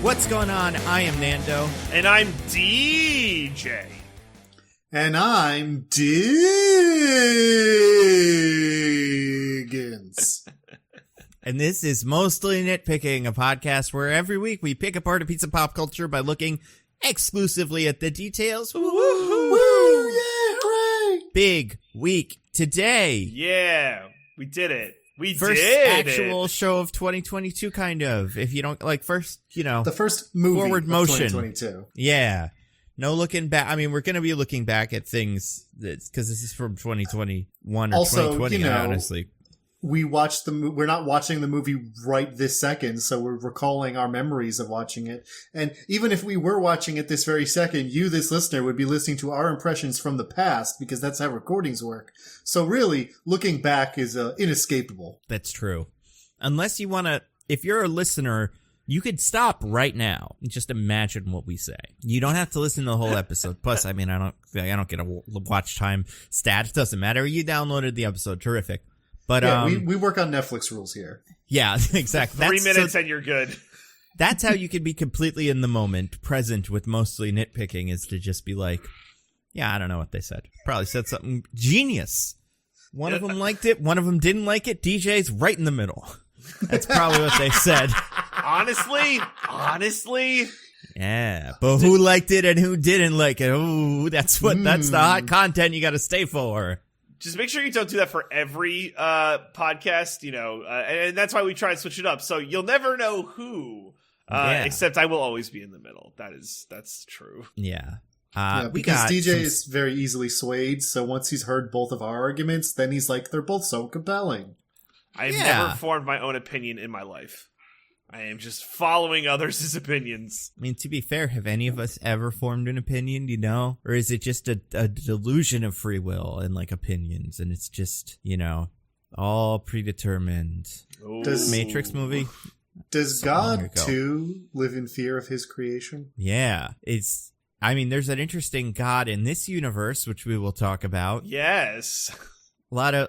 What's going on? I am Nando. And I'm DJ. And I'm Diggins. And this is Mostly Nitpicking, a podcast where every week we pick apart a piece of pop culture by looking exclusively at the details. Woo! Yeah, hooray! Big week today. Yeah, we did it. First actual show of 2022, kind of. If you don't like the first movie forward of motion. 2022. Yeah. No looking back. I mean, we're going to be looking back at things because this is from 2021 or also, 2020, honestly. We're not watching the movie right this second, so we're recalling our memories of watching it. And even if we were watching it this very second, you, this listener, would be listening to our impressions from the past because that's how recordings work. So really, looking back is inescapable. That's true. Unless you want to, if you're a listener, you could stop right now and just imagine what we say. You don't have to listen to the whole episode. Plus, I mean, I don't get a watch time stat. It doesn't matter. You downloaded the episode. Terrific. But yeah, we work on Netflix rules here. Yeah, exactly. 3 minutes and you're good. That's how you can be completely in the moment, present with Mostly Nitpicking, is to just be like, yeah, I don't know what they said. Probably said something genius. One of them liked it. One of them didn't like it. DJ's right in the middle. That's probably what they said. Honestly. Yeah, but who liked it and who didn't like it? Ooh, that's the hot content you got to stay for. Just make sure you don't do that for every podcast, and that's why we try and switch it up. So you'll never know who, except I will always be in the middle. That's true. Yeah. Because DJ is very easily swayed, so once he's heard both of our arguments, then he's like, they're both so compelling. I've never formed my own opinion in my life. I am just following others' opinions. I mean, to be fair, have any of us ever formed an opinion, Or is it just a delusion of free will and, opinions, and it's just, all predetermined? Matrix movie? Does God, too, live in fear of his creation? Yeah. There's an interesting God in this universe, which we will talk about. Yes. A lot of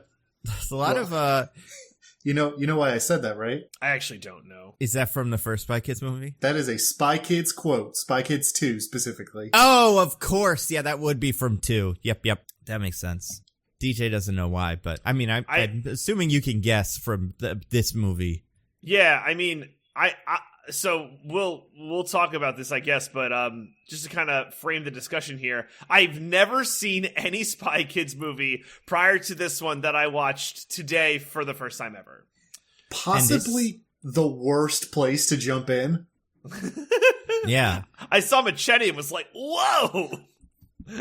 You know why I said that, right? I actually don't know. Is that from the first Spy Kids movie? That is a Spy Kids quote. Spy Kids 2, specifically. Oh, of course. Yeah, that would be from 2. Yep. That makes sense. DJ doesn't know why, but I'm assuming you can guess from this movie. Yeah, so we'll talk about this, I guess, but just to kind of frame the discussion here, I've never seen any Spy Kids movie prior to this one that I watched today for the first time ever. Possibly the worst place to jump in. Yeah. I saw Machete and was like, whoa!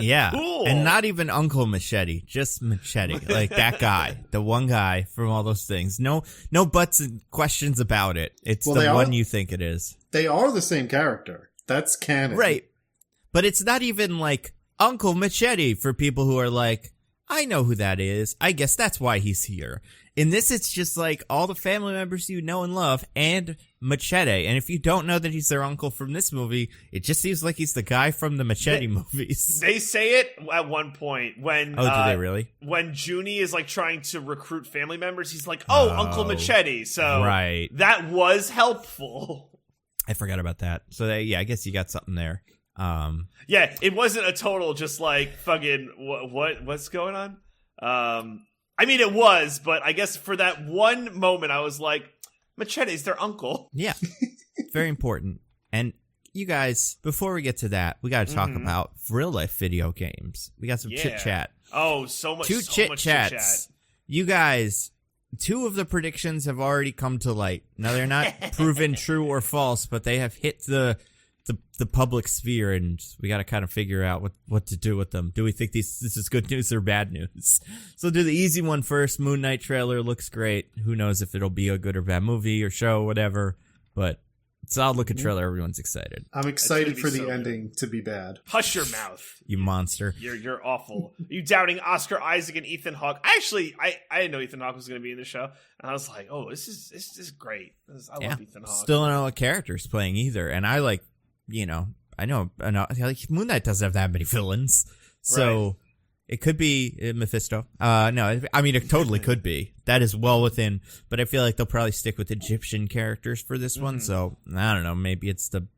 Yeah. Cool. And not even Uncle Machete, just Machete. Like that guy, the one guy from all those things. No buts and questions about it. It's the one you think it is. They are the same character. That's canon. Right. But it's not even like Uncle Machete for people who are like, I know who that is. I guess that's why he's here. In this, it's just like all the family members you know and love and Machete. And if you don't know that he's their uncle from this movie, it just seems like he's the guy from the Machete movies. They say it at one point when... Oh, do they really? When Junie is trying to recruit family members, he's like, Uncle Machete. So right. That was helpful. I forgot about that. So I guess you got something there. Yeah, it wasn't a total just fucking what's going on? It was, but I guess for that one moment I was like, Machete's their uncle. Yeah. Very important. And you guys, before we get to that, we got to talk about real life video games. We got some chit chat. Oh, so much chit chats. You guys, 2 of the predictions have already come to light. Now they're not proven true or false, but they have hit the public sphere, and we got to kind of figure out what to do with them. Do we think this is good news or bad news? So do the easy one first. Moon Knight trailer looks great. Who knows if it'll be a good or bad movie or show, whatever. But solid looking trailer. Everyone's excited. I'm excited for the ending to be bad. Hush your mouth, you monster. You're awful. You doubting Oscar Isaac and Ethan Hawke? Actually, I didn't know Ethan Hawke was going to be in the show, and I was like, oh, this is great. I love Ethan Hawke. Still don't know what character's playing either, and I like. I know, Moon Knight doesn't have that many villains, so it could be Mephisto. No, it totally could be. That is well within, but I feel like they'll probably stick with Egyptian characters for this one, so I don't know, maybe it's the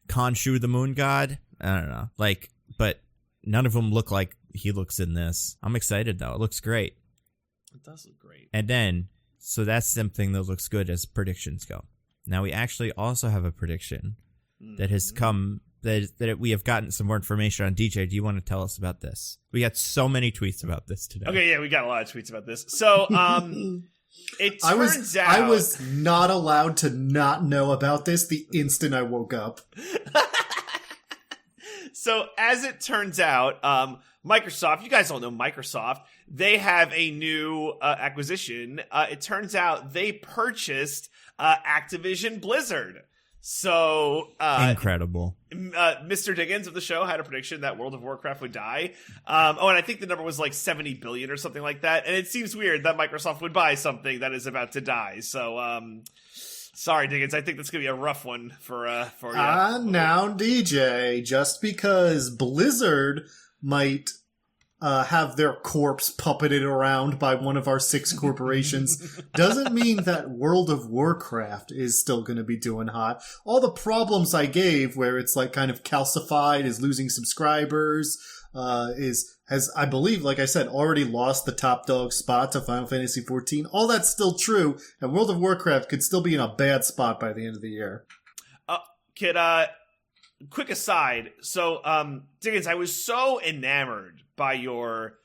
Khonshu the moon god. I don't know. Like, but none of them look like he looks in this. I'm excited though. It looks great. It does look great. And then, so that's something that looks good as predictions go. Now we actually also have a prediction that has come, that we have gotten some more information on. DJ, do you want to tell us about this? We got so many tweets about this today. Okay, yeah, we got a lot of tweets about this. So, it turns out... I was not allowed to not know about this the instant I woke up. So, as it turns out, Microsoft, you guys all know Microsoft, they have a new acquisition. It turns out they purchased Activision Blizzard. So, incredible. Mr. Diggins of the show had a prediction that World of Warcraft would die. And I think the number was like 70 billion or something like that. And it seems weird that Microsoft would buy something that is about to die. So, sorry, Diggins. I think that's going to be a rough one for you. Now, DJ, just because Blizzard might have their corpse puppeted around by one of our 6 corporations doesn't mean that World of Warcraft is still going to be doing hot. All the problems I gave, where it's like kind of calcified, is losing subscribers, has, I believe, like I said, already lost the top dog spot to Final Fantasy XIV. All that's still true, and World of Warcraft could still be in a bad spot by the end of the year. Quick aside. So, Diggins, I was so enamored by your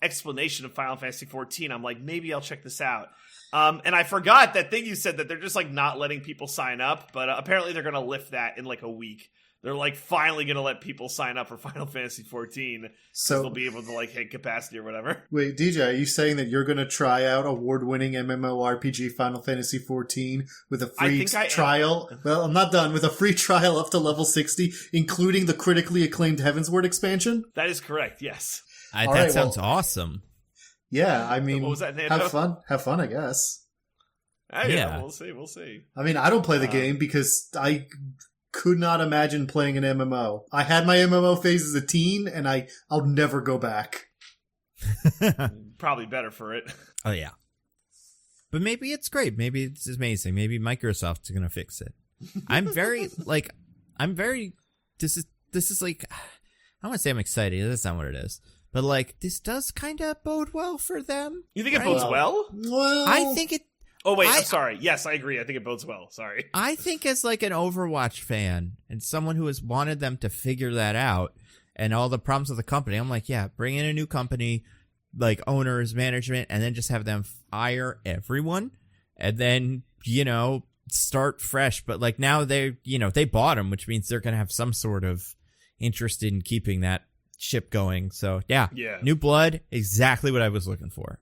explanation of Final Fantasy XIV. I'm like, maybe I'll check this out. And I forgot that thing you said that they're just like not letting people sign up, but apparently they're going to lift that in like a week. They're like finally going to let people sign up for Final Fantasy XIV, so they'll be able to like hit capacity or whatever. Wait, DJ, are you saying that you're going to try out award-winning MMORPG Final Fantasy XIV with a free trial? Well, I'm not done. With a free trial up to level 60, including the critically acclaimed Heavensward expansion? That is correct, yes. That sounds awesome. Yeah, I mean, what was that, Nando? Have fun, I guess. Yeah, we'll see. I mean, I don't play the game because I could not imagine playing an MMO. I had my MMO phase as a teen, and I'll never go back. Probably better for it. Oh, yeah. But maybe it's great. Maybe it's amazing. Maybe Microsoft's going to fix it. This is like, I want to say I'm excited. That's not what it is. But like, this does kind of bode well for them. You think it bodes well? Well, I think it. Oh, wait, I'm sorry. Yes, I agree. I think it bodes well. Sorry. I think as like an Overwatch fan and someone who has wanted them to figure that out and all the problems with the company, I'm like, yeah, bring in a new company, like owners, management, and then just have them fire everyone and then, start fresh. But like now they bought them, which means they're going to have some sort of interest in keeping that ship going. So yeah. New blood, exactly what I was looking for.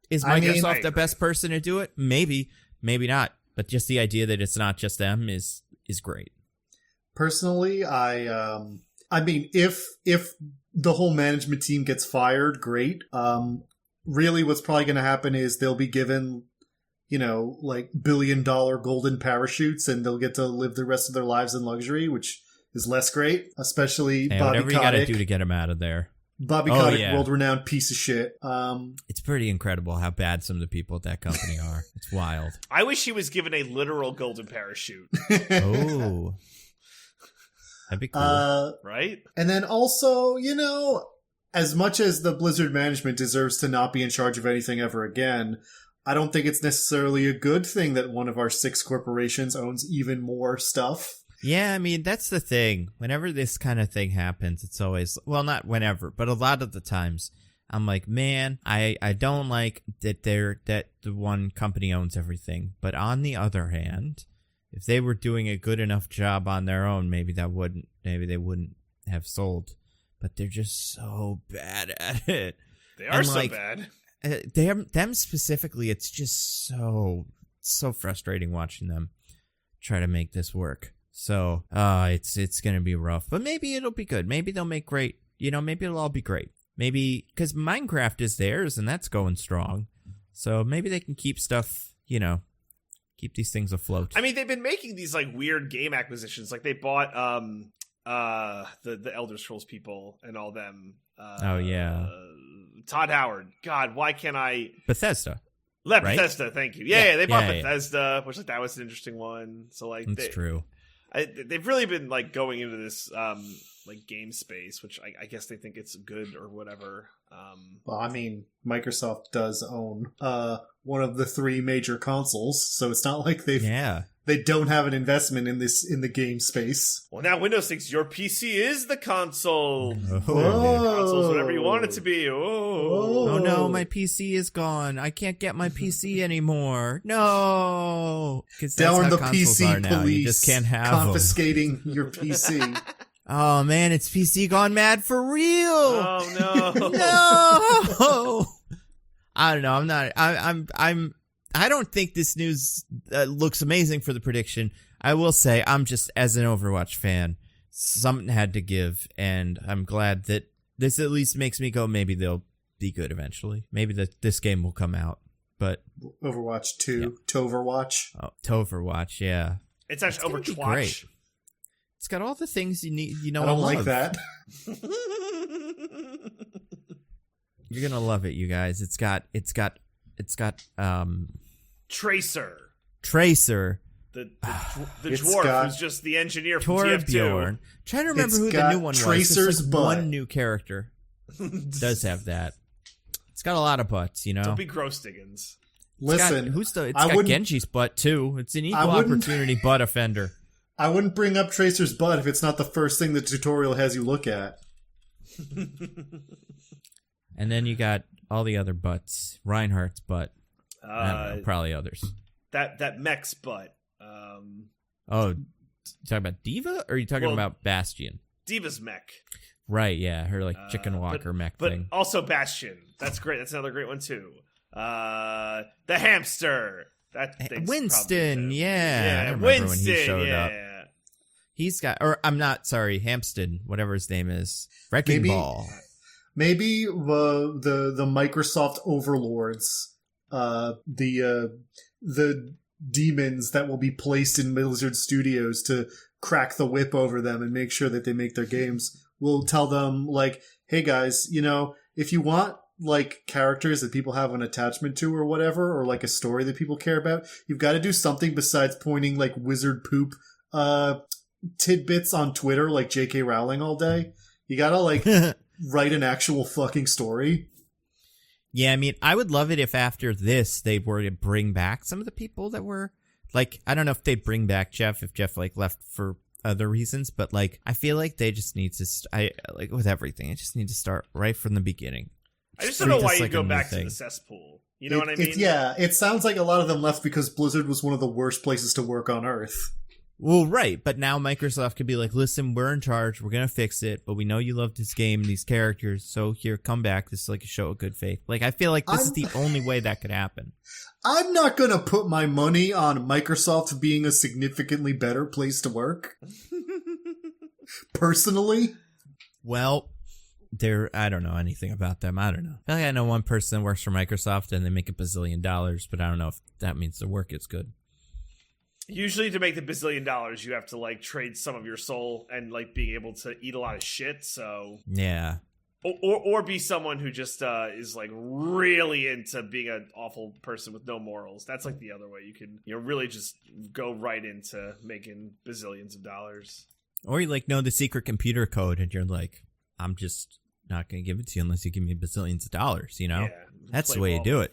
Is Microsoft the best person to do it? Maybe, maybe not. But just the idea that it's not just them is great. Personally, I mean, if the whole management team gets fired, great. Really, what's probably going to happen is they'll be given, like $1 billion golden parachutes, and they'll get to live the rest of their lives in luxury, which is less great. Especially Bobby whatever Kotick. You got to do to get them out of there. Bobby Kotick, world-renowned piece of shit. It's pretty incredible how bad some of the people at that company are. It's wild. I wish he was given a literal golden parachute. Oh. That'd be cool. Right? And then also, as much as the Blizzard management deserves to not be in charge of anything ever again, I don't think it's necessarily a good thing that one of our 6 corporations owns even more stuff. Yeah, I mean, that's the thing. Whenever this kind of thing happens, it's always, well, not whenever, but a lot of the times, I'm like, man, I don't like that that the one company owns everything. But on the other hand, if they were doing a good enough job on their own, maybe they wouldn't have sold. But they're just so bad at it. They are so bad. Them specifically, it's just so frustrating watching them try to make this work. So, it's gonna be rough, but maybe it'll be good. Maybe they'll make great, maybe it'll all be great. Maybe, because Minecraft is theirs and that's going strong. So maybe they can keep stuff, keep these things afloat. I mean, they've been making these like weird game acquisitions. Like they bought, the Elder Scrolls people and all them. Todd Howard. God, why can't I? Bethesda. Right? Bethesda, thank you. Yeah, they bought yeah. Bethesda, which that was an interesting one. So like, that's true. they've really been like going into this like game space, which I guess they think it's good or whatever. Well, I mean, Microsoft does own one of the 3 major consoles, so it's not like they don't have an investment in the game space. Well, now Windows thinks your PC is the console. Oh. Console's whatever you want it to be. Oh no, my PC is gone. I can't get my PC anymore. No, down the PC police, you just can't have confiscating your PC. Oh man, it's PC gone mad for real. Oh no. No. I don't know. I'm not. I don't think this news looks amazing for the prediction. I will say, I'm just, as an Overwatch fan, something had to give, and I'm glad that this at least makes me go, maybe they'll be good eventually. Maybe this game will come out. But Overwatch 2, yeah. Toverwatch. Oh, Toverwatch, yeah. It's actually Overwatch. Great. It's got all the things you need. You know, I don't like that. You're gonna love it, you guys. It's got Tracer. The dwarf who's just the engineer from TF2. Trying to remember who the new one Tracer's was. Like butt. One new character does have that. It's got a lot of butts, you know. Don't be gross, Diggins. Listen, it's got Genji's butt too. It's an equal opportunity butt offender. I wouldn't bring up Tracer's butt if it's not the first thing the tutorial has you look at. And then you got all the other butts. Reinhardt's butt. I don't know, probably others. That mech's butt. Oh, you talking about Diva, or are you talking about Bastion? Diva's mech. Right, yeah, her like chicken walker mech thing. But also Bastion. That's great. That's another great one too. The hamster. That thing's Winston, yeah. I remember Winston, when he showed up. He's got, or I'm not sorry, Hampstead, whatever his name is. Wrecking Ball. Maybe the Microsoft overlords, the demons that will be placed in Blizzard Studios to crack the whip over them and make sure that they make their games, will tell them, like, hey guys, you know, if you want like characters that people have an attachment to or whatever, or like a story that people care about, you've got to do something besides pointing like wizard poop tidbits on Twitter like J.K. Rowling all day. You gotta like write an actual fucking story. Yeah, I mean, I would love it if after this they were to bring back some of the people that were like, I don't know if they'd bring back Jeff if Jeff like left for other reasons, but like I feel like they just need to like with everything, I just need to start right from the beginning. I just don't know why you go back to the cesspool. You know what I mean? It sounds like a lot of them left because Blizzard was one of the worst places to work on Earth. Well, right, but now Microsoft could be like, listen, we're in charge, we're going to fix it, but we know you love this game, these characters, so here, come back. This is like a show of good faith. Like, I feel like this is the only way that could happen. I'm not going to put my money on Microsoft being a significantly better place to work. Personally. Well, I don't know anything about them. I don't know. I feel like I know one person that works for Microsoft and they make $1 bazillion, but I don't know if that means the work is good. Usually to make the $1 bazillion, you have to like trade some of your soul and like being able to eat a lot of shit. So yeah, or be someone who just is like really into being an awful person with no morals. That's like the other way you can really just go right into making bazillions of dollars. Or you like know the secret computer code and you're like, I'm just not going to give it to you unless you give me bazillions of dollars. You know, that's the way you do it.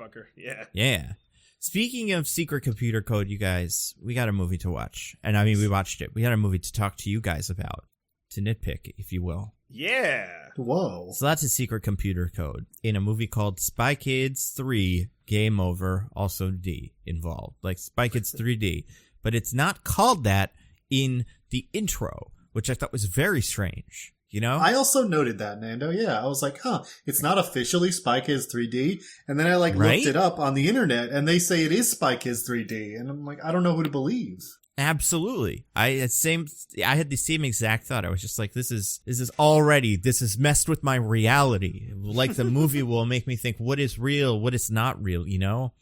Yeah. Speaking of secret computer code, you guys, we got a movie to watch. And I mean, we watched it. We got a movie to talk to you guys about. To nitpick, if you will. Yeah. Whoa. So that's a secret computer code in a movie called Spy Kids 3 Game Over, also D involved. Like Spy Kids 3D. But it's not called that in the intro, which I thought was very strange. You know? I also noted that, Nando. Yeah, I was like, it's not officially Spy Kids 3D. And then I looked it up on the internet and they say it is Spy Kids 3D. And I'm like, I don't know who to believe. Absolutely. I had the same exact thought. I was just like, this is messed with my reality. Like the movie will make me think what is real, what is not real, you know?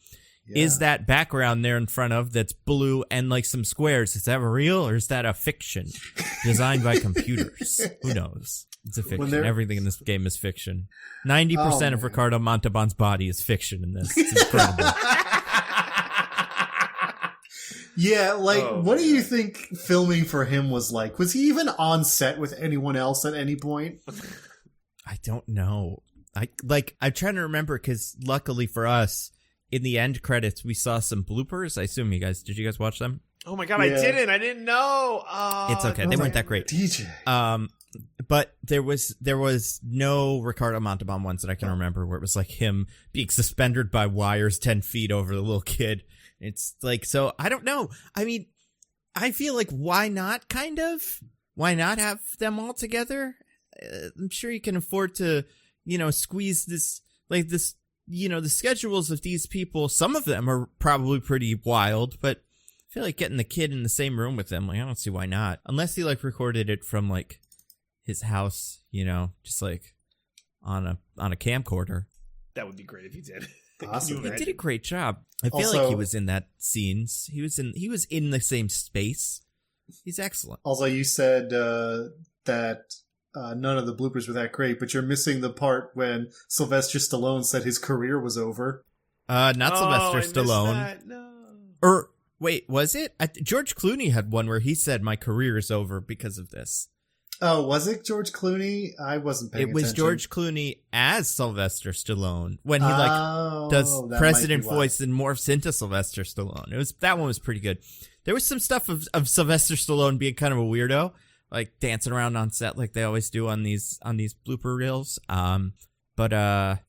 Yeah. Is that background there in front of that's blue and like some squares, is that real or is that a fiction designed by computers? Who knows? It's a fiction. Everything in this game is fiction. 90% of Ricardo Montalban's body is fiction in this. It's incredible. Yeah, like, Oh, what do man. you think filming for him was like? Was he even on set with anyone else at any point? I don't know. I'm trying to remember because luckily for us, in the end credits, we saw some bloopers. I assume did you guys watch them? Oh my god, Yeah. I didn't know. Oh, It's okay. They weren't that great. DJ. But there was no Ricardo Montalban ones that I can remember where it was like him being suspended by wires 10 feet over the little kid. It's like, so I don't know. I mean, I feel like why not kind of? Why not have them all together? I'm sure you can afford to, squeeze this, the schedules of these people. Some of them are probably pretty wild, but I feel like getting the kid in the same room with them, like, I don't see why not. Unless he recorded it from his house, just on a camcorder. That would be great if he did. Awesome. Can you He did a imagine? great job. I feel like he was in that scenes. He was in the same space. He's excellent. Also, you said that none of the bloopers were that great, but you're missing the part when Sylvester Stallone said his career was over. Not I Sylvester missed Stallone. that. No. Or wait, was it? George Clooney had one where he said, "My career is over because of this." Oh, was it George Clooney? I wasn't paying It was attention. George Clooney as Sylvester Stallone when he Oh, does that president might be why. voice and morphs into Sylvester Stallone. That one was pretty good. There was some stuff of Sylvester Stallone being kind of a weirdo, like dancing around on set like they always do on these blooper reels. But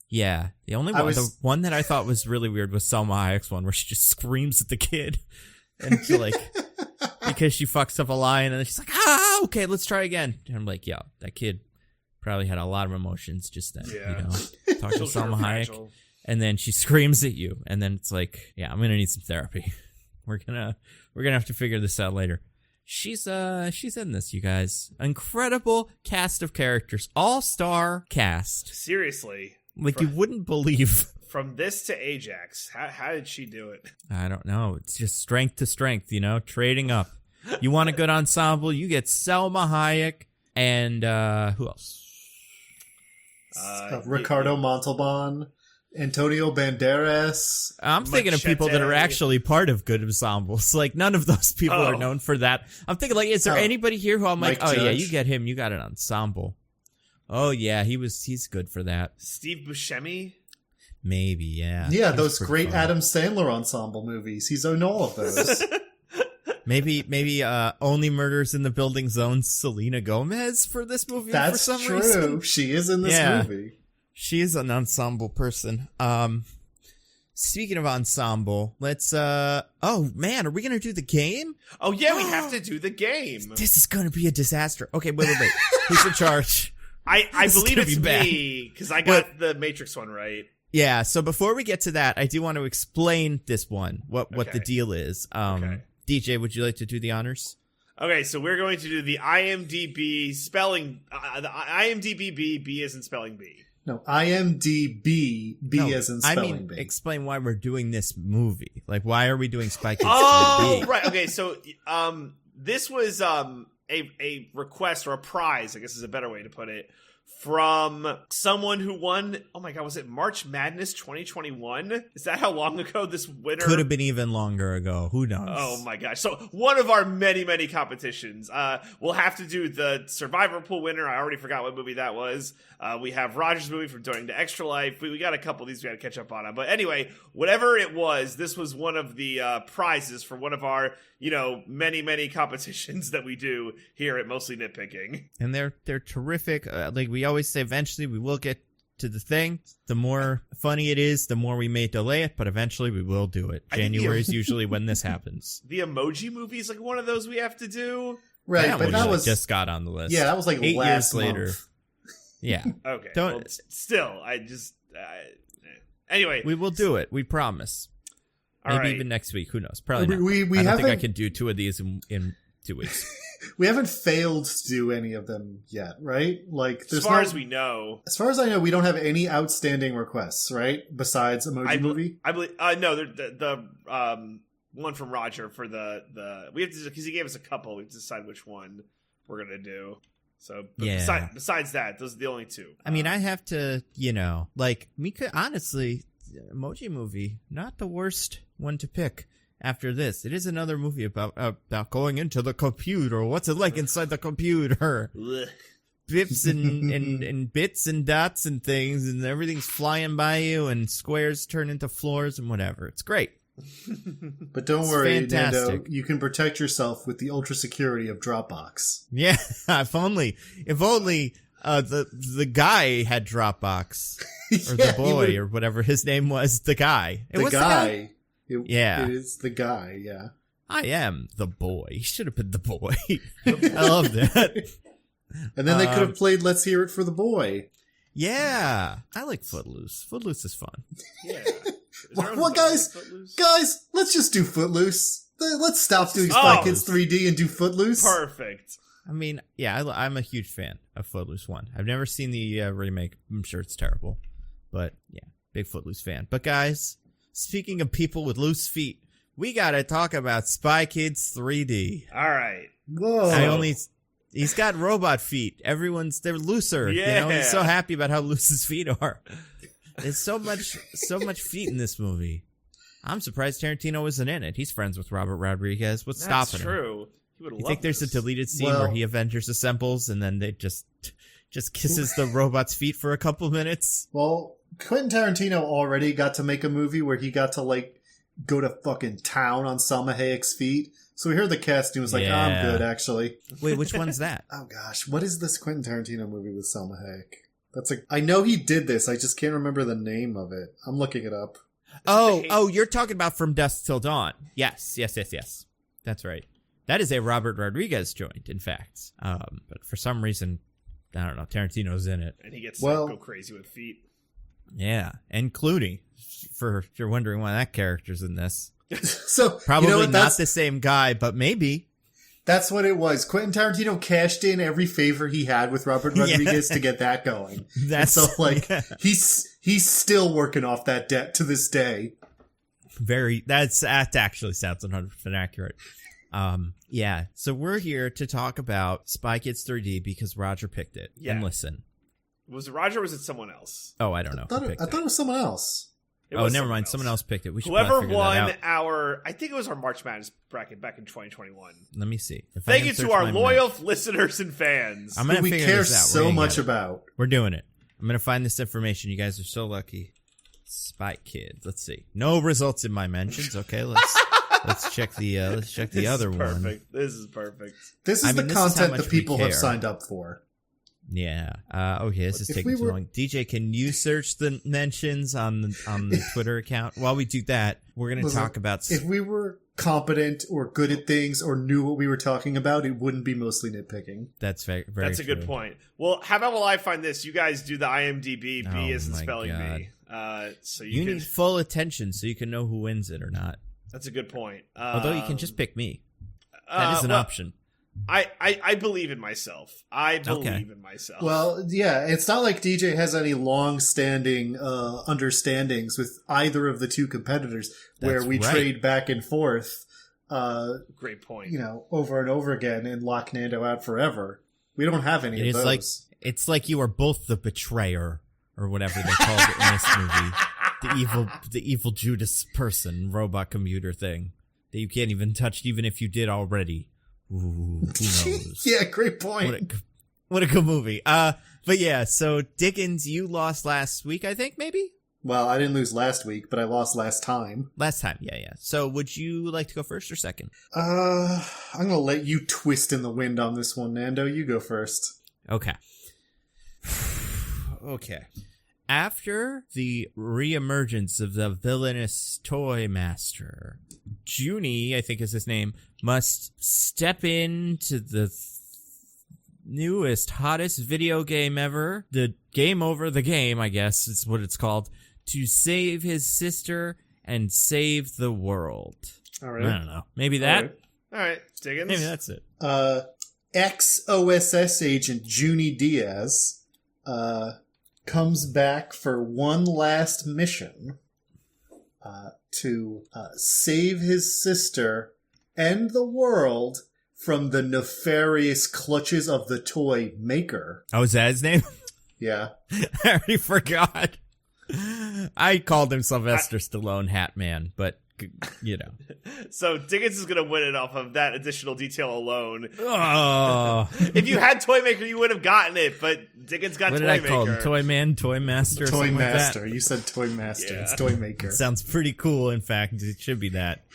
yeah, the the one that I thought was really weird was Salma Hayek's one where she just screams at the kid and she because she fucks up a line and then she's like, okay, let's try again. And I'm like, yo, that kid probably had a lot of emotions just then. Yeah. Talk to Children are Salma Hayek. fragile. And then she screams at you, and then it's like, yeah, I'm gonna need some therapy. We're gonna have to figure this out later. She's in this, you guys. Incredible cast of characters, all-star cast. Seriously. You wouldn't believe. From this to Ajax, how did she do it? I don't know. It's just strength to strength, trading up. You want a good ensemble, you get Selma Hayek and who else? Ricardo Montalban, Antonio Banderas. I'm thinking of people that are Machete. actually part of good ensembles. None of those people are known for that. I'm thinking, is there anybody here who I'm like, Mike oh yeah, Judge. you get him, you got an ensemble. Oh yeah, he's good for that. Steve Buscemi? Maybe, yeah. Yeah, He's those pretty great fun. Adam Sandler ensemble movies. He's in all of those. Maybe Only Murders in the Building Zone's Selena Gomez for this movie for That's some true. reason. She is in this Yeah. movie. She is an ensemble person. Speaking of ensemble, let's oh man, are we gonna do the game? Oh yeah, we have to do the game. This is gonna be a disaster. Okay, wait. Who's in charge? I This is believe gonna it's be bad. me, because I got the Matrix one right. Yeah, so before we get to that, I do want to explain this one, what the Okay. deal is. Okay. DJ, would you like to do the honors? Okay, so we're going to do the IMDb spelling, the IMDb B as in spelling bee. No, IMDb, B No, as in spelling I mean, bee. explain why we're doing this movie. Why are we doing Spy Kids Oh, 3D? right. Okay, so this was a request or a prize, I guess is a better way to put it, from someone who won. Oh my god, was it March Madness 2021? Is that how long ago this winner? Could have been even longer ago. Who knows? Oh my gosh. So one of our many competitions. We'll have to do the Survivor Pool winner. I already forgot what movie that was. We have Roger's movie from Doing to Extra Life. We got a couple of these we got to catch up on. But anyway, whatever it was, this was one of the prizes for one of our, many competitions that we do here at Mostly Nitpicking. And they're terrific. We always say, eventually we will get to the thing. The more funny it is, the more we may delay it, but eventually we will do it. I think January is usually when this happens. The Emoji Movie is like one of those we have to do. Right, That but one that was just got on the list. yeah, that was like 8 last years later. month. Yeah. Okay. Don't- well, still, I just... anyway. We will do it. We promise. all Maybe right. even next week. Who knows? Probably not. We I don't think I haven't- can do 2 of these in 2 weeks. We haven't failed to do any of them yet, right? As there's far no- as we know. as far as I know, we don't have any outstanding requests, right? Besides Emoji Movie. I believe no, the one from Roger for the we have to, because he gave us a couple. We have to decide which one we're gonna do. So but Yeah. besides that, those are the only 2. I mean, I have to, we could honestly, Emoji Movie, not the worst one to pick. after this. It is another movie about going into the computer. What's it like inside the computer? Bips and bits and dots and things, and everything's flying by you, and squares turn into floors and whatever. It's great. But don't worry, fantastic. Nando. You can protect yourself with the ultra security of Dropbox. Yeah, if only the guy had Dropbox, or Yeah, the boy, or whatever his name was. The guy. The guy. Yeah. It is the guy, yeah. I am the boy. He should have been the boy. I love that. And then they could have played Let's Hear It for the Boy. Yeah. I like Footloose. Footloose is fun. Yeah. Well, guys, let's just do Footloose. Let's stop doing Spy Kids 3D and do Footloose. Perfect. I mean, yeah, I'm a huge fan of Footloose 1. I've never seen the remake. I'm sure it's terrible. But, yeah, big Footloose fan. But, guys, speaking of people with loose feet, we got to talk about Spy Kids 3D. All right. Whoa. He's got robot feet. They're looser. Yeah. You know, he's so happy about how loose his feet are. There's so much feet in this movie. I'm surprised Tarantino wasn't in it. He's friends with Robert Rodriguez. What's stopping him? That's true. He would have You think there's a deleted scene where he Avengers assembles and then they just kisses the robot's feet for a couple minutes? Well, Quentin Tarantino already got to make a movie where he got to, like, go to fucking town on Salma Hayek's feet. So we heard the cast and he was like, I'm good, actually. Wait, which one's that? Oh, gosh. What is this Quentin Tarantino movie with Salma Hayek? I know he did this. I just can't remember the name of it. I'm looking it up. Oh, you're talking about From Dusk Till Dawn. Yes. That's right. That is a Robert Rodriguez joint, in fact. But for some reason, I don't know, Tarantino's in it. And he gets go crazy with feet. Yeah, and Clooney, if you're wondering why that character's in this. So Probably you know not the same guy, but maybe. That's what it was. Quentin Tarantino cashed in every favor he had with Robert Rodriguez to get that going. He's still working off that debt to this day. That actually sounds 100% accurate. Yeah, so we're here to talk about Spy Kids 3D because Roger picked it. Yeah. And listen. Was it Roger or was it someone else? Oh, I don't know. I thought it was someone else. Never mind. Someone else picked it. We should Whoever won I think it was our March Madness bracket back in 2021. Let me see. Thank you to our loyal listeners and fans. I'm gonna we figure care this out. so much about. We're doing it. I'm going to find this information. You guys are so lucky. Spy Kids. Let's see. No results in my mentions. Okay, let's check the other one. This is perfect. This is the content that people have signed up for. Yeah. Okay, this is taking too long. DJ, can you search the mentions on the Twitter account? While we do that, we're going to talk about... If we were competent or good at things or knew what we were talking about, it wouldn't be mostly nitpicking. That's very That's a true. good point. Well, how about while I find this, you guys do the IMDb. B isn't spelling God. bee. So you need full attention so you can know who wins it or not. That's a good point. Although you can just pick me. That is an option. I believe in myself. I believe in myself. Well, yeah, it's not like DJ has any long-standing understandings with either of the two competitors where we trade back and forth. Great point. Over and over again and lock Nando out forever. We don't have any of those. It's like you are both the betrayer or whatever they called it in this movie. The evil Judas person, robot commuter thing that you can't even touch even if you did already. Ooh, who knows? Yeah, great point. What a good movie. But yeah, so Diggins, you lost last week, I think, maybe? Well, I didn't lose last week, but I lost last time. Last time, yeah. So would you like to go first or second? I'm gonna let you twist in the wind on this one, Nando. You go first. Okay. Okay. After the reemergence of the villainous toy master, Junie, I think is his name, must step into the newest, hottest video game ever, the game over the game, I guess is what it's called, to save his sister and save the world. All right. I don't know. Maybe that? All right. Diggins. Maybe that's it. Ex-OSS agent Junie Diaz comes back for one last mission to save his sister and the world from the nefarious clutches of the toy maker. Oh, is that his name? Yeah. I already forgot. I called him Sylvester Stallone Hat Man, but you know. So Diggins is going to win it off of that additional detail alone. Oh, If you had Toymaker, you would have gotten it, but Diggins got what Toymaker. did I call him? Toy Man, Toy Master, Toy something Master. Like that? You said Toy Master. Yeah. It's Toy Maker. Sounds pretty cool. In fact, it should be that.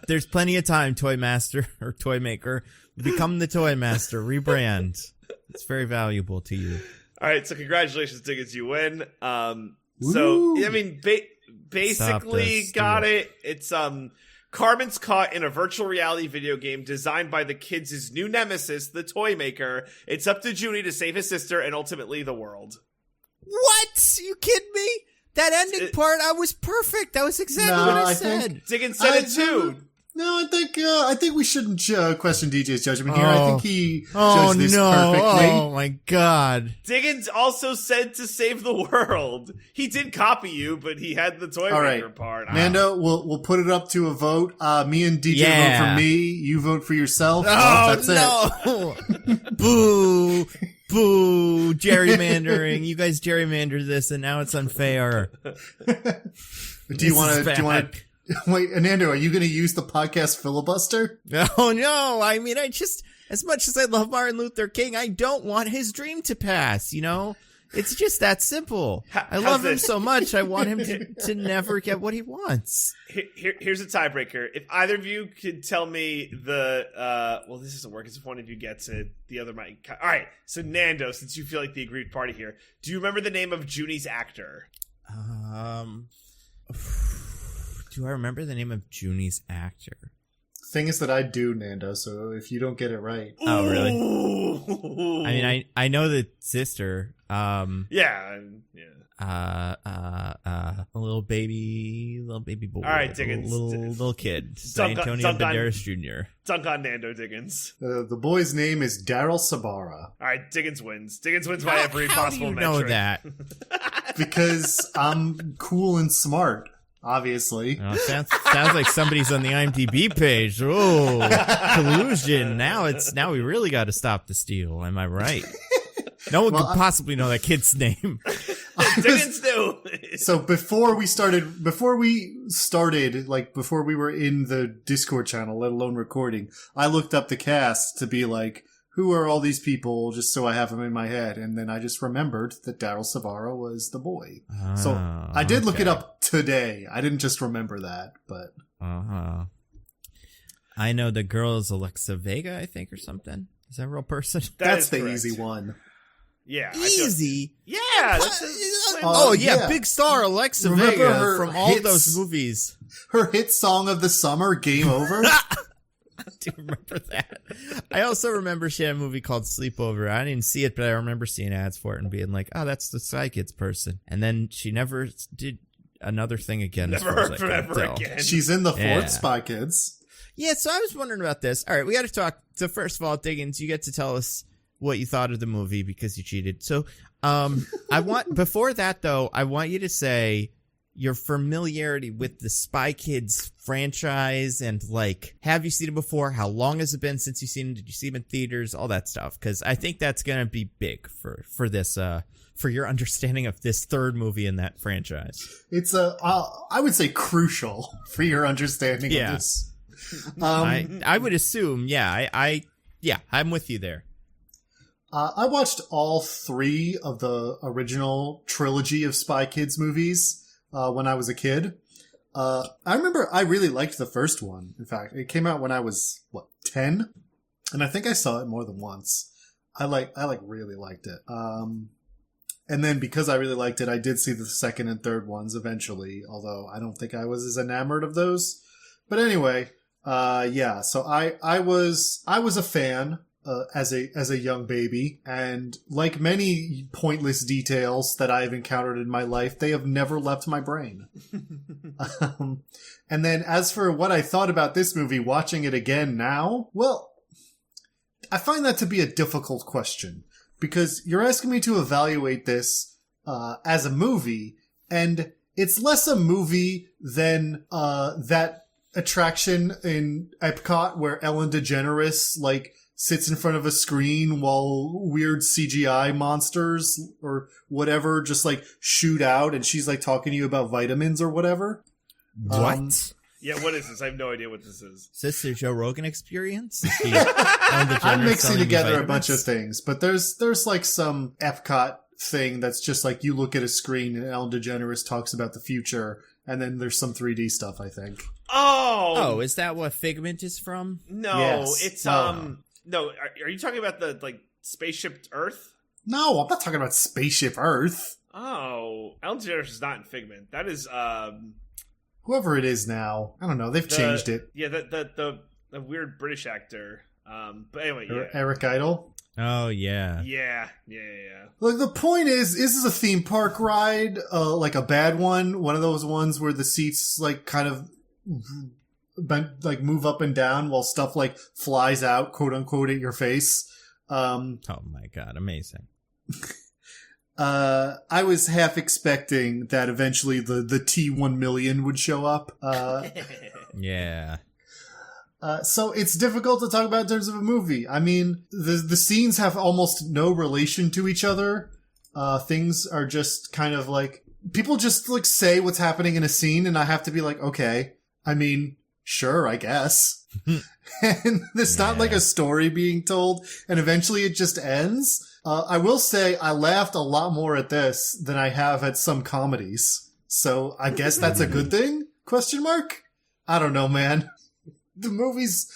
There's plenty of time. Toy Master or Toy Maker, become the Toy Master. Rebrand. It's very valuable to you. All right, so congratulations, Diggins, you win. So Woo. I mean, basically Stop got this, it. It's Carmen's caught in a virtual reality video game designed by the kids' new nemesis, the Toy Maker. It's up to Junie to save his sister and ultimately the world. What? You kidding me? That ending part, I was perfect. That was exactly No, what I I said. think- Diggins said it too. No, I think we shouldn't question DJ's judgment here. I think he Oh judged this no! perfectly. Oh my god! Diggins also said to save the world. He did copy you, but he had the Toy All Maker right, part. Nando, we'll put it up to a vote. Me and DJ Yeah. vote for me. You vote for yourself. Oh That's it. no! Boo! Boo! Gerrymandering. You guys gerrymandered this, and now it's unfair. Do you want to? Wait, Nando, are you going to use the podcast filibuster? Oh no! I mean, as much as I love Martin Luther King, I don't want his dream to pass. You know, it's just that simple. I love him so much. I want him to never get what he wants. Here's a tiebreaker. If either of you could tell me well, this doesn't work. If one of you gets it, the other might. All right. So Nando, since you feel like the aggrieved party here, do you remember the name of Junie's actor? Do I remember the name of Junie's actor? Thing is that I do, Nando. So if you don't get it right, Oh, really? Ooh. I mean, I know the sister. Yeah. A little baby boy. All right, Diggins. Little kid. Dunk on- Antonio dunk on- Banderas Jr. Dunk on Nando, Diggins. the boy's name is Daryl Sabara All right, Diggins wins. Diggins wins by every How do possible you metric. know that? because I'm cool and smart. Obviously, Oh, sounds like somebody's on the IMDb page. Oh, collusion! Now we really got to stop the steal. Am I right? No one could possibly know that kid's name. Diggins knew. So before we were in the Discord channel, let alone recording, I looked up the cast to be like, who are all these people, just so I have them in my head. And then I just remembered that Daryl Sabara was the boy. So I did look it up today. I didn't just remember that, but... I know the girl is Alexa Vega, I think, or something. Is that a real person? That's the correct. easy one. Yeah. Easy? Yeah. That's Yeah, big star Alexa Remember Vega her from all hits? those movies. Her hit song of the summer, Game Over? I do remember that. I also remember she had a movie called Sleepover. I didn't see it, but I remember seeing ads for it and being like, oh, that's the Spy Kids person. And then she never did another thing again. never heard from ever again. She's in the fourth Yeah. Spy Kids. Yeah, so I was wondering about this. All right, we got to talk. So first of all, Diggins, you get to tell us what you thought of the movie because you cheated. So before that, though, I want you to say your familiarity with the Spy Kids franchise and, like, have you seen it before? How long has it been since you've seen it? Did you see it in theaters? All that stuff. Because I think that's going to be big for this, for your understanding of this third movie in that franchise. It's I would say crucial for your understanding of this. I would assume, yeah, I'm with you there. I watched all three of the original trilogy of Spy Kids movies when I was a kid. I remember I really liked the first one. In fact, it came out when I was 10, and I think I saw it more than once. I really liked it. And then because I really liked it, I did see the second and third ones eventually. Although I don't think I was as enamored of those. But anyway, yeah. So I was a fan. As a young baby, and like many pointless details that I've encountered in my life, they have never left my brain. And then as for what I thought about this movie, watching it again now, well, I find that to be a difficult question because you're asking me to evaluate this as a movie, and it's less a movie than that attraction in Epcot where Ellen DeGeneres sits in front of a screen while weird CGI monsters or whatever just shoot out and she's talking to you about vitamins or whatever. What? Yeah, what is this? I have no idea what this is. Is this the Joe Rogan experience? I'm mixing selling together a vitamins? bunch of things, but there's like some Epcot thing that's just like you look at a screen and Ellen DeGeneres talks about the future, and then there's some 3D stuff, I think. Oh, is that what Figment is from? no, Yes. it's No. no. Are you talking about the like spaceship Earth? No, I'm not talking about Spaceship Earth. Oh, Ellen DeGeneres is not in Figment. That is Whoever it is now, I don't know. They've changed it. Yeah, the weird British actor. But anyway, yeah. Eric Idle. Oh, yeah. Yeah. Like, the point is this is a theme park ride, like a bad one of those ones where the seats like kind of like move up and down while stuff like flies out, quote unquote, at your face. Oh my god, amazing. I was half expecting that eventually the T1 million would show up. Yeah. So it's difficult to talk about in terms of a movie. I mean, the scenes have almost no relation to each other. Things are just kind of like, people just like say what's happening in a scene, and I have to be like, okay, I mean, sure, I guess. And there's not like a story being told, and eventually it just ends. I will say I laughed a lot more at this than I have at some comedies. So I guess that's a good thing? Question mark? I don't know, man. The movie's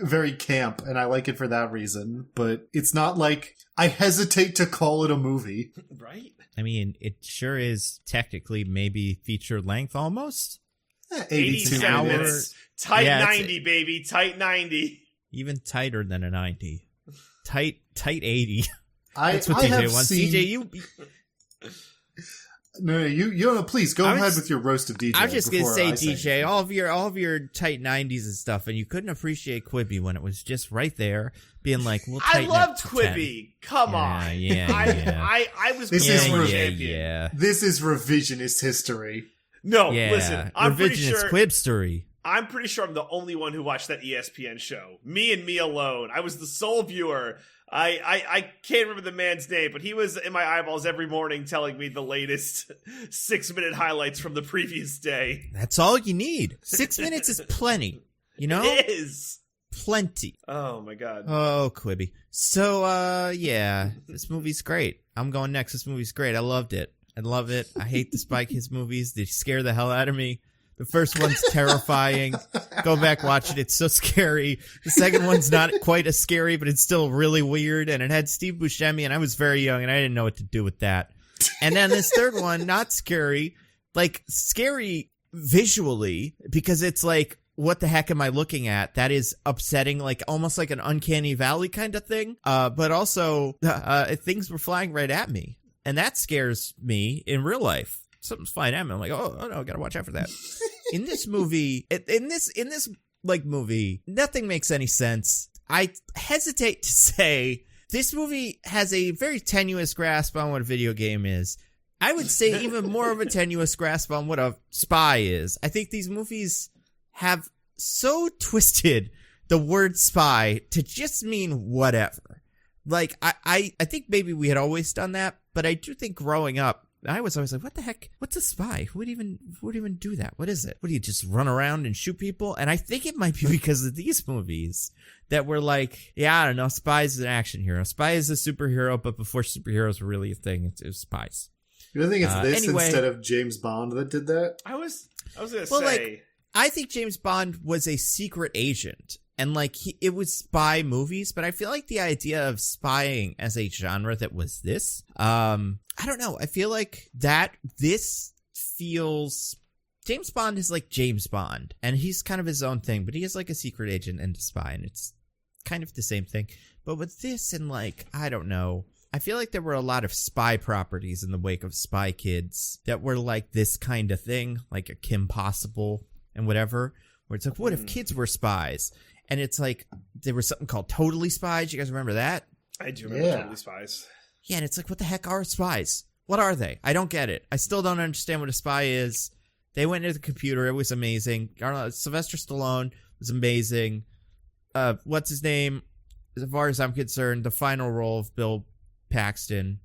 very camp, and I like it for that reason. But it's not like I hesitate to call it a movie. Right? I mean, it sure is technically maybe feature length almost. 82 87 minutes. minutes. Tight Yeah, 90, baby. Tight 90. Even tighter than a 90. Tight 80. That's That's what DJ wants. Seen... DJ, you... No, you know, please go ahead with your roast of DJ. I was just gonna say, I DJ, all of your tight 90s and stuff, and you couldn't appreciate Quibi when it was just right there, being like, "We'll I tighten loved it to Quibi. Come on. Yeah. I was This Quibi's is champion. yeah. This is revisionist history. No, Yeah. listen. I'm pretty Revisionist sure. Quibstory. I'm pretty sure I'm the only one who watched that ESPN show. Me and me alone. I was the sole viewer. I can't remember the man's name, but he was in my eyeballs every morning telling me the latest 6-minute highlights from the previous day. That's all you need. 6 minutes is plenty. You know? It is. Plenty. Oh my god. Oh, Quibi. So, yeah, this movie's great. I'm going next. This movie's great. I loved it. I love it. I hate the Spy Kids movies. They scare the hell out of me. The first one's terrifying. Go back, watch it. It's so scary. The second one's not quite as scary, but it's still really weird. And it had Steve Buscemi, and I was very young, and I didn't know what to do with that. And then this third one, not scary. Like, scary visually, because it's like, what the heck am I looking at? That is upsetting, like almost like an uncanny valley kind of thing. But also, things were flying right at me. And that scares me in real life. Something's flying at me. I'm like, oh no, I gotta watch out for that. In this movie, in this like movie, nothing makes any sense. I hesitate to say this movie has a very tenuous grasp on what a video game is. I would say even more of a tenuous grasp on what a spy is. I think these movies have so twisted the word spy to just mean whatever. Like, I think maybe we had always done that, but I do think growing up, I was always like, what the heck? What's a spy? Who would even do that? What is it? What do you just run around and shoot people? And I think it might be because of these movies that were like, yeah, I don't know, spy is an action hero. Spy is a superhero, but before superheroes were really a thing, it was spies. You don't think it's this anyway, instead of James Bond that did that? I was gonna Well, say. like, I think James Bond was a secret agent, and like it was spy movies, but I feel like the idea of spying as a genre that was this, I don't know. I feel like this feels, James Bond is like James Bond, and he's kind of his own thing, but he is like a secret agent and a spy, and it's kind of the same thing. But with this and like, I don't know, I feel like there were a lot of spy properties in the wake of Spy Kids that were like this kind of thing, like a Kim Possible and whatever, where it's like, what if kids were spies? And it's like, there was something called Totally Spies. You guys remember that? I do remember Totally Spies. Yeah, and it's like, what the heck are spies? What are they? I don't get it. I still don't understand what a spy is. They went into the computer. It was amazing. Sylvester Stallone was amazing. What's his name? As far as I'm concerned, the final role of Bill Paxton,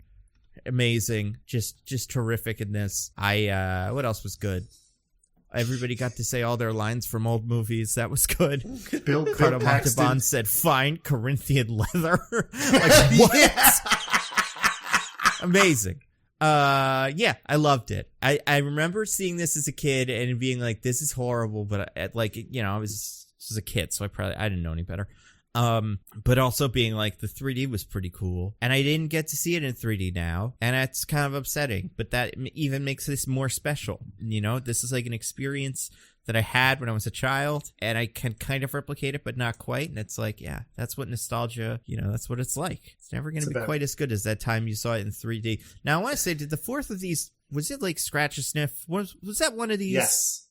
amazing. Just terrific in this. What else was good? Everybody got to say all their lines from old movies. That was good. Bill Carter Paxton. Montalban said, "Fine, Corinthian leather." Like, what? Amazing. Yeah, I loved it. I remember seeing this as a kid and being like, this is horrible, but I was a kid, so I didn't know any better. But also being like, the 3D was pretty cool, and I didn't get to see it in 3D now, and that's kind of upsetting, but that even makes this more special. This is like an experience that I had when I was a child, and I can kind of replicate it, but not quite. And it's like, yeah, that's what nostalgia, that's what it's like. It's never going to be quite as good as that time you saw it in 3D. Now, I want to say, did the fourth of these, was it like Scratch a Sniff? Was that one of these? Yes.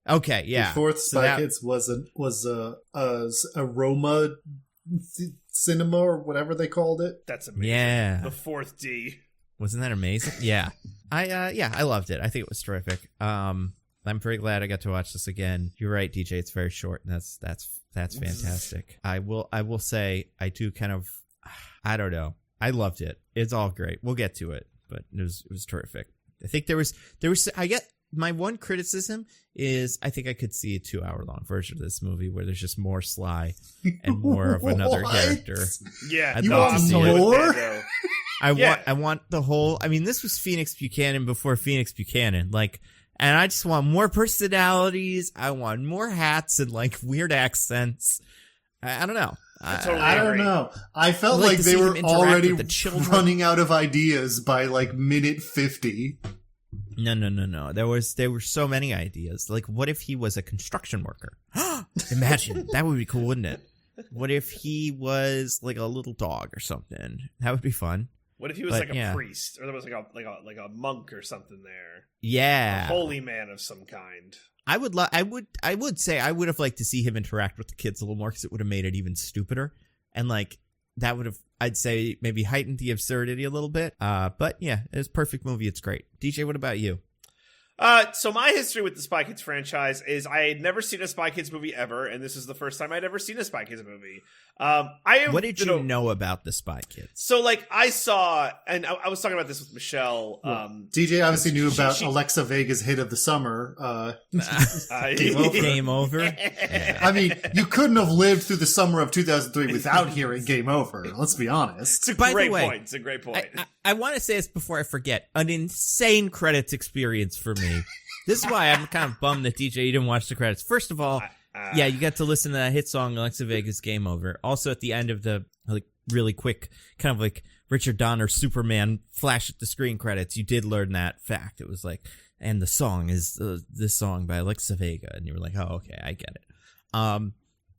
Okay, yeah. The fourth Spy Kids was a Roma cinema or whatever they called it. That's amazing. Yeah. The fourth D. Wasn't that amazing? Yeah. I loved it. I think it was terrific. I'm very glad I got to watch this again. You're right, DJ. It's very short, and that's fantastic. I will say I do kind of, I don't know. I loved it. It's all great. We'll get to it, but it was terrific. I think there was I get my one criticism is I think I could see a 2-hour long version of this movie where there's just more Sly and more of another character. Yeah, you want more? I want the whole. I mean, this was Phoenix Buchanan before Phoenix Buchanan, like. And I just want more personalities. I want more hats and like weird accents. I don't know. I don't know. I felt like they were already running out of ideas by like minute 50. No. There were so many ideas. Like, what if he was a construction worker? Imagine. That would be cool, wouldn't it? What if he was like a little dog or something? That would be fun. What if he was a priest, or there was like a monk or something there? Yeah, a holy man of some kind. I would say I would have liked to see him interact with the kids a little more, because it would have made it even stupider, and like that would have, I'd say, maybe heightened the absurdity a little bit. But yeah, it's a perfect movie. It's great. DJ, what about you? So my history with the Spy Kids franchise is I had never seen a Spy Kids movie ever, and this is the first time I'd ever seen a Spy Kids movie. What did you know about the Spy Kids? So, like, I saw, and I was talking about this with Michelle. DJ obviously knew about Alexa Vega's hit of the summer. Game Over. Yeah. I mean, you couldn't have lived through the summer of 2003 without hearing Game Over. Let's be honest. It's a great point. It's a great point. I want to say this before I forget. An insane credits experience for me. This is why I'm kind of bummed that DJ, you didn't watch the credits. First of all, yeah, you got to listen to that hit song, Alexa Vega's Game Over. Also, at the end of the like really quick, kind of like Richard Donner Superman flash at the screen credits, you did learn that fact. It was like, and the song is this song by Alexa Vega, and you were like, oh, okay, I get it.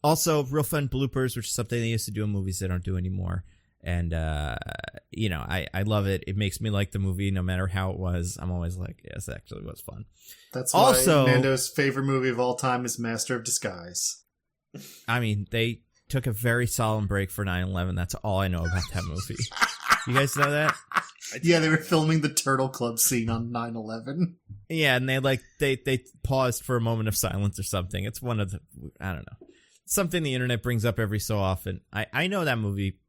Also, real fun bloopers, which is something they used to do in movies they don't do anymore. And, I love it. It makes me like the movie no matter how it was. I'm always like, yes, it actually was fun. That's why Nando's favorite movie of all time is Master of Disguise. I mean, they took a very solemn break for 9/11. That's all I know about that movie. You guys know that? Yeah, they were filming the Turtle Club scene on 9/11. Yeah, and they paused for a moment of silence or something. It's one of the, I don't know, something the internet brings up every so often. I know that movie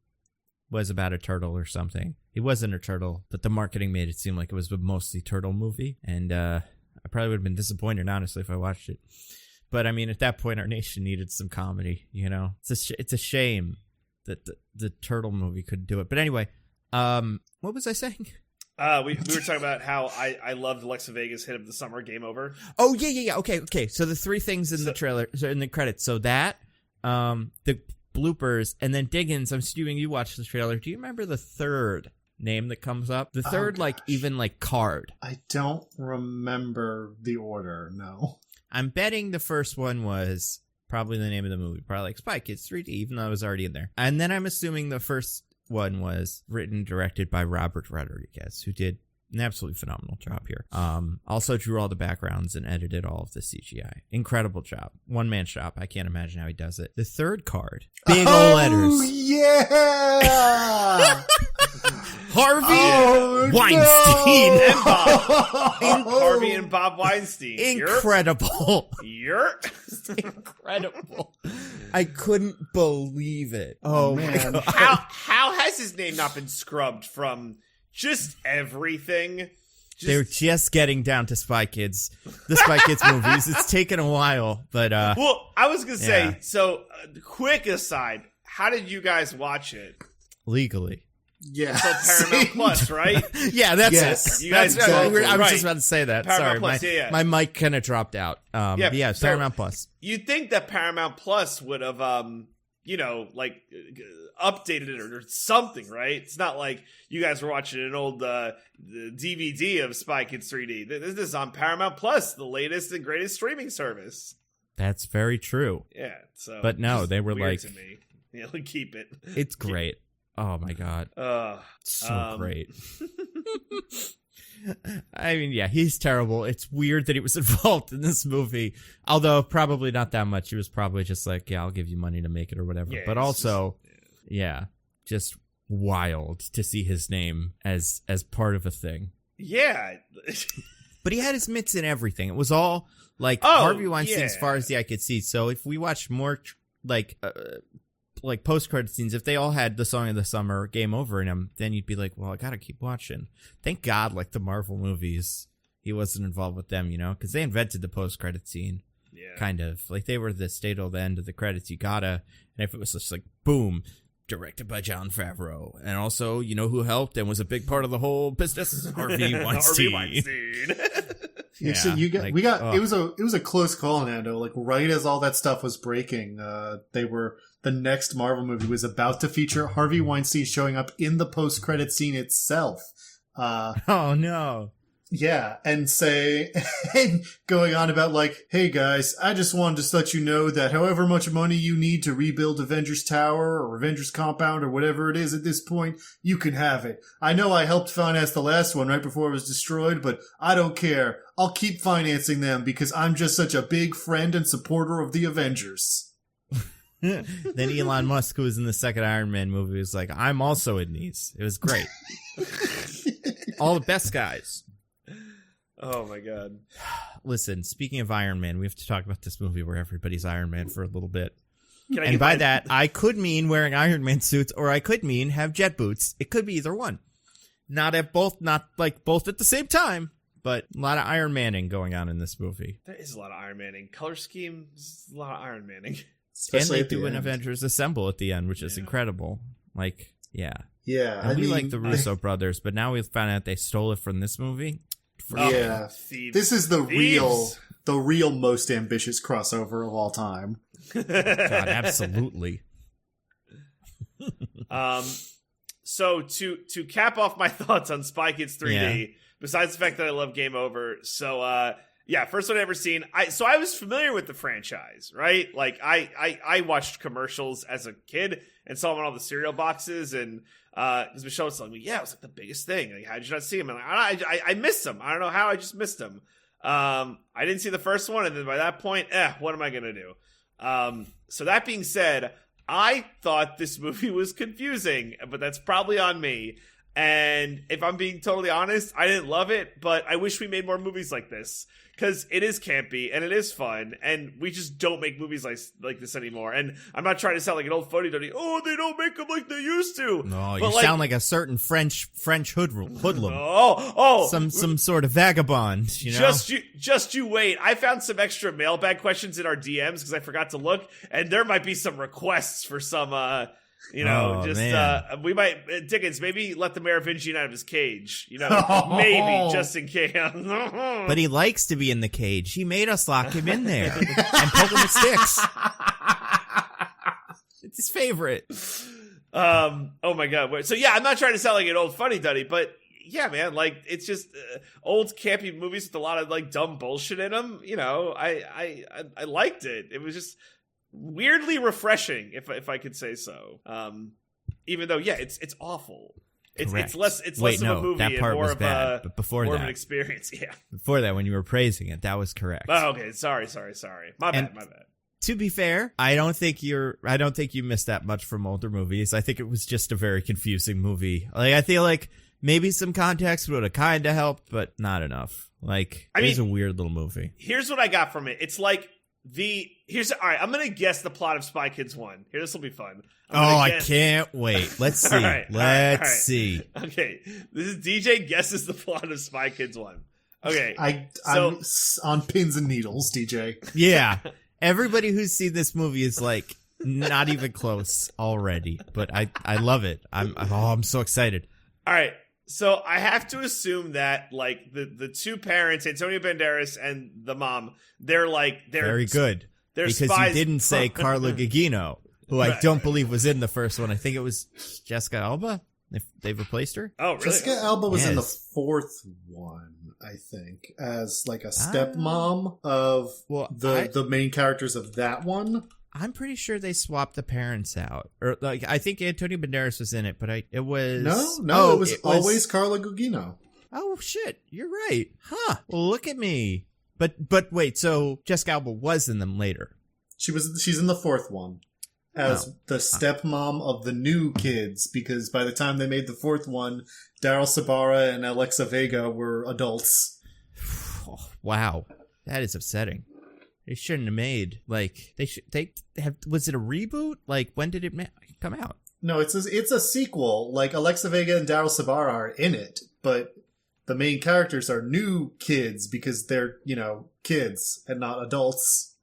was about a turtle or something. He wasn't a turtle, but the marketing made it seem like it was a mostly turtle movie. And I probably would have been disappointed, honestly, if I watched it. But I mean, at that point, our nation needed some comedy. It's a shame that the turtle movie couldn't do it. But anyway, what was I saying? We were talking about how I loved Alexa Vega's hit of the summer, Game Over. Oh yeah. Okay. So the three things in the trailer, in the credits. So that, the bloopers, and then Diggins, I'm assuming you watched the trailer. Do you remember the third name that comes up? The third, card. I don't remember the order, no. I'm betting the first one was probably the name of the movie. Probably like Spy Kids 3D, even though it was already in there. And then I'm assuming the first one was written and directed by Robert Rodriguez, who did an absolutely phenomenal job here. Also drew all the backgrounds and edited all of the CGI. Incredible job. One-man shop. I can't imagine how he does it. The third card. Big old letters. Oh, yeah! Harvey Weinstein. No! And Bob. Harvey and Bob Weinstein. Incredible. You're incredible. I couldn't believe it. Oh, man. My God. How has his name not been scrubbed from just everything? They're just getting down to Spy Kids. The Spy Kids movies. It's taken a while, but well, I was gonna say. So, quick aside, how did you guys watch it? Legally. Yeah. So Paramount Plus, right? Yeah, that's Yes. it. You guys Exactly. I was right. just about to say that. Paramount Sorry, Plus, my mic kind of dropped out. Yeah, so Paramount Plus. You'd think that Paramount Plus would have, like updated it or something, right? It's not like you guys were watching an old DVD of Spy Kids 3D. This is on Paramount Plus, the latest and greatest streaming service. That's very true. Yeah. So, But no, just they were weird like- to me. Yeah, keep it. It's great. Oh my god. So great. I mean, yeah, he's terrible. It's weird that he was involved in this movie. Although probably not that much. He was probably just like, yeah, I'll give you money to make it or whatever. Yeah, but also, just wild to see his name as part of a thing. Yeah. But he had his mitts in everything. It was all like Oh, Harvey Weinstein as yeah. far as the eye could see. So if we watch more like post-credit scenes, if they all had the Song of the Summer Game Over in them, then you'd be like, well, I gotta keep watching. Thank God, like the Marvel movies, he wasn't involved with them, because they invented the post-credit scene. Yeah. Kind of. Like they were the state of the end of the credits, you gotta, and if it was just like, boom, directed by Jon Favreau, and also, who helped and was a big part of the whole business? Harvey Weinstein. Harvey Weinstein. Yeah, so it was a close call, Nando. Like right as all that stuff was breaking, the next Marvel movie was about to feature Harvey Weinstein showing up in the post-credit scene itself. Oh no. Yeah, and going on about like, hey guys, I just wanted to let you know that however much money you need to rebuild Avengers Tower or Avengers Compound or whatever it is at this point, you can have it. I know I helped finance the last one right before it was destroyed, but I don't care. I'll keep financing them because I'm just such a big friend and supporter of the Avengers. Then Elon Musk, who was in the second Iron Man movie, was like, I'm also in these. It was great. All the best guys. Oh my god. Listen, speaking of Iron Man, we have to talk about this movie where everybody's Iron Man for a little bit. And by that, I could mean wearing Iron Man suits, or I could mean have jet boots. It could be either one. Not both at the same time, but a lot of Iron Manning going on in this movie. There is a lot of Iron Manning. Color scheme, is a lot of Iron Manning. Especially and they do an Avengers Assemble at the end, which is incredible. Like, yeah. Yeah. And we like the Russo brothers, but now we've found out they stole it from this movie. Yeah. Thieves. This is the Thieves. real most ambitious crossover of all time. God, absolutely. So to cap off my thoughts on Spy Kids 3D, besides the fact that I love Game Over, so first one I ever seen. I was familiar with the franchise, right? Like I watched commercials as a kid and saw them on all the cereal boxes, and because Michelle was telling me, it was like the biggest thing. Like, how did you not see him? And I missed him. I don't know how. I just missed him. I didn't see the first one, and then by that point, what am I gonna do? So that being said, I thought this movie was confusing, but that's probably on me. And if I'm being totally honest, I didn't love it, but I wish we made more movies like this. Because it is campy, and it is fun, and we just don't make movies like this anymore. And I'm not trying to sound like an old fuddy-duddy, they don't make them like they used to. No, but you sound like a certain French hoodlum. Some sort of vagabond, Just you wait. I found some extra mailbag questions in our DMs because I forgot to look, and there might be some requests for some we might Diggins, maybe let the Merovingian out of his cage. Maybe just in case. But he likes to be in the cage. He made us lock him in there and poke him with sticks. It's his favorite. Oh my god. So I'm not trying to sound like an old funny duddy, but yeah, man, like it's just old campy movies with a lot of like dumb bullshit in them. I liked it. It was just weirdly refreshing, if I could say so. Even though, it's awful. It's less of a movie that part and more was of bad, but before more that, of an experience. Yeah. Before that, when you were praising it, that was correct. Oh, okay. Sorry. My bad. To be fair, I don't think you missed that much from older movies. I think it was just a very confusing movie. Like, I feel like maybe some context would have kind of helped, but not enough. Like, it was a weird little movie. Here's what I got from it. It's like I'm gonna guess the plot of Spy Kids 1. Here, this will be fun. I can't wait. Let's see. Let's see. Okay, this is DJ guesses the plot of Spy Kids 1. Okay, I'm on pins and needles, DJ. Yeah, everybody who's seen this movie is like not even close already, but I love it. I'm so excited. All right. So I have to assume that like the two parents, Antonio Banderas and the mom, they're very good. They're because spies. you didn't say Carla Gugino, who I don't believe was in the first one. I think it was Jessica Alba. If they've replaced her. Oh, really? Jessica Alba was in the fourth one, I think, as like a stepmom of the main characters of that one. I'm pretty sure they swapped the parents out, or like I think Antonio Banderas was in it, but it was it was always Carla Gugino. Oh shit, you're right, huh? Well, look at me. But wait, so Jessica Alba was in them later. She's in the fourth one as the stepmom of the new kids, because by the time they made the fourth one, Daryl Sabara and Alexa Vega were adults. Oh, wow, that is upsetting. They shouldn't have made was it a reboot? Like, when did it come out? No, it's a sequel. Like, Alexa Vega and Daryl Sabara are in it, but the main characters are new kids because they're, kids and not adults.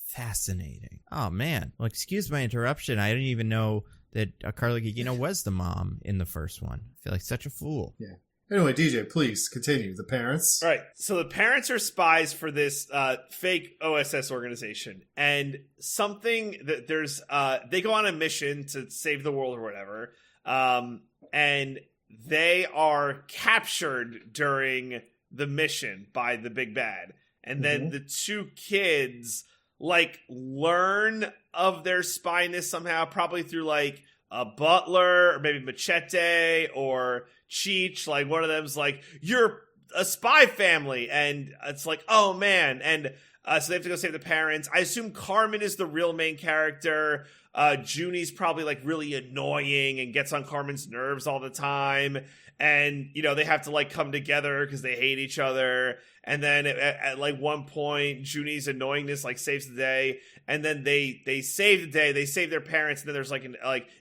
Fascinating. Oh man. Well, excuse my interruption. I didn't even know that Carla Gugino was the mom in the first one. I feel like such a fool. Yeah. Anyway, DJ, please continue. The parents. All right. So the parents are spies for this fake OSS organization, and they go on a mission to save the world or whatever, and they are captured during the mission by the big bad, and then the two kids learn of their spyness somehow, probably through like a butler or maybe Machete or Cheech. Like, one of them's like, you're a spy family, and it's like, oh man. And so they have to go save the parents. I assume Carmen is the real main character. Junie's probably like really annoying and gets on Carmen's nerves all the time, and they have to like come together because they hate each other. And then at like one point, Junie's annoyingness like saves the day, and then they save the day. They save their parents, and then there's like an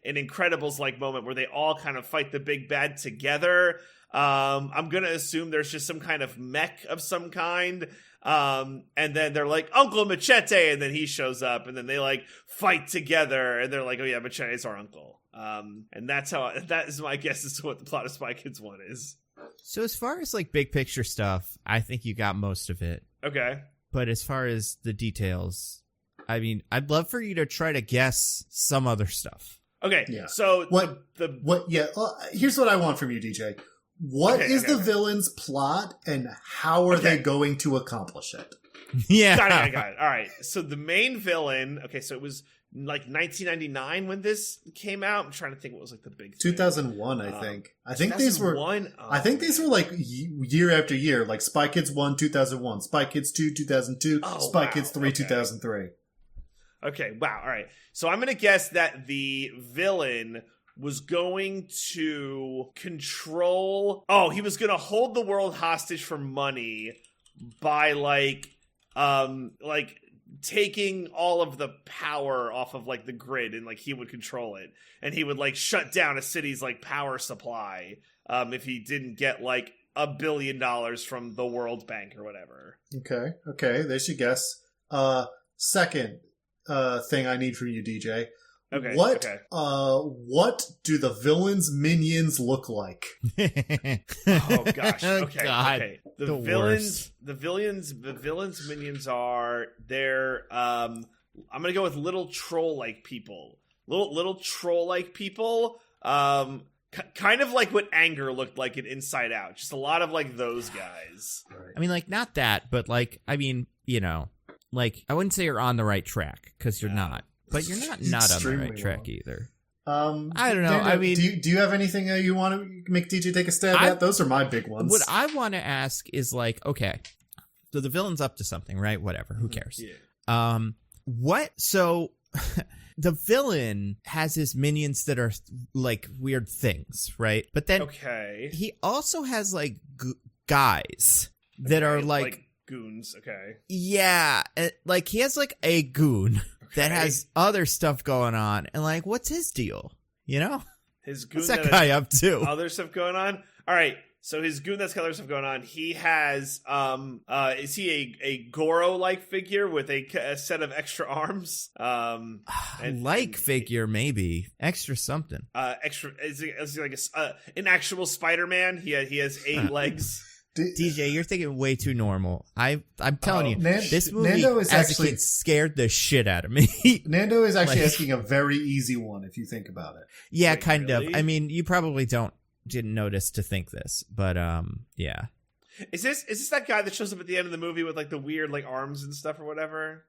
Incredibles like moment where they all kind of fight the big bad together. I'm gonna assume there's just some kind of mech of some kind. And then they're like, Uncle Machete, and then he shows up, and then they like fight together, and they're like, oh yeah, Machete's our uncle. And that is my guess as to what the plot of Spy Kids 1 is. So as far as like big picture stuff, I think you got most of it. Okay. But as far as the details, I mean, I'd love for you to try to guess some other stuff. Okay. Yeah. So here's what I want from you, DJ. What is the villain's plot, and how are they going to accomplish it? Yeah. Got it. All right. So the main villain, so it was like 1999 when this came out. I'm trying to think what was like the big thing. 2001, I think. I think these were like year after year, like Spy Kids 1, 2001, Spy Kids 2, 2002, Spy Kids 3, 2003. Okay, wow. All right. So I'm going to guess that the villain was going to control... Oh, he was going to hold the world hostage for money by taking all of the power off of like the grid, and like he would control it, and he would like shut down a city's like power supply if he didn't get like $1 billion from the World Bank or whatever. Okay, there's your guess. Second thing I need from you, DJ. Okay. What do the villain's minions look like? Oh gosh. Okay. God, okay. The villain's minions are I'm gonna go with little troll-like people. Little troll-like people. Kind of like what Anger looked like in Inside Out. Just a lot of like those guys. Right. I mean, like, not that, but like, I mean, like, I wouldn't say you're on the right track, because you're not. But you're not on the right track either. I don't know. Nando, I mean, do you have anything you want to make DJ take a stab at? Those are my big ones. What I want to ask is like, okay, so the villain's up to something, right? Whatever. Who cares? Yeah. So the villain has his minions that are like weird things, right? But then he also has like guys that are like goons. Okay. Yeah, like he has like a goon that has other stuff going on, and like, what's his deal? You know, His goon what's that guy up to? Other stuff going on. All right. So his goon that's got other stuff going on. He has is he a Goro-like figure with a set of extra arms? Figure maybe extra something. Extra is he like an actual Spider-Man? He has 8 legs. DJ, you're thinking way too normal. I'm telling you, this movie Nando is as actually, a kid scared the shit out of me. Nando is actually asking a very easy one if you think about it. Yeah, Wait, kind really? of. I mean, you probably didn't notice to think this, but yeah. Is this that guy that shows up at the end of the movie with like the weird like arms and stuff or whatever?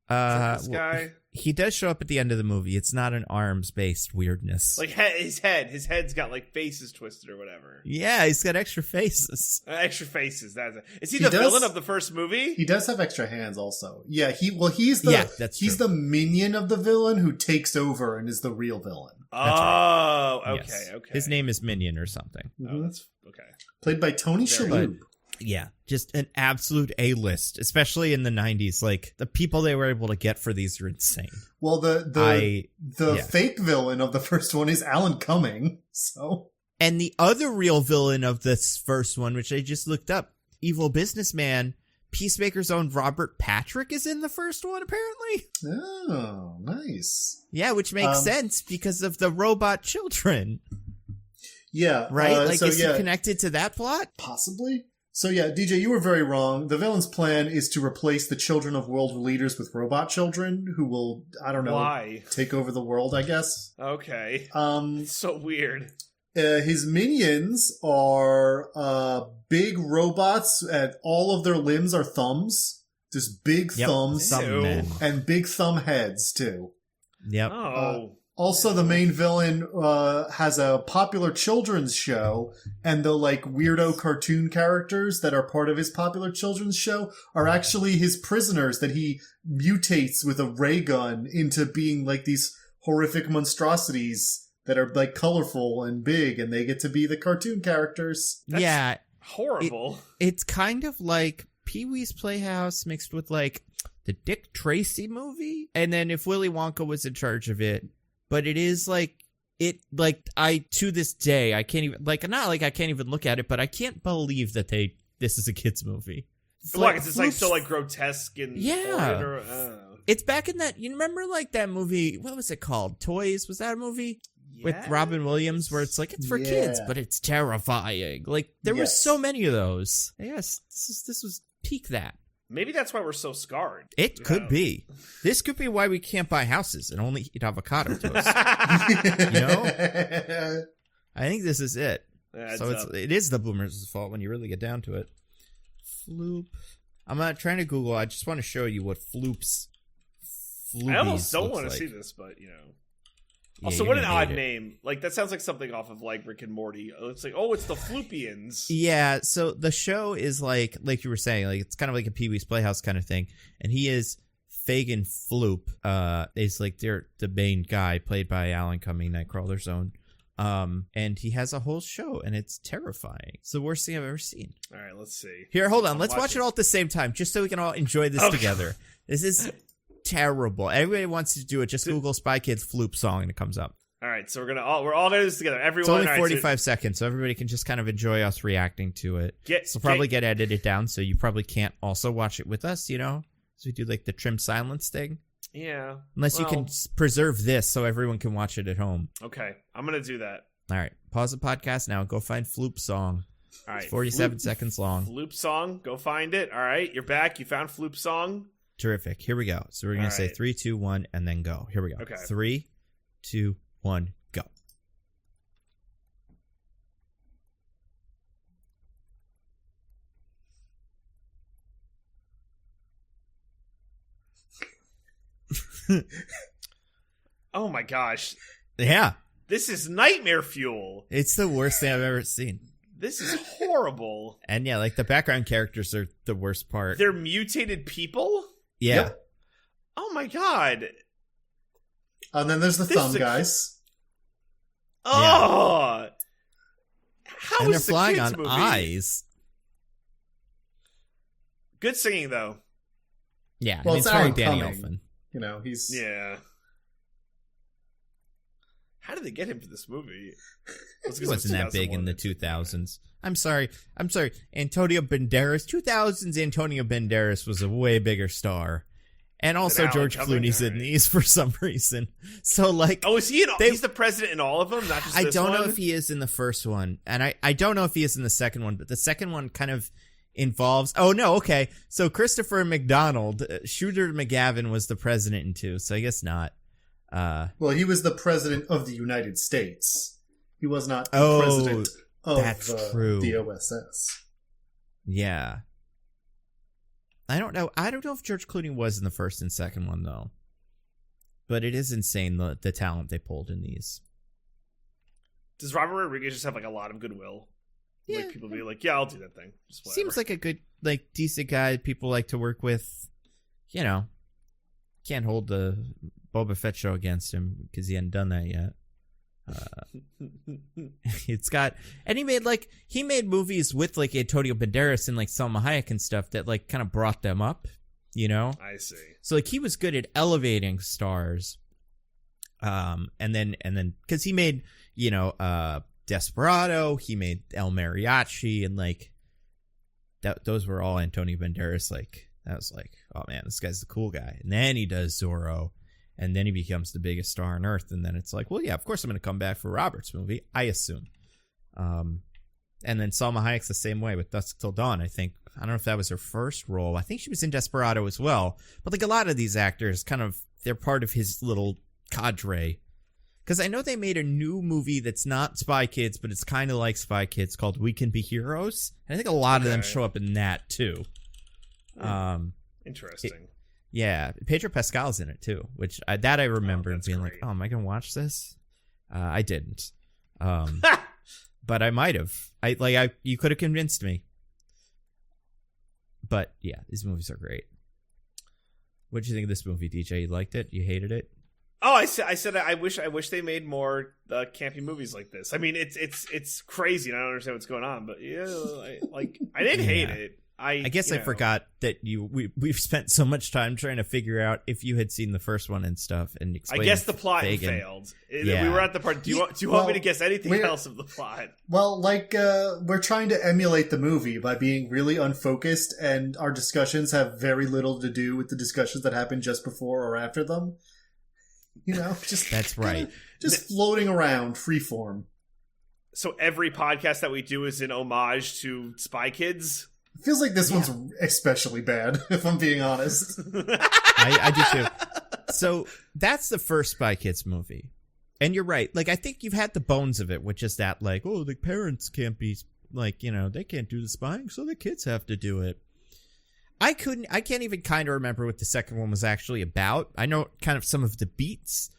This guy. He does show up at the end of the movie. It's not an arms-based weirdness. Like his head's got like faces twisted or whatever. Yeah, he's got extra faces. Extra faces. Is he the villain of the first movie? He does have extra hands also. Yeah, he's that's the minion of the villain who takes over and is the real villain. Oh, okay, Yes. okay. His name is Minion or something. Oh, that's okay. Played by Tony Shalhoub. Yeah, just an absolute A-list, especially in the 90s. Like, the people they were able to get for these are insane. Well, the fake villain of the first one is Alan Cumming, so... And the other real villain of this first one, which I just looked up, evil businessman, Peacemaker's own Robert Patrick is in the first one, apparently. Oh, nice. Yeah, which makes sense because of the robot children. Yeah. Right? Is he connected to that plot? Possibly. So yeah, DJ, you were very wrong. The villain's plan is to replace the children of world leaders with robot children who will, I don't know, Why? take over the world, I guess. Okay. It's so weird. His minions are big robots, and all of their limbs are thumbs. Just big thumbs. Thumb men. And big thumb heads, too. Yep. Also, the main villain has a popular children's show, and the like weirdo cartoon characters that are part of his popular children's show are actually his prisoners that he mutates with a ray gun into being like these horrific monstrosities that are like colorful and big, and they get to be the cartoon characters. That's horrible. It's kind of like Pee-wee's Playhouse mixed with like the Dick Tracy movie, and then if Willy Wonka was in charge of it. But it is to this day, I can't even, not like I can't even look at it, but I can't believe that this is a kid's movie. Why? Because it's like so like grotesque and yeah. It's back in that, you remember like that movie, what was it called? Toys? Was that a movie? Yes. With Robin Williams where it's like, it's for kids, but it's terrifying. Like, there were so many of those. Yes, this was peak that. Maybe that's why we're so scarred. It could be. This could be why we can't buy houses and only eat avocado toast. You know? I think this is it. It is the boomers' fault when you really get down to it. Floop. I'm not trying to Google. I just want to show you what Floops. I almost don't want to like. see this, but you know. Yeah, also, what an odd name. Like, that sounds like something off of, like, Rick and Morty. It's like, it's the Floopians. Yeah, so the show is like you were saying, like, it's kind of like a Pee-wee's Playhouse kind of thing. And he is Fagin Floop. Is, like, the main guy, played by Alan Cumming, Nightcrawler's own. And he has a whole show, and it's terrifying. It's the worst thing I've ever seen. All right, let's see. Here, hold on. Let's watch it all at the same time, just so we can all enjoy this together. This is... terrible. Everybody wants to do it. Just Google Spy Kids Floop song and it comes up. All right, so we're all gonna do this together. Everyone. It's only 45 seconds, so everybody can just kind of enjoy us reacting to it. It'll probably get edited down, so you probably can't also watch it with us. You know, so we do like the trim silence thing. Yeah. Unless you can preserve this, so everyone can watch it at home. Okay, I'm gonna do that. All right, pause the podcast now. Go find Floop song. All right, it's 47 seconds long. Floop song. Go find it. All right, you're back. You found Floop song. Terrific. Here we go. So we're going to say 3, 2, 1, and then go. Here we go. Okay. 3, 2, 1, go. Oh my gosh. Yeah. This is nightmare fuel. It's the worst thing I've ever seen. This is horrible. And yeah, like the background characters are the worst part. They're mutated people? Yeah. Yep. Oh my god. And then there's the thumb guys. Oh. Yeah. How and is they're flying on movie? eyes. Good singing though. Yeah, Well, and it's very Alan Danny Cumming. Elfman. You know, he's Yeah. How did they get him for this movie? He wasn't that big in the 2000s. I'm sorry. Antonio Banderas. 2000s Antonio Banderas was a way bigger star. And also Alan George Cumming, Clooney's in alright. these for some reason. So like, Oh, is he in all? He's the president in all of them, not just I this don't know one? if he is in the first one, and I don't know if he is in the second one, but the second one kind of involves. Oh no, okay. So Christopher McDonald, Shooter McGavin was the president in 2, so I guess not. well, he was the president of the United States. He was not the Oh, president of that's true. the OSS. Yeah. I don't know. I don't know if George Clooney was in the first and second one though. But it is insane the talent they pulled in these. Does Robert Rodriguez just have like a lot of goodwill? Yeah. Like people be like, yeah, I'll do that thing. Just whatever. Seems like a good, like, decent guy people like to work with. You know, can't hold the Boba Fett show against him because he hadn't done that yet. It's got, and he made movies with like Antonio Banderas and like Salma Hayek and stuff that like kind of brought them up, you know. I see. So like he was good at elevating stars, and then because he made Desperado, he made El Mariachi, and like those were all Antonio Banderas. Like that was like, oh man, this guy's the cool guy. And then he does Zorro. And then he becomes the biggest star on Earth. And then it's like, well, yeah, of course I'm going to come back for Robert's movie, I assume. And then Salma Hayek's the same way with Dusk Till Dawn, I think. I don't know if that was her first role. I think she was in Desperado as well. But like a lot of these actors, kind of, they're part of his little cadre. Because I know they made a new movie that's not Spy Kids, but it's kind of like Spy Kids called We Can Be Heroes. And I think a lot of them show up in that too. Interesting. Yeah, Pedro Pascal's in it too, which I remember and being great. like, "Oh, am I gonna watch this?" I didn't, but I might have. You could have convinced me. But yeah, these movies are great. What did you think of this movie, DJ? You liked it? You hated it? Oh, I said I wish they made more campy movies like this. I mean, it's crazy, and I don't understand what's going on. But yeah, I didn't hate it. I guess I forgot that we've spent so much time trying to figure out if you had seen the first one and stuff, and explain. I guess the plot Fagin. failed. Yeah. We were at the part. Do you want me to guess anything else of the plot? Well, we're trying to emulate the movie by being really unfocused, and our discussions have very little to do with the discussions that happen just before or after them. You know, just that's right. Just floating around, freeform. So every podcast that we do is in homage to Spy Kids. It feels like this one's especially bad, if I'm being honest. I do too. So that's the first Spy Kids movie. And you're right. Like, I think you've had the bones of it, which is that, like, oh, the parents can't be, like, you know, they can't do the spying, so the kids have to do it. I can't even kind of remember what the second one was actually about. I know kind of some of the beats.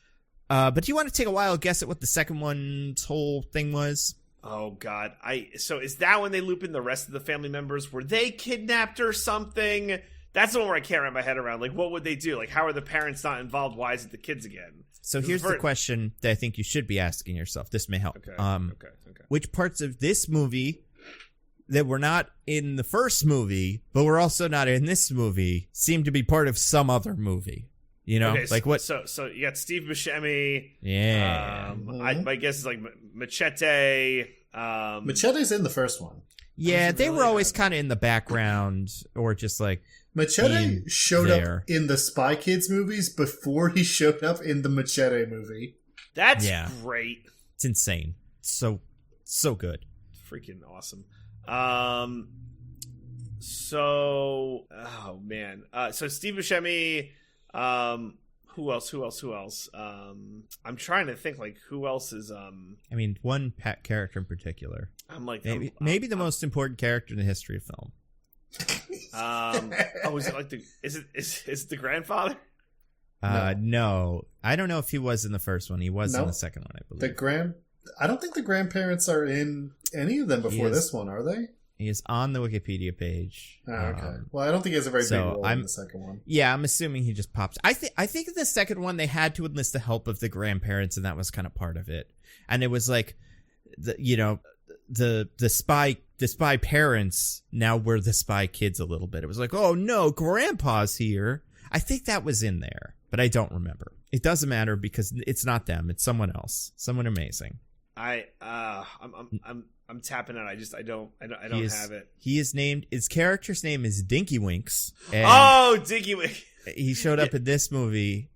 But do you want to take a wild guess at what the second one's whole thing was? Oh God! So is that when they loop in the rest of the family members? Were they kidnapped or something? That's the one where I can't wrap my head around. Like, what would they do? Like, how are the parents not involved? Why is it the kids again? So here's the question that I think you should be asking yourself. This may help. Okay. Which parts of this movie that were not in the first movie, but were also not in this movie, seem to be part of some other movie? You know, okay, like what? So you got Steve Buscemi. Yeah. My guess is like Machete. Machete's in the first one. Yeah, they really were always kind of in the background or just like Machete showed there. up in the Spy Kids movies before he showed up in the Machete movie. That's great. It's insane. So good. Freaking awesome. So, oh man. So Steve Buscemi. Who else? I'm trying to think, like, who else is, I mean, one character in particular. I'm like, maybe the most important character in the history of film. Is it like is it the grandfather? No. I don't know if he was in the first one. He was in the second one, I believe. I don't think the grandparents are in any of them before this one, are they? He is on the Wikipedia page. Oh, okay. Well, I don't think he has a very big role in the second one. Yeah, I'm assuming he just pops. I think in the second one they had to enlist the help of the grandparents, and that was kind of part of it. And it was like, the spy the spy parents now were the spy kids a little bit. It was like, oh no, grandpa's here. I think that was in there, but I don't remember. It doesn't matter because it's not them. It's someone else. Someone amazing. I'm tapping out. I don't have it. He is named. His character's name is Dinky Winks. Dinky Winks. He showed up in this movie,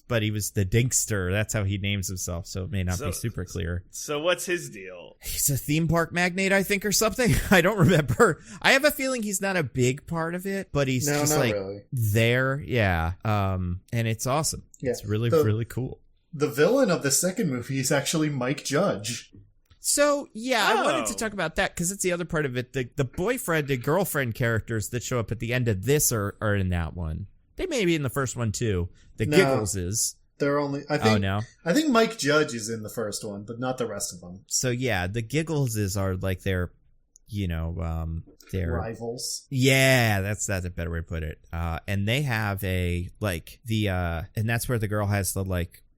but he was the Dinkster. That's how he names himself. So it may not be super clear. So what's his deal? He's a theme park magnate, I think, or something. I don't remember. I have a feeling he's not a big part of it, but he's just like really there. Yeah. And it's awesome. Yeah. It's really, really cool. The villain of the second movie is actually Mike Judge. So, yeah, I wanted to talk about that because it's the other part of it. The boyfriend and girlfriend characters that show up at the end of this are in that one. They may be in the first one, too. Giggles is. They're only... I think Mike Judge is in the first one, but not the rest of them. So, yeah, the Giggleses are like their, their... rivals. Yeah, that's a better way to put it. And they have and that's where the girl has the,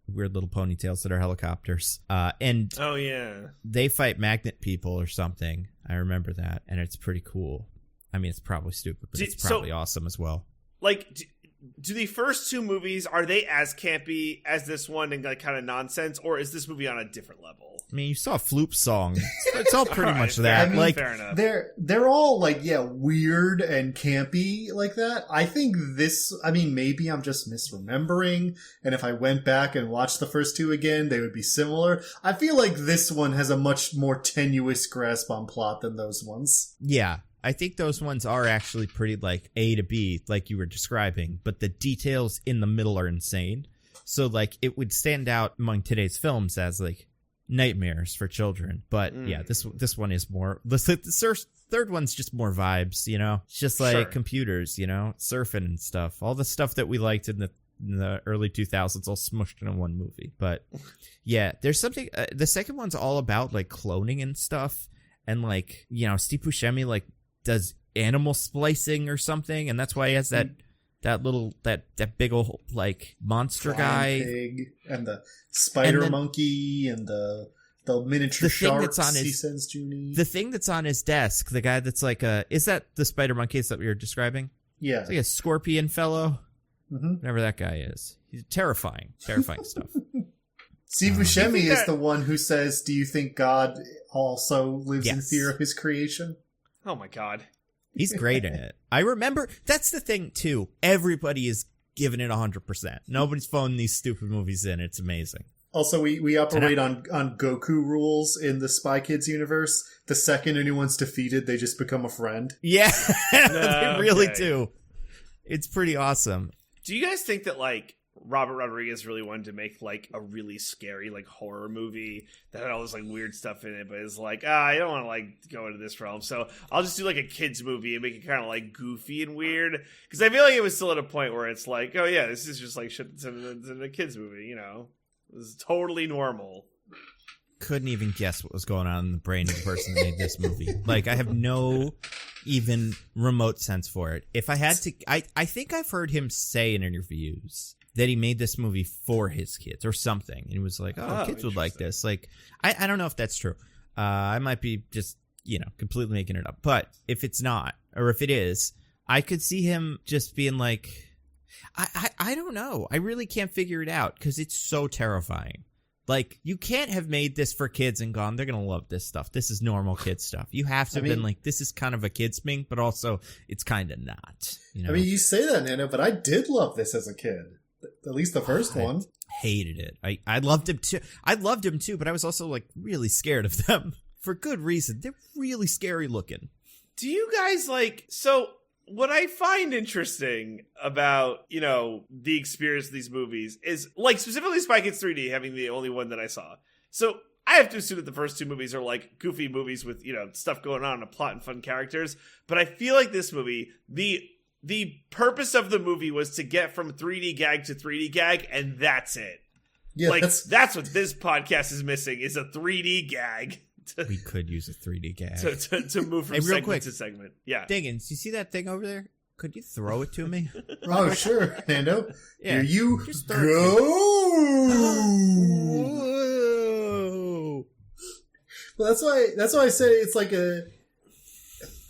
weird little ponytails that are helicopters. And oh yeah, they fight magnet people or something. I remember that, and it's pretty cool. I mean, it's probably stupid, but it's probably awesome as well. Do the first two movies, are they as campy as this one and kind of nonsense, or is this movie on a different level? I mean, you saw Floop's song. It's all pretty much that. Fair enough. They're all weird and campy like that. I think maybe I'm just misremembering, and if I went back and watched the first two again, they would be similar. I feel like this one has a much more tenuous grasp on plot than those ones. Yeah. I think those ones are actually pretty A to B, like you were describing, but the details in the middle are insane. So it would stand out among today's films as nightmares for children. But yeah, this one is more. The third one's just more vibes, It's just computers, surfing and stuff. All the stuff that we liked in the early 2000s all smushed into one movie. But yeah, there's something. The second one's all about cloning and stuff, and Steve Buscemi does animal splicing or something, and that's why he has that big old monster guy pig and the spider monkey and the miniature sharks he sends Junie. The thing that's on his desk, the guy that's is that the spider monkey that you're describing? Yeah, it's a scorpion fellow. Mm-hmm. Whatever that guy is, he's terrifying stuff. Steve Buscemi is the one who says, "Do you think God also lives in fear of his creation?" Oh my God. He's great in it. I remember, that's the thing too. Everybody is giving it 100%. Nobody's phoning these stupid movies in. It's amazing. Also, we operate on Goku rules in the Spy Kids universe. The second anyone's defeated, they just become a friend. Yeah, they really do. It's pretty awesome. Do you guys think that Robert Rodriguez really wanted to make a really scary horror movie that had all this weird stuff in it, but it's I don't want to go into this realm, so I'll just do a kids movie and make it kind of goofy and weird? Because I feel like it was still at a point where it's oh yeah, this is just shit that's in a kids movie, this is totally normal. Couldn't even guess what was going on in the brain of the person that made this movie. I have no even remote sense for it. If I had to, I think I've heard him say in interviews that he made this movie for his kids or something. And he was kids would like this. I don't know if that's true. I might be just, completely making it up. But if it's not, or if it is, I could see him just being I don't know. I really can't figure it out because it's so terrifying. You can't have made this for kids and gone, they're going to love this stuff. This is normal kid stuff. You have to have been this is kind of a kid's thing, but also it's kind of not. You say that, Nando, but I did love this as a kid. At least the first one. Hated it. I loved him too. I loved him too, but I was also really scared of them for good reason. They're really scary looking. Do you guys so what I find interesting about, the experience of these movies is specifically Spy Kids 3D having the only one that I saw. So I have to assume that the first two movies are goofy movies with, stuff going on, a plot and fun characters. But I feel like this movie, the purpose of the movie was to get from 3D gag to 3D gag, and that's it. Yeah, that's what this podcast is missing, is a 3D gag. We could use a 3D gag. To move from segment to segment. Yeah. Diggins, you see that thing over there? Could you throw it to me? Oh, sure, Nando. Yeah, here you go. Well, that's why I say it's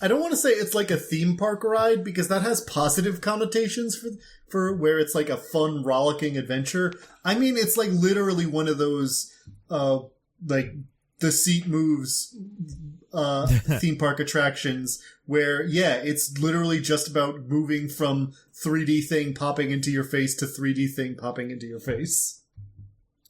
I don't want to say it's like a theme park ride because that has positive connotations for where it's like a fun, rollicking adventure. I mean, it's like literally one of those, like the seat moves, theme park attractions where, yeah, it's literally just about moving from 3D thing popping into your face to 3D thing popping into your face.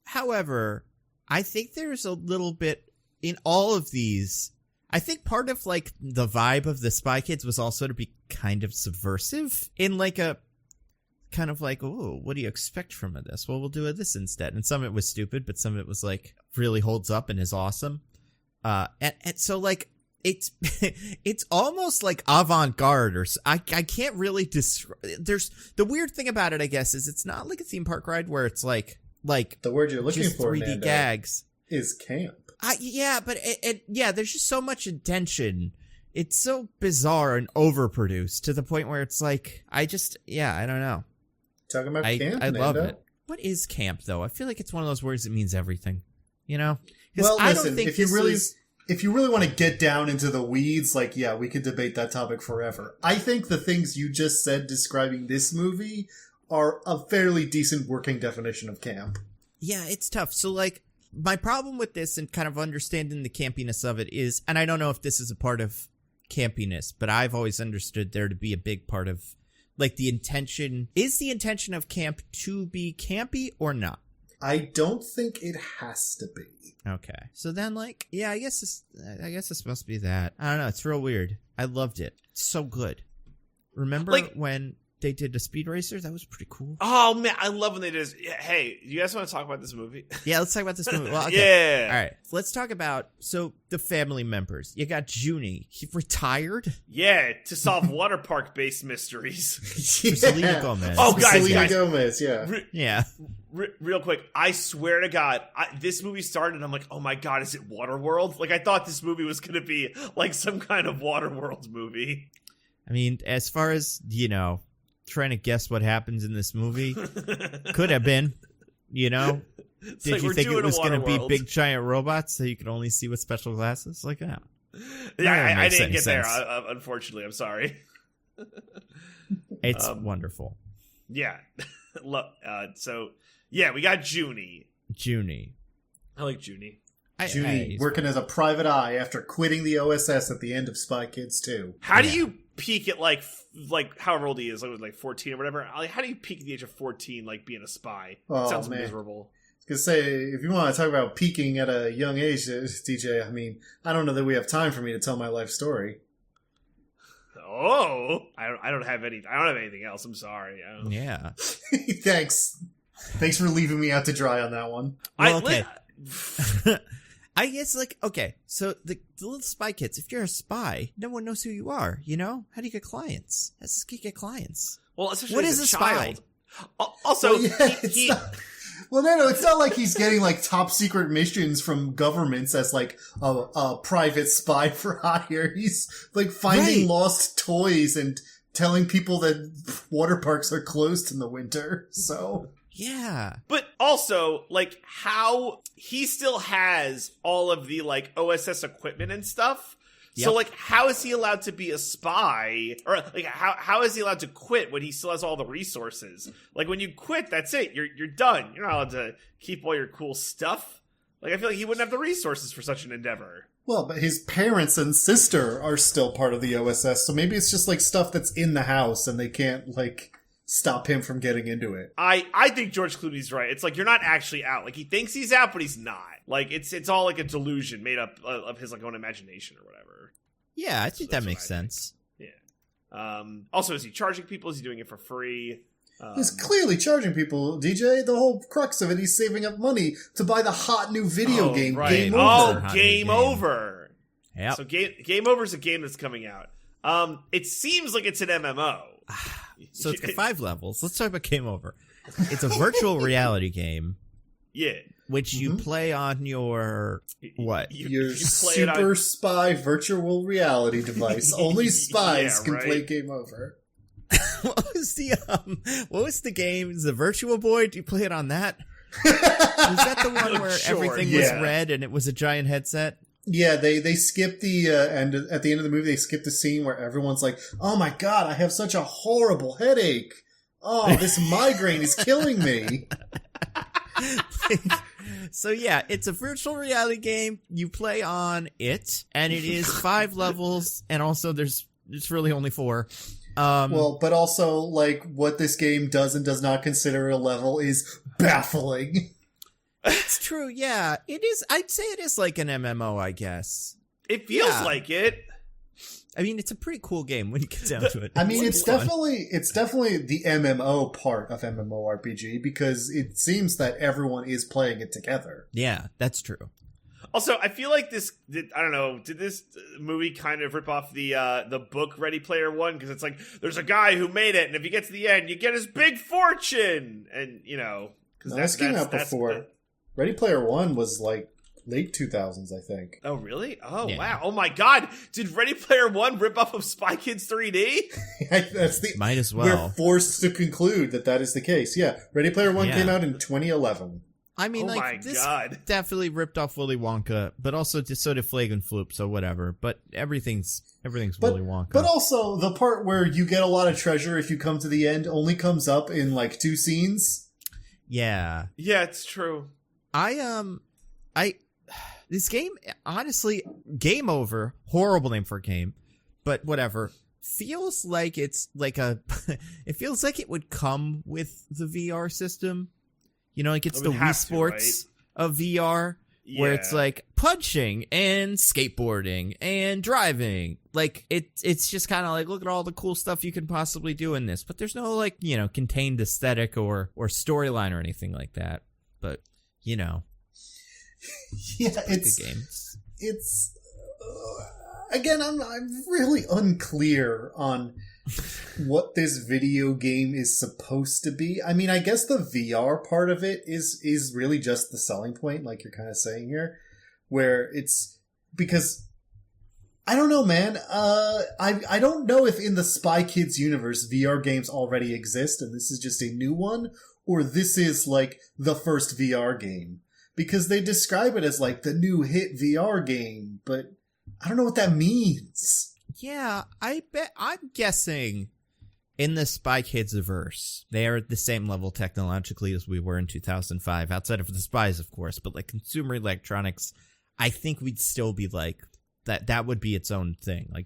However, I think there's a little bit in all of these. I think part of like the vibe of the Spy Kids was also to be kind of subversive in like a kind of like, oh, what do you expect from this? Well, we'll do this instead. And some of it was stupid, but some of it was like really holds up and is awesome. And so like it's it's almost like avant-garde, or I can't really describe. There's the weird thing about it, I guess, is it's not like a theme park ride where it's like the word you're looking for, 3D Nando, gags is camp. Yeah, but there's just so much intention. It's so bizarre and overproduced to the point where it's like, I don't know. Talking about camp, I Nando? love it. What is camp, though? I feel like it's one of those words that means everything, you know? Well, I listen, don't think if you really want to get down into the weeds, like, yeah, we could debate that topic forever. I think the things you just said describing this movie are a fairly decent working definition of camp. Yeah, it's tough. So, like, my problem with this and kind of understanding the campiness of it is, and I don't know if this is a part of campiness, but I've always understood there to be a big part of, like, the intention of camp to be campy or not? I don't think it has to be. Okay. So then, like, yeah, I guess this must be that. I don't know. It's real weird. I loved it. It's so good. Remember when they did the Speed Racer? That was pretty cool. Oh, man. I love when they did. Hey, you guys want to talk about this movie? Yeah, let's talk about this movie. Well, okay. Yeah. All right. Let's talk about, the family members. You got Junie. He retired? Yeah, to solve water park-based mysteries. Selena Gomez. Oh, guys. Selena Gomez, yeah. Yeah. Real quick, I swear to God, this movie started and I'm like, oh my God, is it Waterworld? Like, I thought this movie was going to be like some kind of Waterworld movie. I mean, as far as, trying to guess what happens in this movie, could have been, Did you think it was going to be big giant robots so you could only see with special glasses? Like, yeah. Yeah, I didn't get there, unfortunately. I'm sorry. It's wonderful. Yeah. Yeah, we got Junie. I like Junie. Junie, working as a private eye after quitting the OSS at the end of Spy Kids 2. How do you peak at like however old he is, like 14 or whatever? Like, how do you peak at the age of 14, like being a spy? It sounds miserable. I was gonna say, if you want to talk about peaking at a young age, DJ, I mean, I don't know that we have time for me to tell my life story. Oh, I don't have anything else. I'm sorry. Yeah. Thanks for leaving me out to dry on that one. Well, okay. I guess, so the little Spy Kids, if you're a spy, no one knows who you are, How do you get clients? How does this kid get clients? Well, especially what as is a child? Spy? Also, well, no, it's not like he's getting, like, top secret missions from governments as, like, a private spy for hire. He's, like, finding lost toys and telling people that water parks are closed in the winter, so... Yeah. But also, like, how he still has all of the, like, OSS equipment and stuff. Yep. So, like, how is he allowed to be a spy? Or, like, how is he allowed to quit when he still has all the resources? Like, when you quit, that's it. You're done. You're not allowed to keep all your cool stuff. Like, I feel like he wouldn't have the resources for such an endeavor. Well, but his parents and sister are still part of the OSS, so maybe it's just, like, stuff that's in the house and they can't, like... stop him from getting into it. I think George Clooney's right. It's like, you're not actually out. Like, he thinks he's out, but he's not. Like, it's all like a delusion made up of his, like, own imagination or whatever. Yeah, I think that makes sense. Yeah. Also, is he charging people? Is he doing it for free? He's clearly charging people, DJ. The whole crux of it, he's saving up money to buy the hot new video game, right. Game Over. Game Over. Yep. So Game Over is a game that's coming out. It seems like it's an MMO. So it's got 5 levels. Let's talk about Game Over. It's a virtual reality game. Yeah. Which you play on your... What? Your super spy virtual reality device. Only spies can play Game Over. What was the game? Is the Virtual Boy? Do you play it on that? Was that the one where everything was red and it was a giant headset? Yeah, they skip the end at the end of the movie. They skip the scene where everyone's like, "Oh my god, I have such a horrible headache. Oh, this migraine is killing me." So yeah, it's a virtual reality game. You play on it, and it is 5 levels, and also it's really only 4. Well, but also, like, what this game does and does not consider a level is baffling. It's true, yeah. It is. I'd say it is like an MMO, I guess. It feels like it. I mean, it's a pretty cool game when you get down to it. I mean, it's definitely the MMO part of MMORPG because it seems that everyone is playing it together. Yeah, that's true. Also, I feel like I don't know, did this movie kind of rip off the book Ready Player One? Because it's like, there's a guy who made it, and if you get to the end, you get his big fortune! And, you know... No, this came out before. Ready Player One was like late 2000s, I think. Oh, really? Oh, yeah. Wow. Oh, my God. Did Ready Player One rip off of Spy Kids 3D? Might as well. We're forced to conclude that is the case. Yeah, Ready Player One came out in 2011. I mean, this definitely ripped off Willy Wonka, but also so did Flag and Floop, so whatever. But everything's Willy Wonka. But also, the part where you get a lot of treasure if you come to the end only comes up in, like, 2 scenes. Yeah. Yeah, it's true. This game, honestly, Game Over, horrible name for a game, but whatever, feels like it's like it feels like it would come with the VR system. You know, like it's the Wii Sports of VR, where it's like punching and skateboarding and driving. Like, it's just kind of like, look at all the cool stuff you can possibly do in this. But there's no, like, you know, contained aesthetic or storyline or anything like that. But, you know. Yeah, it's again, I'm really unclear on what this video game is supposed to be. I mean, I guess the VR part of it is really just the selling point, like you're kind of saying here, where it's because I don't know, man. I don't know if in the Spy Kids universe VR games already exist and this is just a new one, or this is like the first VR game. Because they describe it as, like, the new hit VR game, but I don't know what that means. Yeah, I'm guessing in the Spy Kids-verse, they are at the same level technologically as we were in 2005, outside of the spies, of course, but, like, consumer electronics, I think we'd still be, like, that would be its own thing. Like,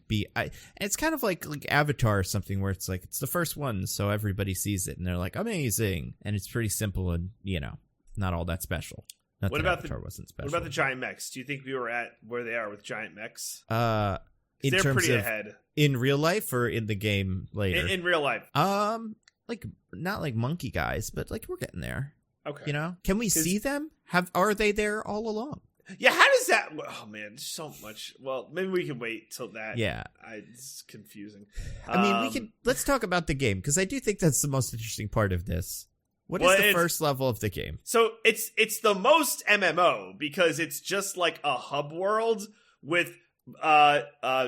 it's kind of like Avatar or something where it's, like, it's the first one, so everybody sees it, and they're like, amazing, and it's pretty simple and, you know, not all that special. What about the giant mechs? Do you think we were at where they are with giant mechs? They're pretty ahead. In real life or in the game later? In real life. Like not like monkey guys, but like we're getting there. Okay. You know? Can we see them? Are they there all along? Yeah, how does that... Oh, man, so much. Well, maybe we can wait till that. Yeah. It's confusing. I mean, let's talk about the game, because I do think that's the most interesting part of this. What is the first level of the game? So it's the most MMO because it's just like a hub world with pogo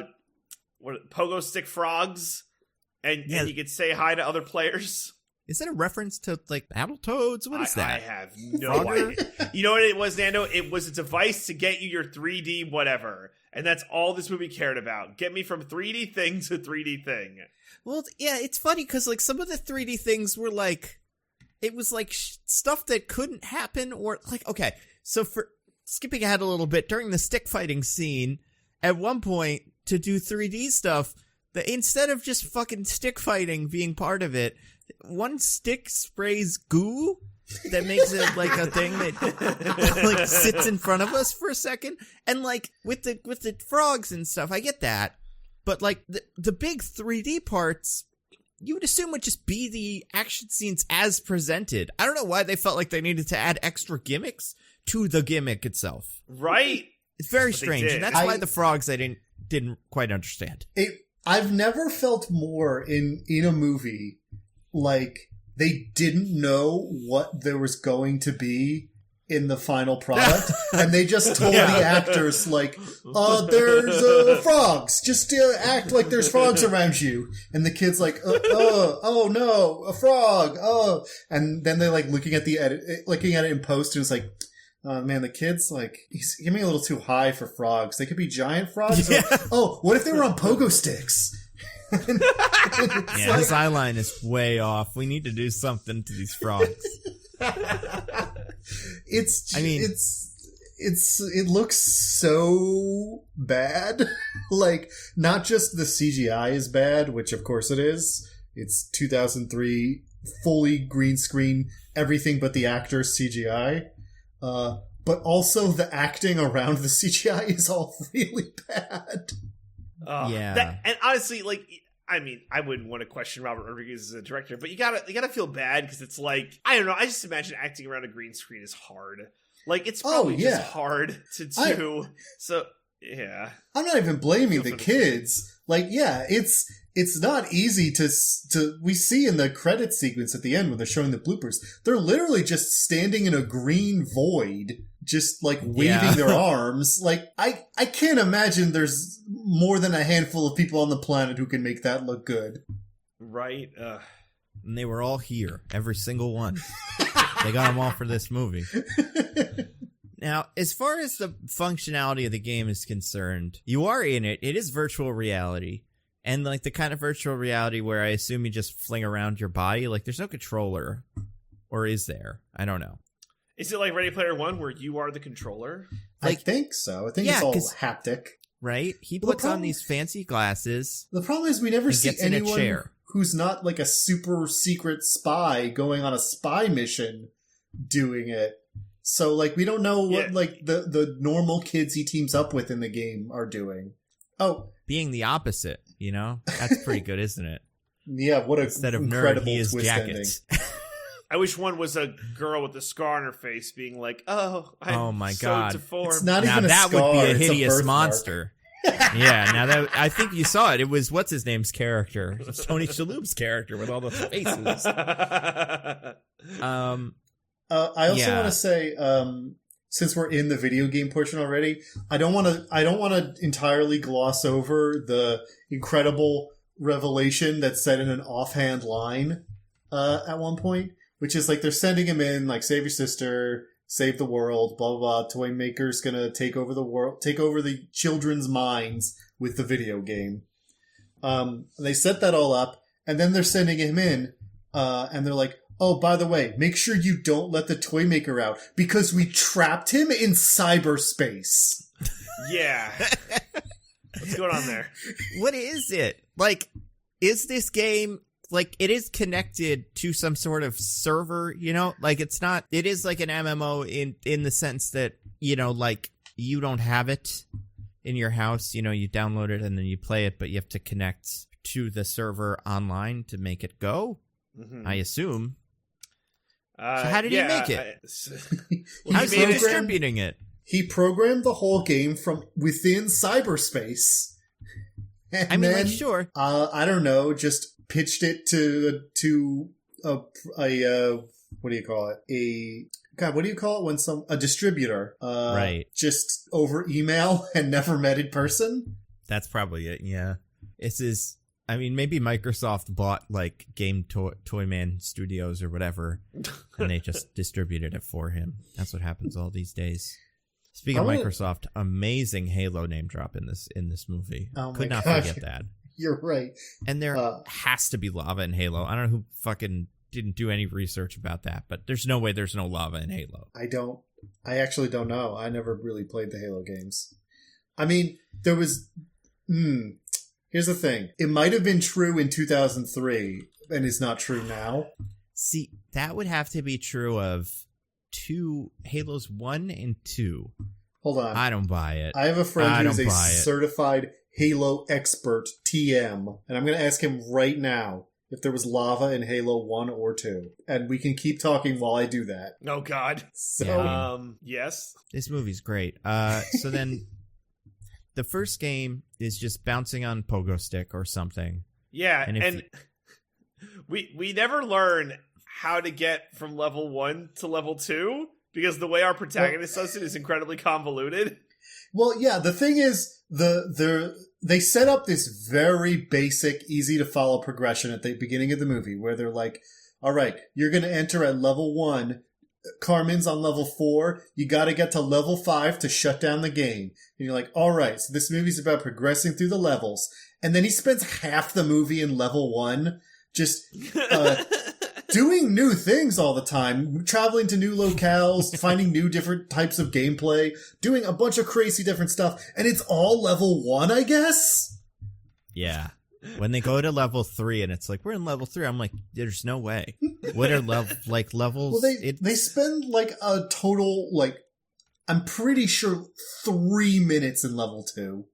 stick frogs, and you can say hi to other players. Is that a reference to like Battletoads? What is that? I have no idea. You know what it was, Nando? It was a device to get you your 3D whatever, and that's all this movie cared about. Get me from 3D thing to 3D thing. Well, yeah, it's funny because like some of the 3D things were like. It was like stuff that couldn't happen or like, okay, so for skipping ahead a little bit, during the stick fighting scene, at one point to do 3D stuff, instead of just fucking stick fighting being part of it, one stick sprays goo that makes it like a thing that like sits in front of us for a second. And like with the frogs and stuff, I get that. But like the big 3D parts, you would assume would just be the action scenes as presented. I don't know why they felt like they needed to add extra gimmicks to the gimmick itself. Right? It's very strange, and that's why the frogs I didn't quite understand. I've never felt more in a movie like they didn't know what there was going to be in the final product, and they just told the actors, like, there's frogs. Just act like there's frogs around you. And the kid's like, oh no, a frog. Oh, and then they're like looking at it in post, and it's like, Man, the kids, like, he's getting a little too high for frogs. They could be giant frogs. Yeah. What if they were on pogo sticks? Yeah, his eye line is way off. We need to do something to these frogs. It looks so bad. Like, not just the CGI is bad, which of course it is. It's 2003, fully green screen, everything but the actors CGI. But also the acting around the CGI is all really bad. Yeah. And honestly, like, I mean, I wouldn't want to question Robert Rodriguez as a director, but you gotta feel bad because it's like, I don't know, I just imagine acting around a green screen is hard. Like, it's probably just hard to do. So, yeah. I'm not even blaming the kids. Like, yeah, it's not easy to we see in the credit sequence at the end when they're showing the bloopers, they're literally just standing in a green void, just like waving their arms. Like, I can't imagine there's more than a handful of people on the planet who can make that look good. Right. And they were all here, every single one. They got them all for this movie. Now, as far as the functionality of the game is concerned, you are in it. It is virtual reality. And, like, the kind of virtual reality where I assume you just fling around your body. Like, there's no controller. Or is there? I don't know. Is it like Ready Player One where you are the controller? Like, I think so. I think it's all haptic. Right? He puts on these fancy glasses. The problem is we never see anyone who's not, like, a super secret spy going on a spy mission doing it. So, like, we don't know what, like, the normal kids he teams up with in the game are doing. Oh. Being the opposite, you know? That's pretty good, isn't it? Yeah, what a Instead of incredible nerd, he is twist jackets. I wish one was a girl with a scar on her face being like, I'm my so God. deformed. It's not now even a that scar, would be a it's hideous birthmark. monster. Yeah, now that I think you saw it. It was what's his name's character, it was Tony Shalhoub's character with all the faces. I also want to say, since we're in the video game portion already, I don't want to entirely gloss over the incredible revelation that's said in an offhand line at one point, which is like they're sending him in, like, save your sister, save the world, blah, blah, blah. Toy Maker's gonna take over the world, take over the children's minds with the video game. They set that all up, and then they're sending him in, and they're like, oh, by the way, make sure you don't let the Toy Maker out, because we trapped him in cyberspace. Yeah. What's going on there? What is it? Like, is this game... Like, it is connected to some sort of server, you know? Like, it's not... It is like an MMO in the sense that, you know, like, you don't have it in your house. You know, you download it and then you play it, but you have to connect to the server online to make it go, I assume. So how did he make it? How's he distributing it? He programmed the whole game from within cyberspace. And I mean, then, like, sure. I don't know, just... pitched it to a what do you call it? What do you call it when a distributor? Right. Just over email and never met in person. That's probably it. Yeah. I mean, maybe Microsoft bought, like, Game Toyman Studios or whatever, and they just distributed it for him. That's what happens all these days. Speaking of Microsoft, amazing Halo name drop in this movie. Could not forget that. You're right. And there has to be lava in Halo. I don't know who fucking didn't do any research about that, but there's no way there's no lava in Halo. I actually don't know. I never really played the Halo games. I mean, there was... Here's the thing. It might have been true in 2003, and it's not true now. See, that would have to be true of Halos 1 and 2. Hold on. I don't buy it. I have a friend who's a certified Halo expert, TM, and I'm going to ask him right now if there was lava in Halo 1 or 2. And we can keep talking while I do that. Oh, God. So, yes. This movie's great. So then the first game is just bouncing on pogo stick or something. Yeah, and we never learn how to get from level 1 to level 2 because the way our protagonist does it is incredibly convoluted. Well, yeah, the thing is, they set up this very basic, easy to follow progression at the beginning of the movie where they're like, all right, you're going to enter at level 1 Carmen's on level 4. You got to get to level 5 to shut down the game. And you're like, all right, so this movie's about progressing through the levels. And then he spends half the movie in level 1 just doing new things all the time, traveling to new locales, finding new different types of gameplay, doing a bunch of crazy different stuff. And it's all level 1, I guess? Yeah. When they go to level 3 and it's like, we're in level 3, I'm like, there's no way. What are levels? Well, they spend like a total, like, I'm pretty sure 3 minutes in level 2.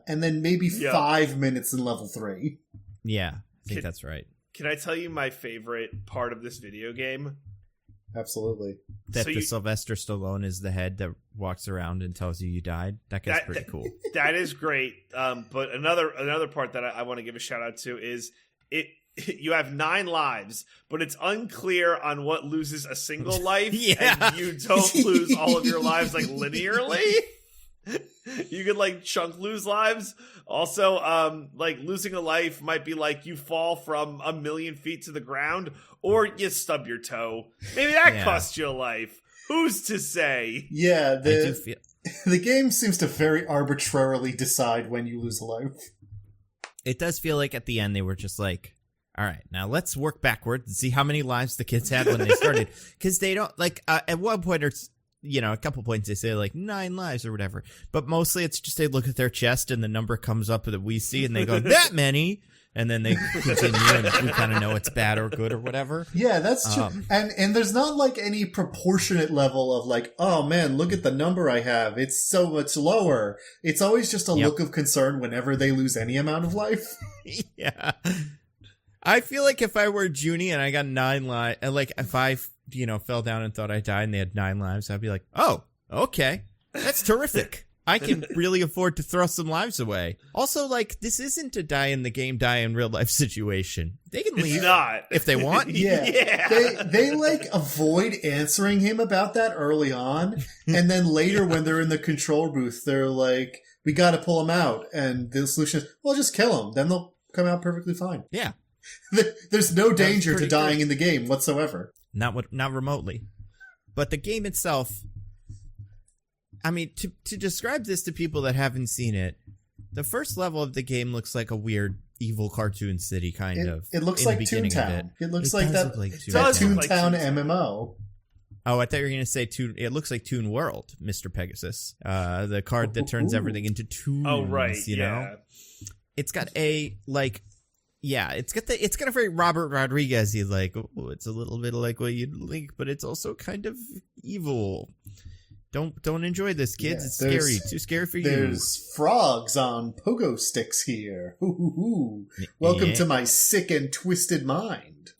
And then maybe 5 minutes in level 3. Yeah, I think that's right. Can I tell you my favorite part of this video game? Absolutely. That so Sylvester Stallone is the head that walks around and tells you died. That guy's pretty cool. That is great. But another part that I want to give a shout out to is you have 9 lives, but it's unclear on what loses a single life. And you don't lose all of your lives like linearly. You could like chunk lose lives. Also, like losing a life might be like you fall from 1,000,000 feet to the ground, or you stub your toe. Maybe that costs you a life. Who's to say? Yeah, the game seems to very arbitrarily decide when you lose a life. It does feel like at the end they were just like, all right, now let's work backwards and see how many lives the kids had when they started. Because they don't, like, at one point, or a couple points they say, like, 9 lives or whatever. But mostly it's just they look at their chest and the number comes up that we see and they go, that many! And then they continue and we kind of know it's bad or good or whatever. Yeah, that's true. And there's not, like, any proportionate level of, like, oh, man, look at the number I have. It's so much lower. It's always just a look of concern whenever they lose any amount of life. Yeah. I feel like if I were Junie and I got 9 lives, like if I, fell down and thought I died and they had 9 lives, I'd be like, oh, okay, that's terrific. I can really afford to throw some lives away. Also, like, this isn't a die in the game, die in real life situation. They can leave if they want. Yeah. They like avoid answering him about that early on. And then later when they're in the control booth, they're like, we got to pull him out. And the solution is, well, just kill him. Then they'll come out perfectly fine. Yeah. There's no danger to dying in the game whatsoever. Not remotely. But the game itself, I mean, to describe this to people that haven't seen it, the first level of the game looks like a weird evil cartoon city kind of. It looks like Toontown. It looks like that Toontown MMO. Oh, I thought you were going to say it looks like Toon World, Mr. Pegasus. The card that turns everything into toons. Oh, right. You know? It's got a, like... Yeah, it's got a very Robert Rodriguez-y, like, it's a little bit like what you'd like, but it's also kind of evil. Don't enjoy this, kids. It's scary. Too scary for you. There's frogs on pogo sticks here. Welcome to my sick and twisted mind.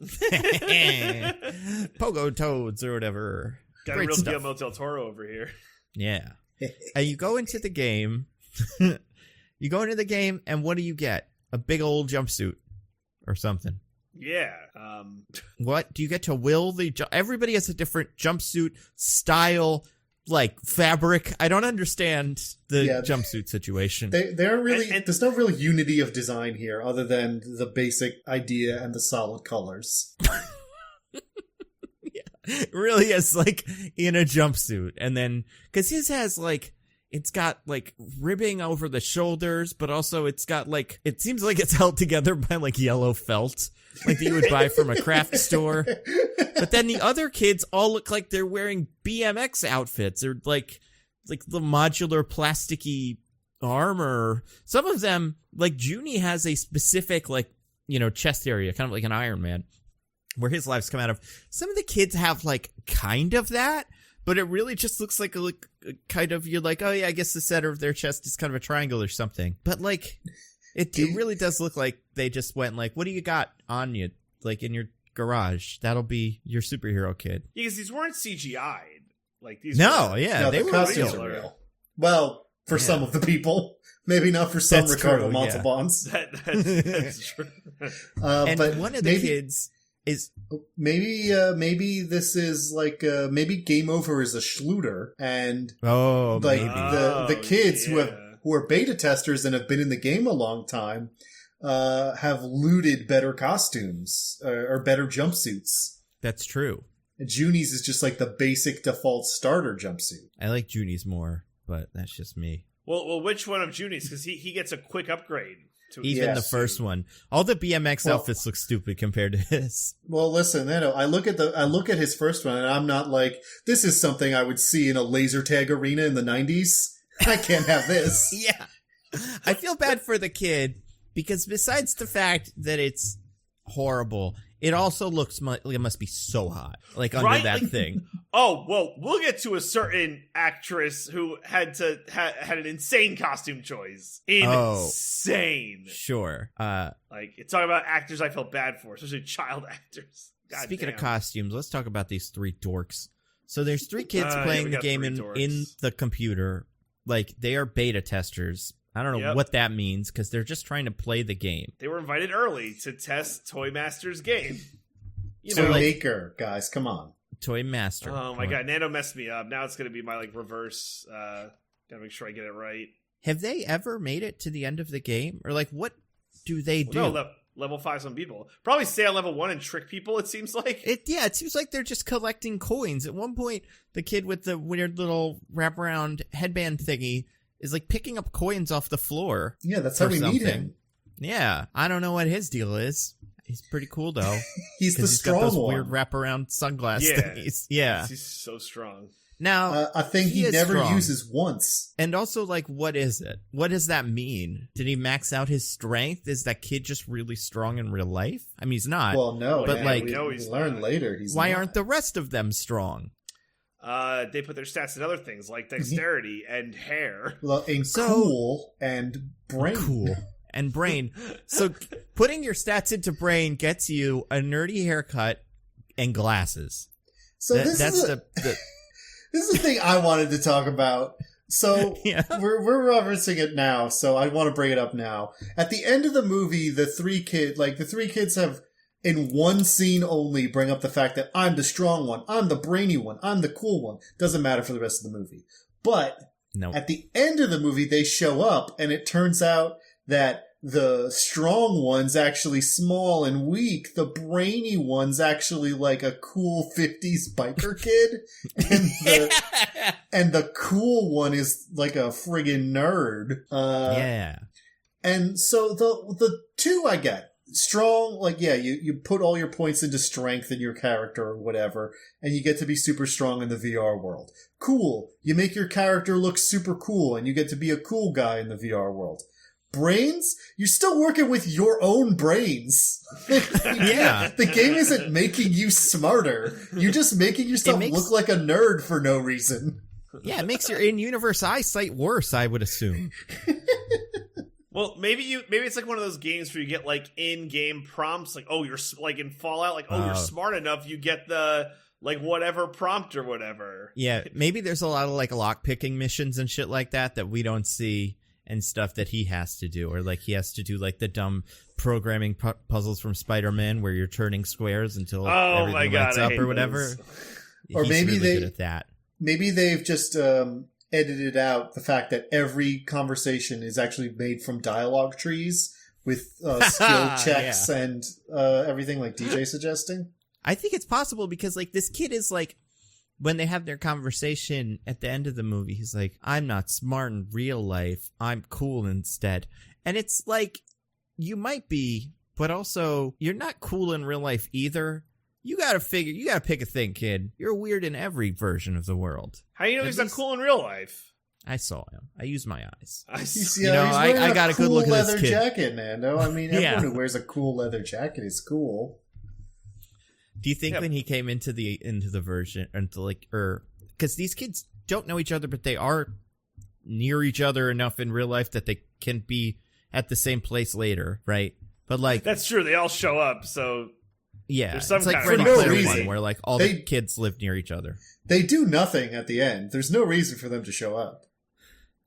Pogo toads or whatever. Got a real Guillermo del Toro over here. Yeah. And you go into the game. And what do you get? A big old jumpsuit. Or something. Yeah. What? Do you get to will the... Everybody has a different jumpsuit style, like, fabric. I don't understand the jumpsuit situation. They aren't really... there's no real unity of design here other than the basic idea and the solid colors. It really is, like, in a jumpsuit. And then... Because his has, like... It's got, like, ribbing over the shoulders, but also it's got, like, it seems like it's held together by, like, yellow felt, like that you would buy from a craft store. But then the other kids all look like they're wearing BMX outfits or, like the modular plasticky armor. Some of them, like, Junie has a specific, like, chest area, kind of like an Iron Man, where his lives come out of. Some of the kids have, like, kind of that. But it really just looks like a kind of, you're like, oh yeah, I guess the center of their chest is kind of a triangle or something. But like, it really does look like they just went like, what do you got on you? Like in your garage. That'll be your superhero kid. Yeah, because these weren't CGI'd. Like these they the were costumes are real. Well, for some of the people. Maybe not for some Ricardo Montalbans. That's true. But one of the kids... is maybe this is like maybe Game Over is a Schluter and maybe the kids who are beta testers and have been in the game a long time have looted better costumes or better jumpsuits. That's true. Junie's is just like the basic default starter jumpsuit. I like Junie's more, but that's just me. Well, which one of Junie's? Because he gets a quick upgrade. Even the first one. All the BMX outfits look stupid compared to his. Well, listen, Nando, I look at his first one, and I'm not like, this is something I would see in a laser tag arena in the 90s. I can't have this. Yeah. I feel bad for the kid because besides the fact that it's horrible, it also looks like it must be so hot, like under that thing. Oh, well, we'll get to a certain actress who had an insane costume choice. Insane. Sure. Like, talking about actors I felt bad for, especially child actors. God Speaking damn. of costumes, let's talk about these three dorks. So there's three kids playing the game in the computer. Like, they are beta testers. I don't know what that means because they're just trying to play the game. They were invited early to test Toy Master's game. Toy Maker, guys, come on. Toy Master. Oh my god, Nando messed me up. Now it's going to be my reverse. Gotta make sure I get it right. Have they ever made it to the end of the game? Or like, what do they do? No, level 5 some people. Probably stay on level 1 and trick people, it seems like. It seems like they're just collecting coins. At one point, the kid with the weird little wraparound headband thingy is like picking up coins off the floor. Yeah, that's how we meet him. Yeah, I don't know what his deal is. He's pretty cool though. He's the strong got those one. Weird wraparound sunglass thingies. Yeah, he's so strong. Now a thing he never uses once. And also, like, what is it? What does that mean? Did he max out his strength? Is that kid just really strong in real life? I mean, he's not. Well, no, but like, we learn later. He's why not. aren't the rest of them strong? They put their stats in other things like dexterity and hair. Well, cool and brain. Cool and brain. So putting your stats into brain gets you a nerdy haircut and glasses. So this is the thing I wanted to talk about. So we're referencing it now, so I want to bring it up now. At the end of the movie, the three kids have, in one scene only, bring up the fact that I'm the strong one, I'm the brainy one, I'm the cool one. Doesn't matter for the rest of the movie. But at the end of the movie, they show up, and it turns out that the strong one's actually small and weak. The brainy one's actually like a cool 50s biker kid. And the cool one is like a friggin' nerd. And so the two I get. Strong, like, you put all your points into strength in your character or whatever, and you get to be super strong in the VR world. Cool. You make your character look super cool, and you get to be a cool guy in the VR world. Brains? You're still working with your own brains. The game isn't making you smarter. You're just making yourself look like a nerd for no reason. Yeah, it makes your in-universe eyesight worse, I would assume. Well, maybe it's like one of those games where you get like in-game prompts, like, oh, you're like in Fallout, like, oh, you're smart enough, you get the like whatever prompt or whatever. Yeah, maybe there's a lot of like lock-picking missions and shit like that we don't see and stuff that he has to do, or like he has to do like the dumb programming puzzles from Spider-Man where you're turning squares until everything lights up or whatever. Or maybe really good at that. Maybe they've just edited out the fact that every conversation is actually made from dialogue trees with skill checks and everything, like DJ suggesting. I think it's possible because like this kid is like, when they have their conversation at the end of the movie, he's like, I'm not smart in real life, I'm cool instead. And it's like, you might be, but also you're not cool in real life either. You gotta pick a thing, kid. You're weird in every version of the world. How do you know he's not cool in real life? I saw him. I used my eyes. I got a good look at this kid. Leather jacket, Nando. I mean, everyone who wears a cool leather jacket is cool. Do you think when he came into the version, because these kids don't know each other, but they are near each other enough in real life that they can be at the same place later, right? But like, that's true. They all show up, so there's some it's like kind Freddy of Krueger one where like all the kids live near each other. They do nothing at the end. There's no reason for them to show up.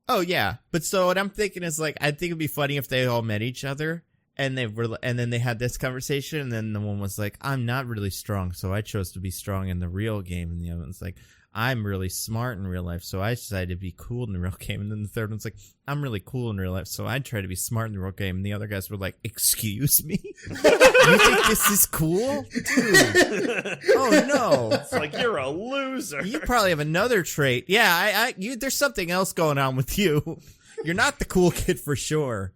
Oh yeah, but so what I'm thinking is like, I think it'd be funny if they all met each other. And then they had this conversation, and then the one was like, I'm not really strong, so I chose to be strong in the real game. And the other one's like, I'm really smart in real life, so I decided to be cool in the real game. And then the third one's like, I'm really cool in real life, so I try to be smart in the real game. And the other guys were like, excuse me? You think this is cool? Dude. Oh, no. It's like, you're a loser. You probably have another trait. Yeah, there's something else going on with you. You're not the cool kid for sure.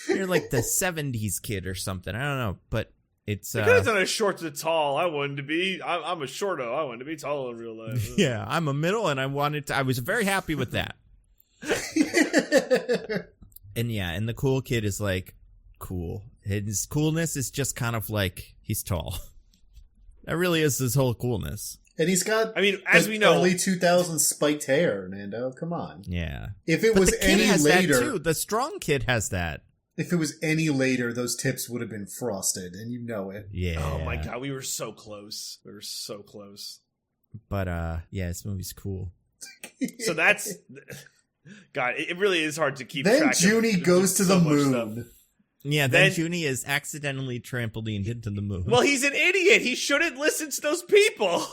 You're like the 70s kid or something. I don't know, but it's I could have done a short to tall. I wanted to be. I'm a shorto. I wanted to be tall in real life. Yeah, I'm a middle, and I was very happy with that. And yeah, and the cool kid is like cool. His coolness is just kind of like he's tall. That really is his whole coolness. And he's got, I mean, as we know, early 2000s spiked hair, Nando. Come on. Yeah. If it But was the kid any has later, that too. The strong kid has that. if it was any later, those tips would have been frosted, and you know it. Yeah. Oh my god, we were so close. We were so close. But yeah, this movie's cool. So that's God. It really is hard to keep. Then track Junie of goes to so the much moon. stuff. Yeah, then Junie is accidentally trampolined into the moon. Well, he's an idiot. He shouldn't listen to those people.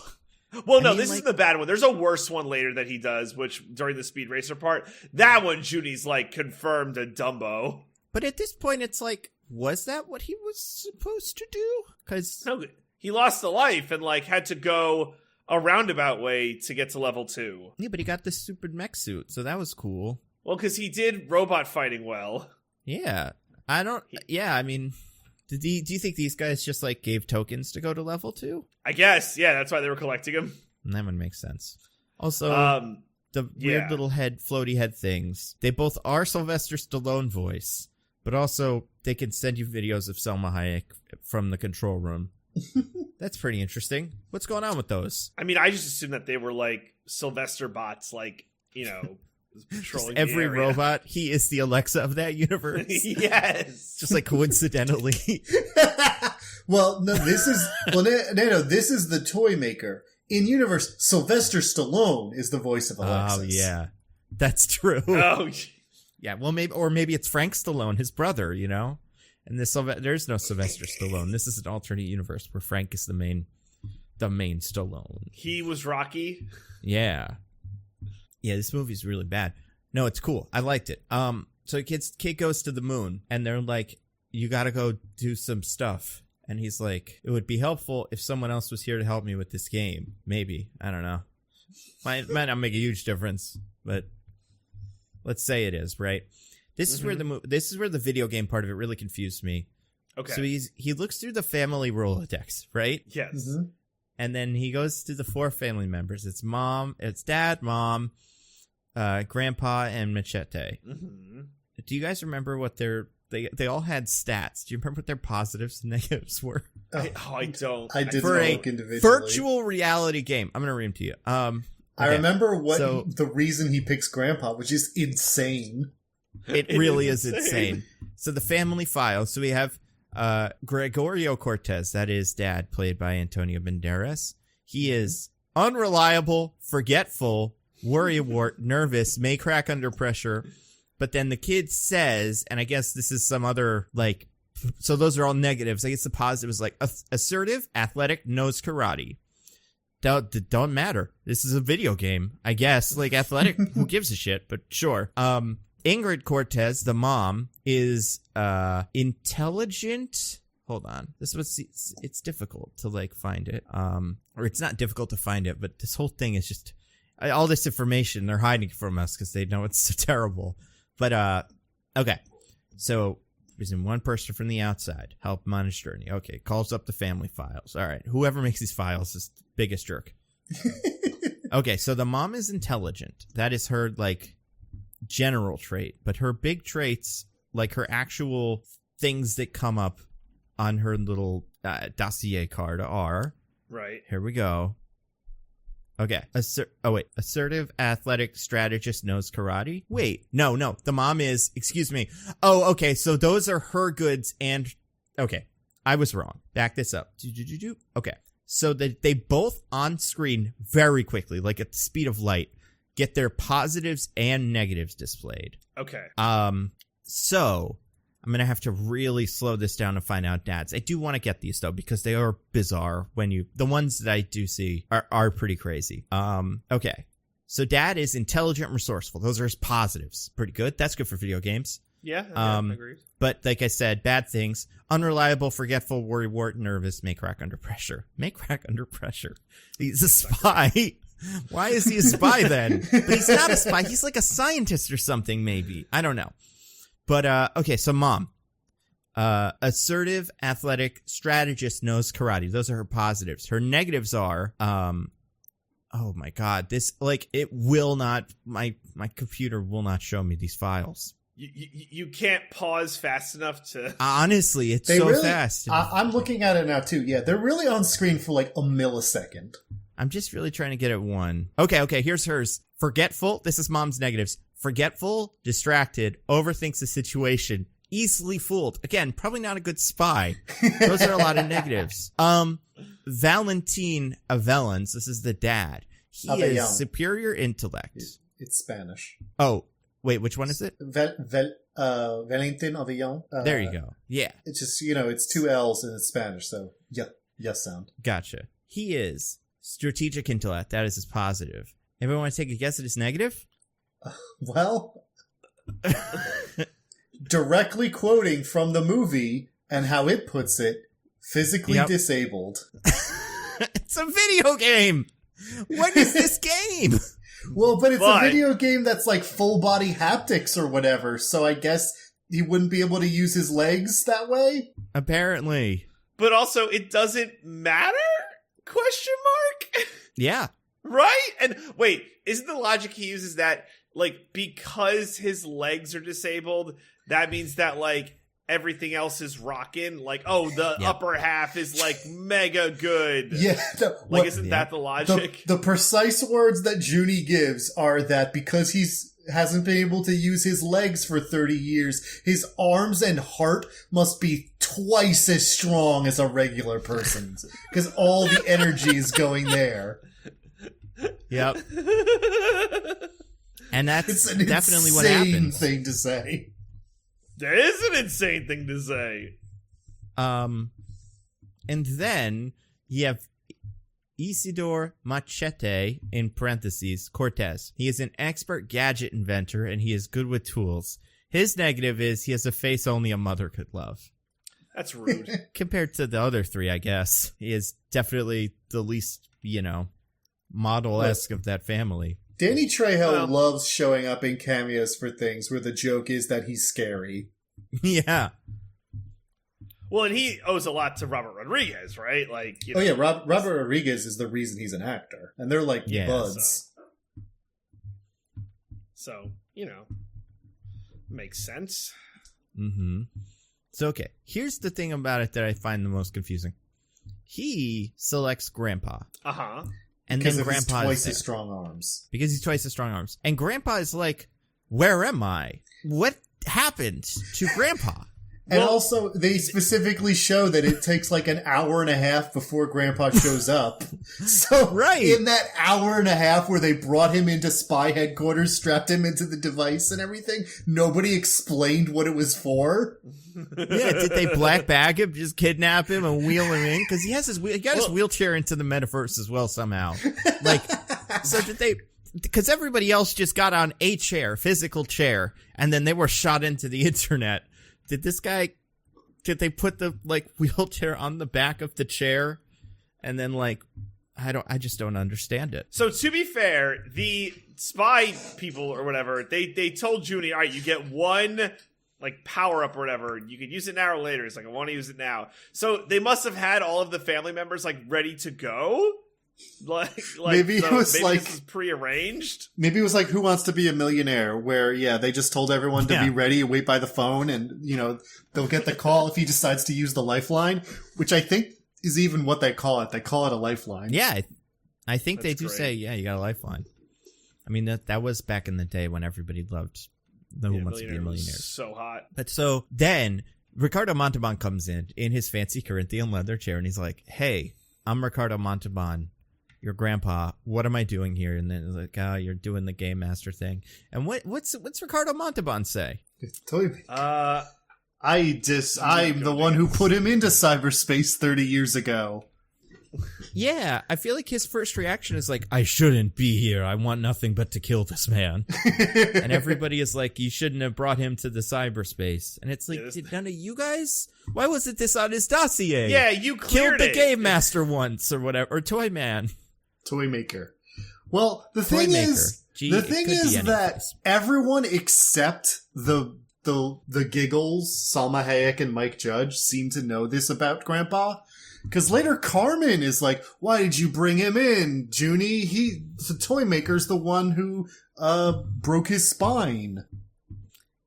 Well, no, this is the bad one. There's a worse one later that he does, which during the Speed Racer part, that one Junie's like confirmed a Dumbo. But at this point, it's like, was that what he was supposed to do? Because No, he lost a life and like had to go a roundabout way to get to level 2. yeah, but he got this super mech suit, so that was cool. Well, because he did robot fighting well. Yeah, I mean, do you think these guys just like gave tokens to go to level 2? I guess, yeah, that's why they were collecting him. That would make sense. Also, the weird little floaty head things. They both are Sylvester Stallone voice, but also they can send you videos of Selma Hayek from the control room. That's pretty interesting. What's going on with those? I mean, I just assumed that they were like Sylvester bots, like, you know, patrolling Every the area. robot, he is the Alexa of that universe. Yes. Just like coincidentally. Well, no, this is this is the toy maker. In universe, Sylvester Stallone is the voice of Alexis. Oh yeah, that's true. Oh, Yeah, well maybe it's Frank Stallone, his brother, you know. And there's no Sylvester Stallone. This is an alternate universe where Frank is the main Stallone. he was Rocky. Yeah. Yeah, this movie's really bad. No, it's cool. I liked it. So kid goes to the moon, and they're like, you gotta go do some stuff. And he's like, it would be helpful if someone else was here to help me with this game. Maybe. I don't know. Might not make a huge difference, but let's say it is, right? This is where the video game part of it really confused me. Okay. So he looks through the family Rolodex, right? Yes. Mm-hmm. And then he goes to the 4 family members. It's dad, mom, grandpa, and Machete. Mm-hmm. Do you guys remember what they all had stats? Do you remember what their positives and negatives were? I don't. I did For a look individually. virtual reality game. I'm going to read them to you. I okay. remember the reason he picks Grandpa, which is insane. It really is insane. So the family file. So we have Gregorio Cortez. That is dad, played by Antonio Banderas. He is unreliable, forgetful, worrywart, nervous, may crack under pressure. But then the kid says, and I guess this is some other, like, so those are all negatives. I guess the positive is like assertive, athletic, knows karate. Don't matter. This is a video game, I guess. Like, athletic, who gives a shit? But sure. Ingrid Cortez, the mom, is intelligent. Hold on. It's difficult to like find it. Or it's not difficult to find it, but this whole thing is just all this information they're hiding from us because they know it's so terrible. But okay. So there's one person from the outside help him on his journey. Okay, calls up the family files. All right, whoever makes these files is the biggest jerk. Okay, so the mom is intelligent. That is her like general trait, but her big traits, like her actual things that come up on her little dossier card are Right. Here we go. Okay. Assertive, athletic, strategist, knows karate. Wait, no. The mom is, excuse me. Oh, okay. So those are her goods and, okay. I was wrong. Back this up. Okay. So that they both on screen very quickly, like at the speed of light, get their positives and negatives displayed. Okay. So I'm going to have to really slow this down to find out dads. I do want to get these, though, because they are bizarre the ones that I do see are pretty crazy. Okay. So dad is intelligent and resourceful. Those are his positives. Pretty good. That's good for video games. Yeah, I agree. But like I said, bad things: unreliable, forgetful, worrywart, nervous, may crack under pressure. May crack under pressure. He's a spy. Why is he a spy then? But he's not a spy. He's like a scientist or something, maybe. I don't know. But okay, so mom, assertive, athletic, strategist, knows karate. Those are her positives. Her negatives are, oh my god, this it will not. My computer will not show me these files. You can't pause fast enough to... Honestly, it's fast. I'm looking at it now, too. Yeah, they're really on screen for like a millisecond. I'm just really trying to get at one. Okay, here's hers. Forgetful. This is mom's negatives. Forgetful, distracted, overthinks the situation, easily fooled. Again, probably not a good spy. Those are a lot of negatives. Valentin Avellans. This is the dad. He is superior intellect. It's Spanish. Oh. Wait, which one is it? Valentin Avellans. There you go. Yeah. It's just, it's 2 L's and it's Spanish, so yes sound. Gotcha. He is strategic intellect. That is his positive. Anybody want to take a guess at his negative? Well, directly quoting from the movie and how it puts it, physically disabled. It's a video game. What is this game? Well, but it's a video game that's like full body haptics or whatever, so I guess he wouldn't be able to use his legs that way? Apparently. But also, it doesn't matter? Question mark? Yeah. Right? And wait, isn't the logic he uses that, because his legs are disabled, that means that, everything else is rocking? The upper half is, mega good. Yeah. Isn't that the logic? The precise words that Junie gives are that because he's hasn't been able to use his legs for 30 years, his arms and heart must be twice as strong as a regular person's. Because all the energy is going there. Yep. And that's it's an definitely what happens. Thing to say. That is an insane thing to say. And then you have Isidore Machete, in parentheses, Cortez. He is an expert gadget inventor, and he is good with tools. His negative is he has a face only a mother could love. That's rude. Compared to the other three, I guess. He is definitely the least, model-esque of that family. Danny Trejo loves showing up in cameos for things where the joke is that he's scary. Yeah. Well, and he owes a lot to Robert Rodriguez, right? Robert Rodriguez is the reason he's an actor. And they're buds. So, makes sense. Mm-hmm. So, okay. Here's the thing about it that I find the most confusing. He selects Grandpa. Uh-huh. And because then Grandpa is twice as strong arms. Because he's twice as strong arms. And Grandpa is like, where am I? What happened to Grandpa? And also, they specifically show that it takes an hour and a half before Grandpa shows up. So, in that hour and a half where they brought him into spy headquarters, strapped him into the device and everything, nobody explained what it was for. Yeah, did they black bag him, just kidnap him and wheel him in? Because he got his wheelchair into the metaverse as well somehow. So did they... Because everybody else just got on a chair, physical chair, and then they were shot into the internet. Did they put the, wheelchair on the back of the chair? And then, I just don't understand it. So, to be fair, the spy people or whatever, they told Junie, all right, you get one, power-up or whatever. You can use it now or later. It's I want to use it now. So, they must have had all of the family members, ready to go? Maybe it was this is prearranged. Maybe it was Who Wants to Be a Millionaire, where they just told everyone to be ready and wait by the phone, and they'll get the call if he decides to use the lifeline, which I think is even what they call it. They call it a lifeline. Yeah, I think they do say, you got a lifeline. I mean that was back in the day when everybody loved the Who Wants to Be a Millionaire. So hot. But so then Ricardo Montalban comes in his fancy Corinthian leather chair, and he's like, "Hey, I'm Ricardo Montalban. Your grandpa, what am I doing here?" And then you're doing the game master thing. And what's Ricardo Montalban say? Tell me. I'm the one who put him into cyberspace 30 years ago. Yeah, I feel like his first reaction is like, I shouldn't be here. I want nothing but to kill this man. And everybody is like, you shouldn't have brought him to the cyberspace. And it's like, did none of you guys? Why wasn't this on his dossier? Yeah, you cleared Killed the game master once or whatever. Or Toy Man. Toy Maker. Well, the thing is that everyone except the Giggles, Salma Hayek, and Mike Judge seem to know this about Grandpa. Because later Carmen is like, why did you bring him in, Junie? The Toy Maker's the one who broke his spine.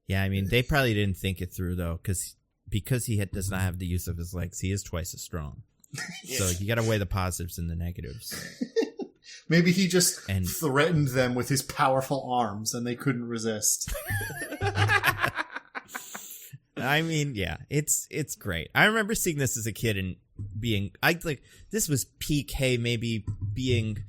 Yeah, I mean, they probably didn't think it through, though, because he does not have the use of his legs. He is twice as strong. Yeah. So you got to weigh the positives and the negatives. Maybe he just threatened them with his powerful arms and they couldn't resist. I mean, yeah, it's great. I remember seeing this as a kid and this was peak, hey, maybe being,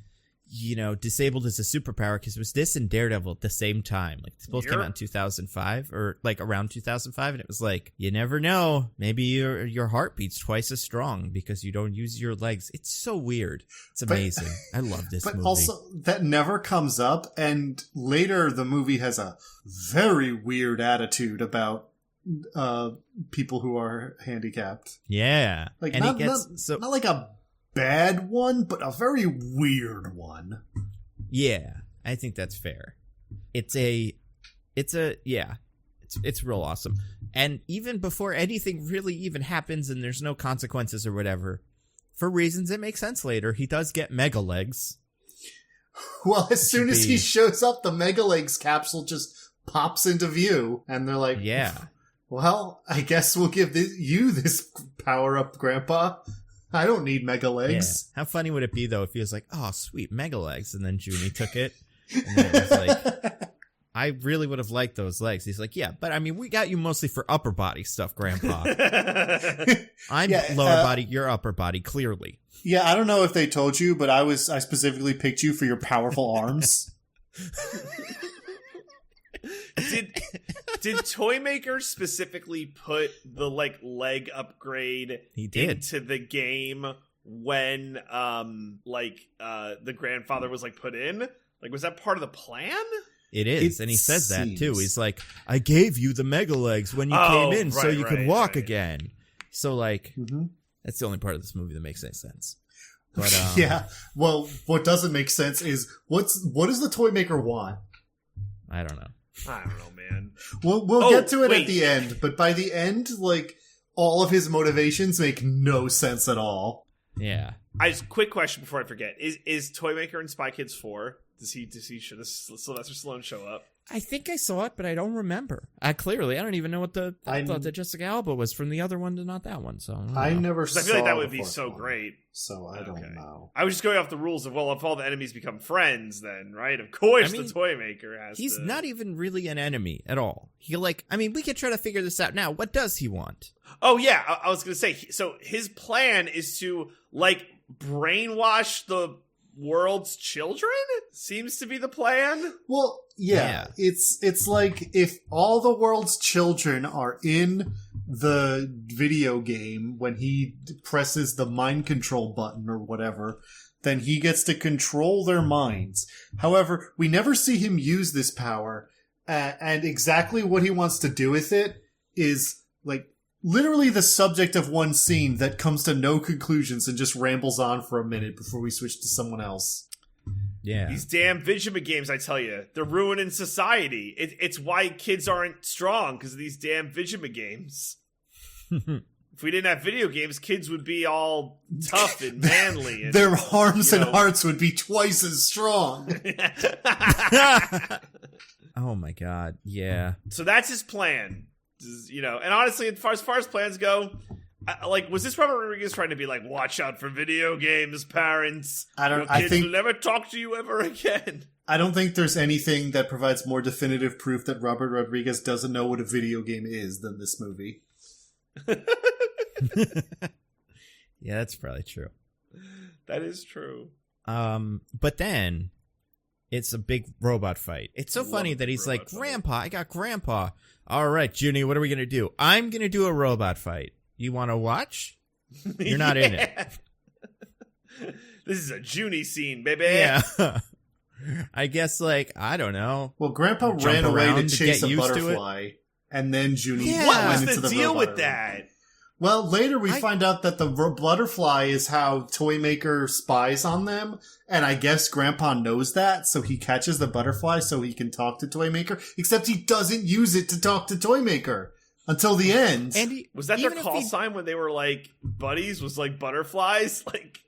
disabled as a superpower, because it was this and Daredevil at the same time. Like, they both came out in 2005 or like around 2005, and it was like, you never know, maybe your heart beats twice as strong because you don't use your legs. It's so weird. It's amazing. I love this movie. But also, that never comes up, and later the movie has a very weird attitude about people who are handicapped. Yeah. Like, and not like a bad one, but a very weird one. Yeah, I think that's fair. It's real awesome. And even before anything really even happens and there's no consequences or whatever, for reasons that make sense later, he does get mega legs. Well, as soon as he shows up, the mega legs capsule just pops into view, and they're like, yeah. Well, I guess we'll give you this power up, Grandpa. I don't need mega legs. Yeah. How funny would it be, though, if he was like, oh, sweet, mega legs, and then Junie took it, and then it was like, I really would have liked those legs. He's like, yeah, but I mean, we got you mostly for upper body stuff, Grandpa. I'm lower body, you're upper body, clearly. Yeah, I don't know if they told you, but I specifically picked you for your powerful arms. Did Toy Maker specifically put the leg upgrade into the game when the grandfather was put in? Like, was that part of the plan? It is, and he says that too. He's like, I gave you the mega legs when you came in so you could walk again. So that's the only part of this movie that makes any sense. But yeah. Well, what doesn't make sense is what does the Toy Maker want? I don't know. I don't know, man. We'll get to it at the end, but by the end, all of his motivations make no sense at all. Yeah. Quick question before I forget: Is Toy Maker in Spy Kids 4? Does Sylvester Stallone show up? I think I saw it, but I don't remember. Clearly, I don't even know what I thought that Jessica Alba was from the other one to not that one. So I never saw. I feel like that would be so great. So I don't know. I was just going off the rules of, well, if all the enemies become friends, then right, of course the Toy Maker has. He's not even really an enemy at all. We could try to figure this out now. What does he want? Oh yeah, I was going to say. So his plan is to brainwash the world's children. Seems to be the plan. Well, yeah. It's like if all the world's children are in the video game when he presses the mind control button or whatever, then he gets to control their minds. However, we never see him use this power, and exactly what he wants to do with it is literally the subject of one scene that comes to no conclusions and just rambles on for a minute before we switch to someone else. Yeah. These damn Vigima games, I tell you, they're ruining society. It's why kids aren't strong, because of these damn Vigima games. If we didn't have video games, kids would be all tough and manly. And, their arms and hearts would be twice as strong. Oh my god, yeah. So that's his plan. And honestly, as far as plans go, was this Robert Rodriguez trying to be like, watch out for video games, parents? Kids will never talk to you ever again. I don't think there's anything that provides more definitive proof that Robert Rodriguez doesn't know what a video game is than this movie. Yeah, that's probably true. That is true. But then It's a big robot fight. It's so funny that he's like, fight. Grandpa, I got Grandpa. All right, Junie, what are we going to do? I'm going to do a robot fight. You want to watch? You're not in it. This is a Junie scene, baby. Yeah. I guess, like, I don't know. Well, Grandpa ran away to chase a butterfly, and then Junie Yeah. What went was into the the deal robot with that? Well, later we find out that the butterfly is how Toymaker spies on them, and I guess Grandpa knows that, so he catches the butterfly so he can talk to Toymaker, except he doesn't use it to talk to Toymaker until the end. And Was that their call sign when they were, like, buddies? Was, like, butterflies? Like,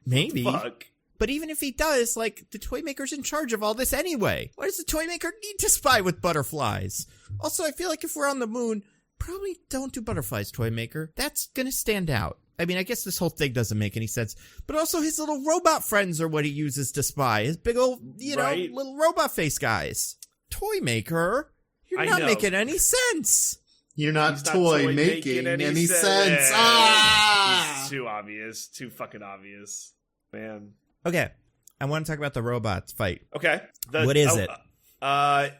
maybe. fuck. But even if he does, like, the Toymaker's in charge of all this anyway. Why does the Toymaker need to spy with butterflies? Also, I feel like if we're on the moon, probably don't do butterflies, Toymaker. That's gonna stand out. I mean, I guess this whole thing doesn't make any sense. But also his little robot friends are what he uses to spy. His big old, little robot face guys. Toymaker? You're not making any sense. You're not toy making any sense. Yeah. Ah! It's too obvious. Too fucking obvious. Man. Okay. I want to talk about the robots fight. Okay. What is it?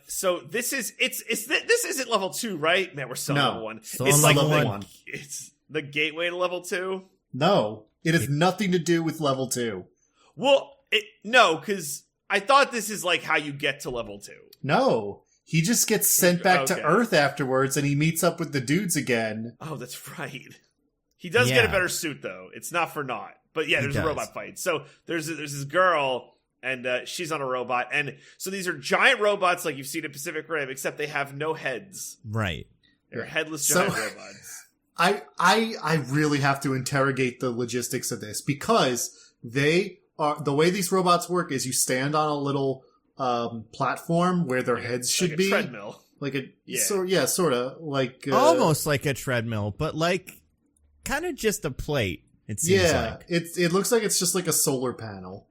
So this is this isn't level 2, right? Man, we're still on level 1. Still It's on like level 1. It's the gateway to level 2. No, it has nothing to do with level 2. Well, no, because I thought this is like how you get to level 2. No, he just gets sent back Okay. to Earth afterwards, and he meets up with the dudes again. Oh, that's right. He does get a better suit though. It's not for naught. But yeah, there's a robot fight. So there's this girl. And she's on a robot. And so these are giant robots like you've seen in Pacific Rim, except they have no heads. Right. They're headless giant robots. I really have to interrogate the logistics of this, because the way these robots work is you stand on a little platform where their heads should be. Treadmill. Like a sort of like almost like a treadmill, but like kind of just a plate. It seems like. It looks like it's just like a solar panel.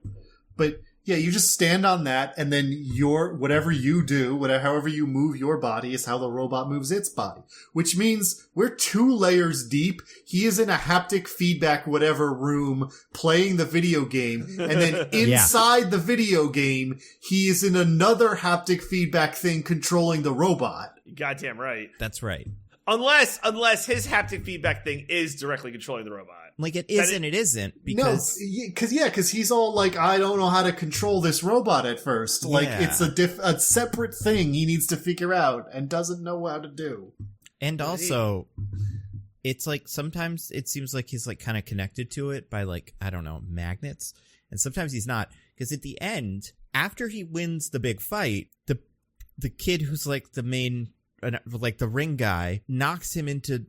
But yeah, you just stand on that, and then however you move your body is how the robot moves its body. Which means we're 2 layers deep. He is in a haptic feedback whatever room playing the video game, and then inside the video game, he is in another haptic feedback thing controlling the robot. Goddamn right. That's right. Unless his haptic feedback thing is directly controlling the robot. Like it is and it isn't, because because he's all like, I don't know how to control this robot at first. Like it's a separate thing he needs to figure out and doesn't know how to do. And also, it's like sometimes it seems like he's like kind of connected to it by like, I don't know, magnets, and sometimes he's not, because at the end, after he wins the big fight, the kid who's like the main, like the ring guy, knocks him into,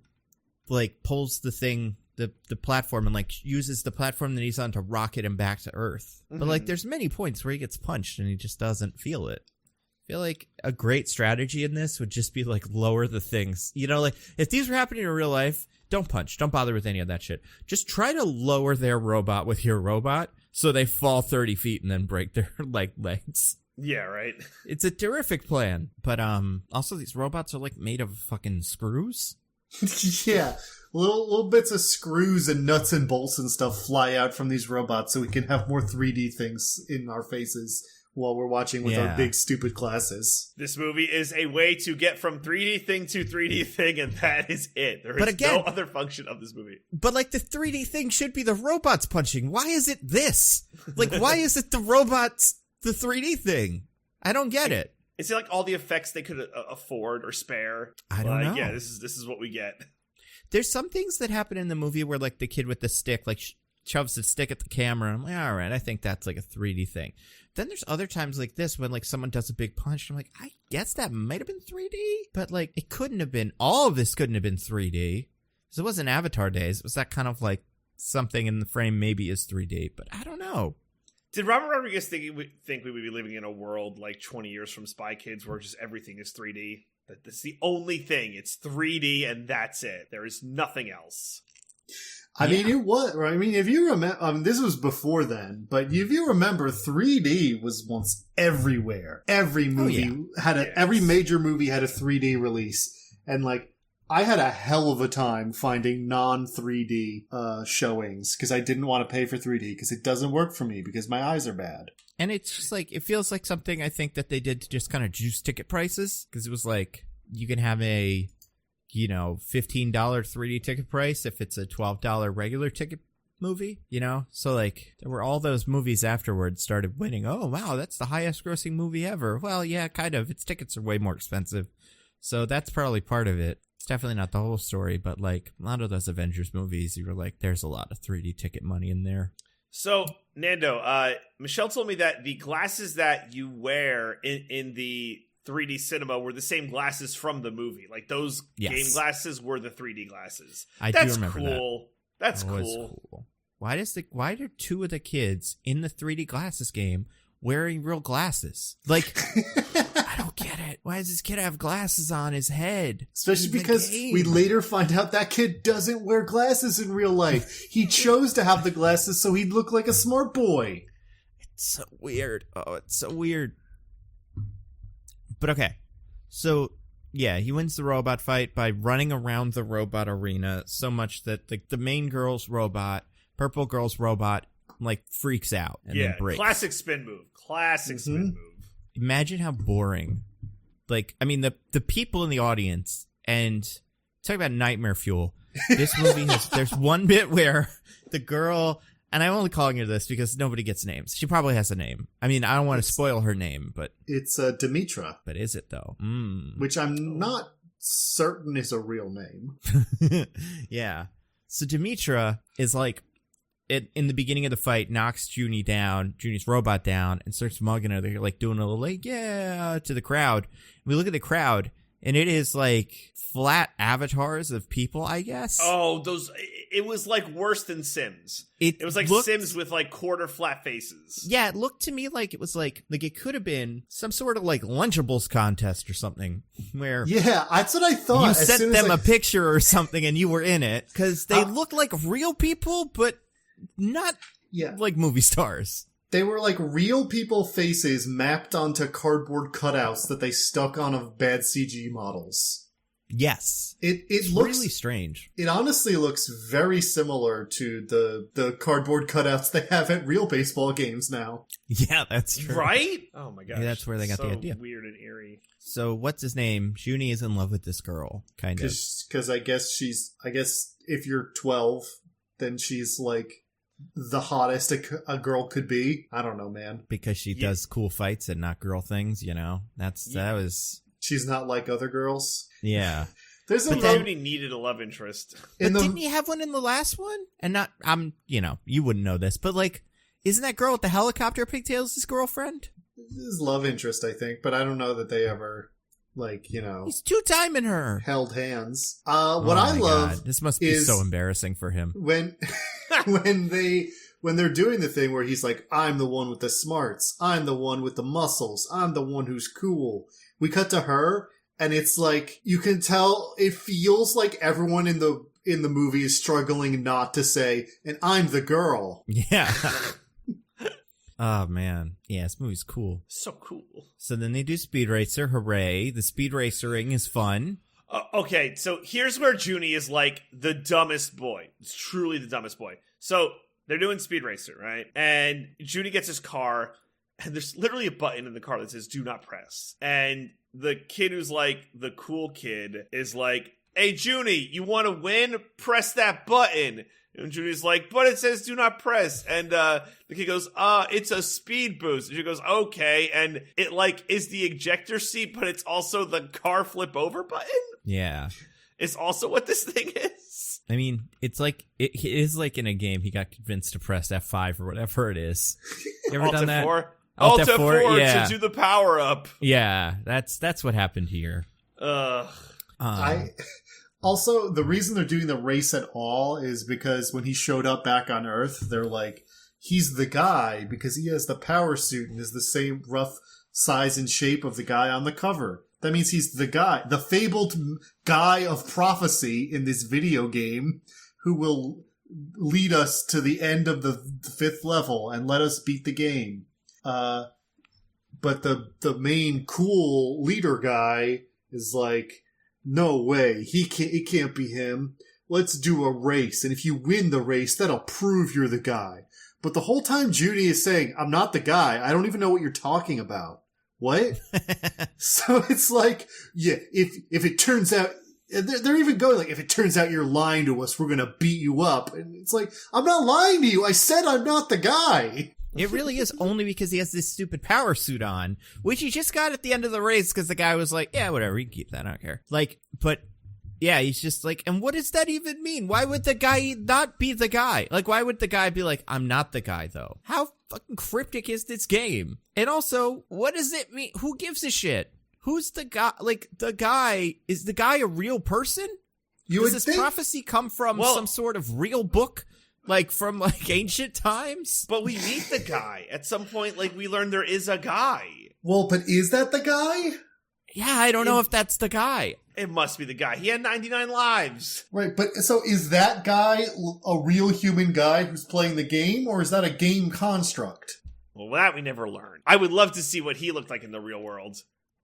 like, pulls the thing, the platform, and like uses the platform that he's on to rocket him back to Earth. But like there's many points where he gets punched and he just doesn't feel it. I feel like a great strategy in this would just be like lower the things. You know, like if these were happening in real life, don't punch. Don't bother with any of that shit. Just try to lower their robot with your robot so they fall 30 feet and then break their legs. Yeah, right. It's a terrific plan. But also these robots are like made of fucking screws. Yeah. Little bits of screws and nuts and bolts and stuff fly out from these robots so we can have more 3D things in our faces while we're watching with our big stupid glasses. This movie is a way to get from 3D thing to 3D thing, and that is it. There is no other function of this movie. But like the 3D thing should be the robots punching. Why is it this? Like, why is it the robots, the 3D thing? I don't get it. Is it like all the effects they could afford or spare? I don't know. Yeah, this is what we get. There's some things that happen in the movie where like the kid with the stick like shoves the stick at the camera. I'm like, all right, I think that's like a 3D thing. Then there's other times like this when like someone does a big punch. I'm like, I guess that might have been 3D, but like it couldn't have been. All of this couldn't have been 3D because it wasn't Avatar days. It was that kind of like something in the frame maybe is 3D, but I don't know. Did Robert Rodriguez think we would be living in a world like 20 years from Spy Kids where just everything is 3D? That this is the only thing. It's 3D and that's it. There is nothing else. I mean, it was. I mean, if you remember, this was before then, but if you remember, 3D was once everywhere. Every movie every major movie had a 3D release, and like I had a hell of a time finding non-3D showings because I didn't want to pay for 3D because it doesn't work for me because my eyes are bad. And it's just like, it feels like something I think that they did to just kind of juice ticket prices, because it was like, you can have a, $15 3D ticket price if it's a $12 regular ticket movie, So like, there were all those movies afterwards started winning. Oh, wow, that's the highest grossing movie ever. Well, yeah, kind of. Its tickets are way more expensive. So that's probably part of it. It's definitely not the whole story, but like a lot of those Avengers movies, you were like, there's a lot of 3D ticket money in there. So, Nando, Michelle told me that the glasses that you wear in the 3D cinema were the same glasses from the movie. Like those game glasses were the 3D glasses. That's do remember cool. That's cool. Why do two of the kids in the 3D glasses game wearing real glasses? Like, I don't get it. Why does this kid have glasses on his head? Especially because we later find out that kid doesn't wear glasses in real life. He chose to have the glasses so he'd look like a smart boy. It's so weird. Oh, it's so weird. But okay. So, yeah, he wins the robot fight by running around the robot arena so much that the main girl's robot, purple girl's robot, like freaks out and then breaks. Classic spin move. Spin move. Imagine how boring. Like, I mean, the people in the audience, and talk about nightmare fuel. This movie there's one bit where the girl, and I'm only calling her this because nobody gets names. She probably has a name. I mean, I don't want to spoil her name, but it's Demetra. But is it though? Which I'm not certain is a real name. Yeah. So Demetra is like, in the beginning of the fight, knocks Junie's robot down, and starts mugging her. They're like doing a little like, yeah, to the crowd. We look at the crowd, and it is like flat avatars of people, I guess. Oh, it was like worse than Sims. It was like Sims with like quarter flat faces. Yeah, it looked to me like it was like it could have been some sort of like Lunchables contest or something where. Yeah, that's what I thought. You sent them a picture or something and you were in it, because they looked like real people, but not like movie stars. They were like real people faces mapped onto cardboard cutouts that they stuck on of bad CG models. Yes. It looks really strange. It honestly looks very similar to the cardboard cutouts they have at real baseball games now. Yeah, that's true. Right? Oh my gosh. Yeah, that's where they got the idea. Weird and eerie. So what's his name? Junie is in love with this girl, kind of. Because I guess if you're 12, then she's like the hottest a girl could be. I don't know, man. Because she does cool fights and not girl things, that was. She's not like other girls. Yeah. Junie needed a love interest. But didn't he have one in the last one? And not, you wouldn't know this, but like, isn't that girl with the helicopter pigtails his girlfriend? His love interest, I think, but I don't know that they ever, He's two-timing her. Held hands. What I love. This must be so embarrassing for him. When they're doing the thing where he's like, I'm the one with the smarts. I'm the one with the muscles. I'm the one who's cool. We cut to her, and it's like, you can tell, it feels like everyone in the movie is struggling not to say, and I'm the girl. Yeah. Oh, man. Yeah, this movie's cool. So cool. So then they do Speed Racer. Hooray. The Speed Racering is fun. Okay, so here's where Junie is like the dumbest boy. It's truly the dumbest boy. So they're doing Speed Racer, right? And Junie gets his car, and there's literally a button in the car that says, do not press. And the kid who's like the cool kid is like, hey, Junie, you want to win? Press that button. And Junie's like, but it says do not press. And the kid goes, it's a speed boost. And she goes, okay. And it like is the ejector seat, but it's also the car flip over button. Yeah. It's also what this thing is. I mean, it's like, it is like in a game he got convinced to press F5 or whatever it is. You ever done that? Alt F4 to do the power up. Yeah, that's what happened here. Also, the reason they're doing the race at all is because when he showed up back on Earth, they're like, he's the guy because he has the power suit and is the same rough size and shape of the guy on the cover. That means he's the guy, the fabled guy of prophecy in this video game who will lead us to the end of the 5th level and let us beat the game. But the main cool leader guy is like, no way, it can't be him. Let's do a race, and if you win the race, that'll prove you're the guy. But the whole time Judy is saying, I'm not the guy, I don't even know what you're talking about. What? So it's like, yeah, if it turns out, they're even going like, if it turns out you're lying to us, we're gonna beat you up. And it's like, I'm not lying to you, I said I'm not the guy. It really is only because he has this stupid power suit on, which he just got at the end of the race because the guy was like, yeah, whatever, you can keep that, I don't care. Like, but yeah, he's just like, and what does that even mean? Why would the guy not be the guy? Like, why would the guy be like, I'm not the guy, though? How fucking cryptic is this game? And also, what does it mean? Who gives a shit? Who's the guy? Like, is the guy a real person? Does this prophecy come from some sort of real book? Like, from, like, ancient times? But we meet the guy. At some point, like, we learn there is a guy. Well, but is that the guy? Yeah, I don't know if that's the guy. It must be the guy. He had 99 lives. Right, but so is that guy a real human guy who's playing the game, or is that a game construct? Well, that we never learned. I would love to see what he looked like in the real world.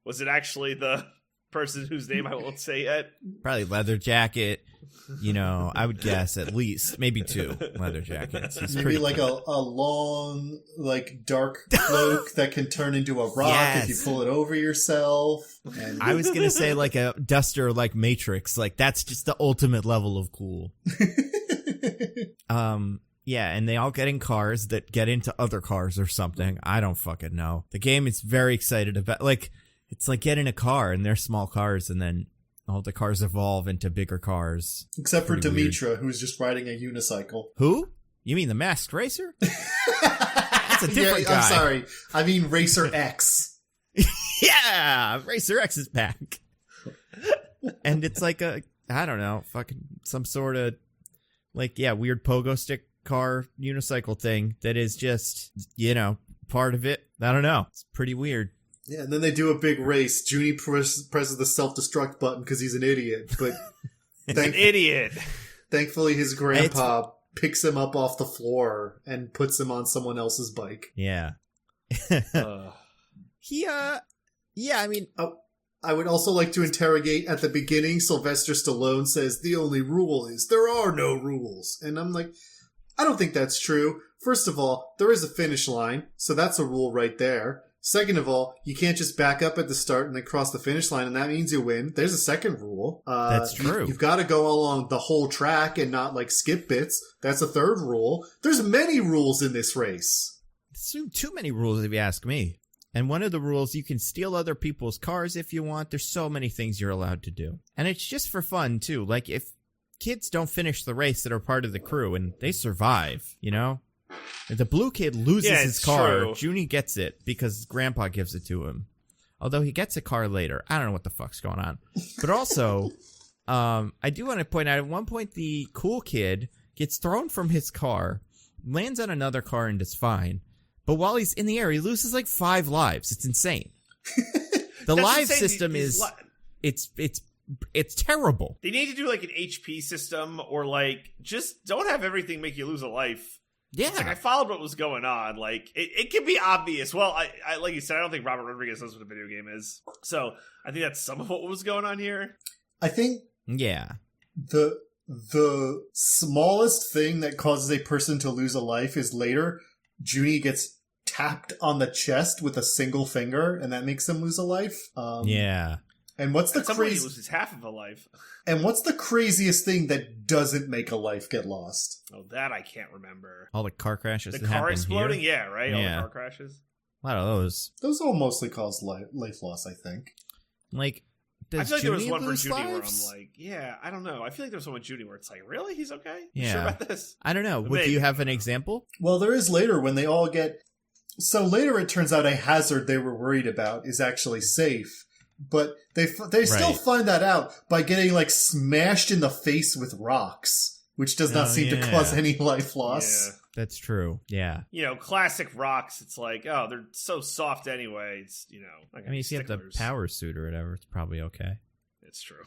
Was it actually the person whose name I won't say yet? Probably leather jacket. You know, I would guess at least maybe 2 leather jackets. He's maybe like a long, like dark cloak that can turn into a rock if you pull it over yourself. And I was gonna say like a duster, like Matrix. Like that's just the ultimate level of cool. Yeah, and they all get in cars that get into other cars or something. I don't fucking know. The game is very excited about, like, it's like get in a car and they're small cars and then all the cars evolve into bigger cars. Except for Demetra, who's just riding a unicycle. Who? You mean the Masked Racer? That's a different guy. I'm sorry. I mean Racer X. Yeah! Racer X is back. And it's like I don't know, fucking some sort of, like, yeah, weird pogo stick car unicycle thing that is just, you know, part of it. I don't know. It's pretty weird. Yeah, and then they do a big race. Junie presses the self-destruct button because he's an idiot. But an idiot. Thankfully, his grandpa picks him up off the floor and puts him on someone else's bike. Yeah. Yeah, I mean... I would also like to interrogate at the beginning, Sylvester Stallone says, the only rule is there are no rules. And I'm like, I don't think that's true. First of all, there is a finish line, so that's a rule right there. Second of all, you can't just back up at the start and then cross the finish line, and that means you win. There's a second rule. That's true. You've got to go along the whole track and not, like, skip bits. That's a third rule. There's many rules in this race. Too many rules, if you ask me. And one of the rules, you can steal other people's cars if you want. There's so many things you're allowed to do. And it's just for fun, too. Like, if kids don't finish the race that are part of the crew and they survive, you know? If the blue kid loses his car, Junie gets it because grandpa gives it to him. Although he gets a car later. I don't know what the fuck's going on. But also, I do want to point out, at one point, the cool kid gets thrown from his car, lands on another car and is fine. But while he's in the air, he loses like 5 lives. It's insane. The live system is, it's terrible. They need to do like an HP system, or like just don't have everything make you lose a life. Yeah. It's like I followed what was going on. Like it can be obvious. Well, I like you said, I don't think Robert Rodriguez knows what a video game is. So I think that's some of what was going on here. I think the smallest thing that causes a person to lose a life is later Junie gets tapped on the chest with a single finger, and that makes him lose a life. And what's the crazy? He loses half of a life. And what's the craziest thing that doesn't make a life get lost? Oh, that I can't remember. All the car crashes. The that car happen exploding, here. yeah, right. Yeah. All the car crashes. A lot of those. Those all mostly cause life loss, I think. Like, I feel like there was one for Junie lives? where I'm like, yeah, I don't know. I feel like there was one with Junie where it's like, really? He's okay? Yeah. You sure about this? I don't know. Do you have an example? Well, there is later when they all get... So later it turns out a hazard they were worried about is actually safe. But they still find that out by getting, like, smashed in the face with rocks, which does not seem to cause any life loss. Yeah. That's true. Yeah. You know, classic rocks, it's like, oh, they're so soft anyway. It's, you know. I mean, if you have the power suit or whatever, it's probably okay. It's true.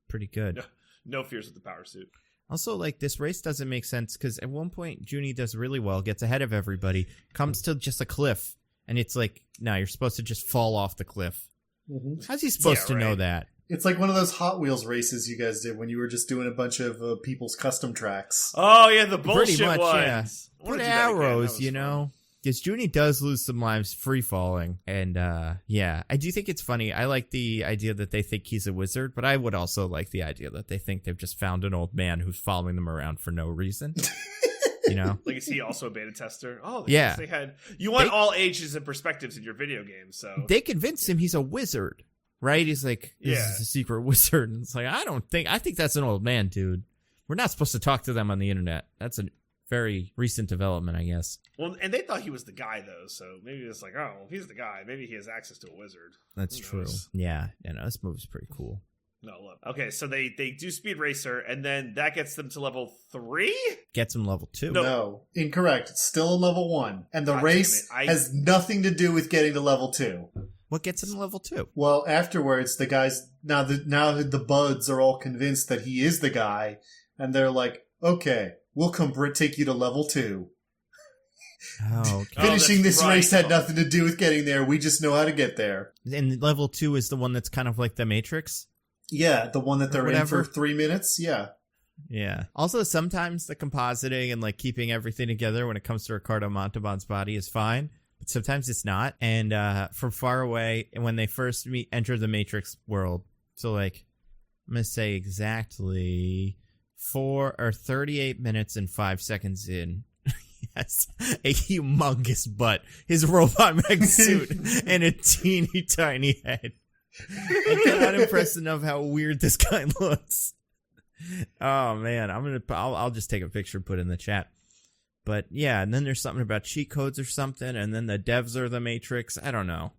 Pretty good. No fears with the power suit. Also, like, this race doesn't make sense because at one point, Junie does really well, gets ahead of everybody, comes to just a cliff, and it's like, no, you're supposed to just fall off the cliff. Mm-hmm. How's he supposed to know that? It's like one of those Hot Wheels races you guys did when you were just doing a bunch of people's custom tracks. Oh, yeah, the bullshit Pretty much, ones. yeah. Good arrows, you know. Because Junie does lose some lives free falling. And, yeah, I do think it's funny. I like the idea that they think he's a wizard, but I would also like the idea that they think they've just found an old man who's following them around for no reason. You know? Like, is he also a beta tester? Oh, yeah. You want all ages and perspectives in your video game, so. They convince him he's a wizard, right? He's like, this is a secret wizard. And it's like, I think that's an old man, dude. We're not supposed to talk to them on the internet. That's a very recent development, I guess. Well, and they thought he was the guy, though, so maybe it's like, oh, he's the guy. Maybe he has access to a wizard. That's true. Yeah, this movie's pretty cool. No, look. Okay, so they do Speed Racer, and then that gets them to level 3? Gets them level 2. No, incorrect. It's still a level 1. And the race has nothing to do with getting to level 2. What gets him to level 2? Well, afterwards, the guys, now the buds are all convinced that he is the guy, and they're like, okay, we'll take you to level 2. Oh, okay. Finishing this race had nothing to do with getting there. We just know how to get there. And level 2 is the one that's kind of like the Matrix? Yeah, the one that they're in for 3 minutes. Yeah. Yeah. Also, sometimes the compositing and like keeping everything together when it comes to Ricardo Montalban's body is fine, but sometimes it's not. And from far away, and when they first enter the Matrix world, so like I'm gonna say exactly 38 minutes and 5 seconds in. Yes, a humongous butt, his robot mech suit, and a teeny tiny head. I cannot impress enough how weird this guy looks. Oh man, I'll just take a picture and put it in the chat. But yeah, and then there's something about cheat codes or something, and then the devs are the Matrix. I don't know.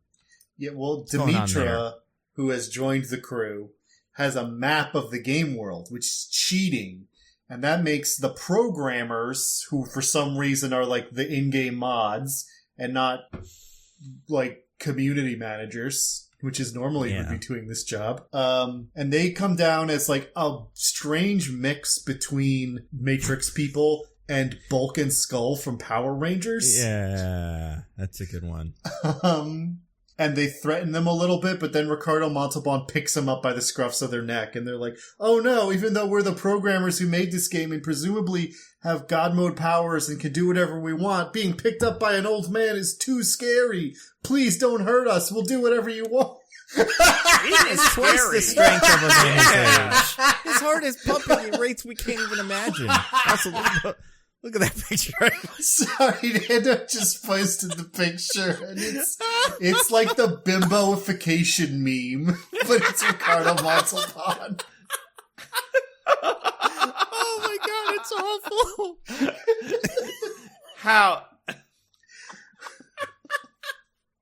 Yeah, well, Demetra, who has joined the crew, has a map of the game world, which is cheating. And that makes the programmers, who for some reason are like the in-game mods and not like community managers, which is normally would be doing this job. And they come down as like a strange mix between Matrix people and Bulk and Skull from Power Rangers. Yeah, that's a good one. And they threaten them a little bit, but then Ricardo Montalban picks them up by the scruffs of their neck, and they're like, oh no, even though we're the programmers who made this game and presumably have God mode powers and can do whatever we want, being picked up by an old man is too scary. Please don't hurt us. We'll do whatever you want. It's twice the strength of a man his age. His heart is pumping at rates we can't even imagine. Also, look at that picture. Sorry, Nando just posted the picture, and it's like the bimboification meme, but it's Ricardo Montalban. Oh my god, it's awful. How?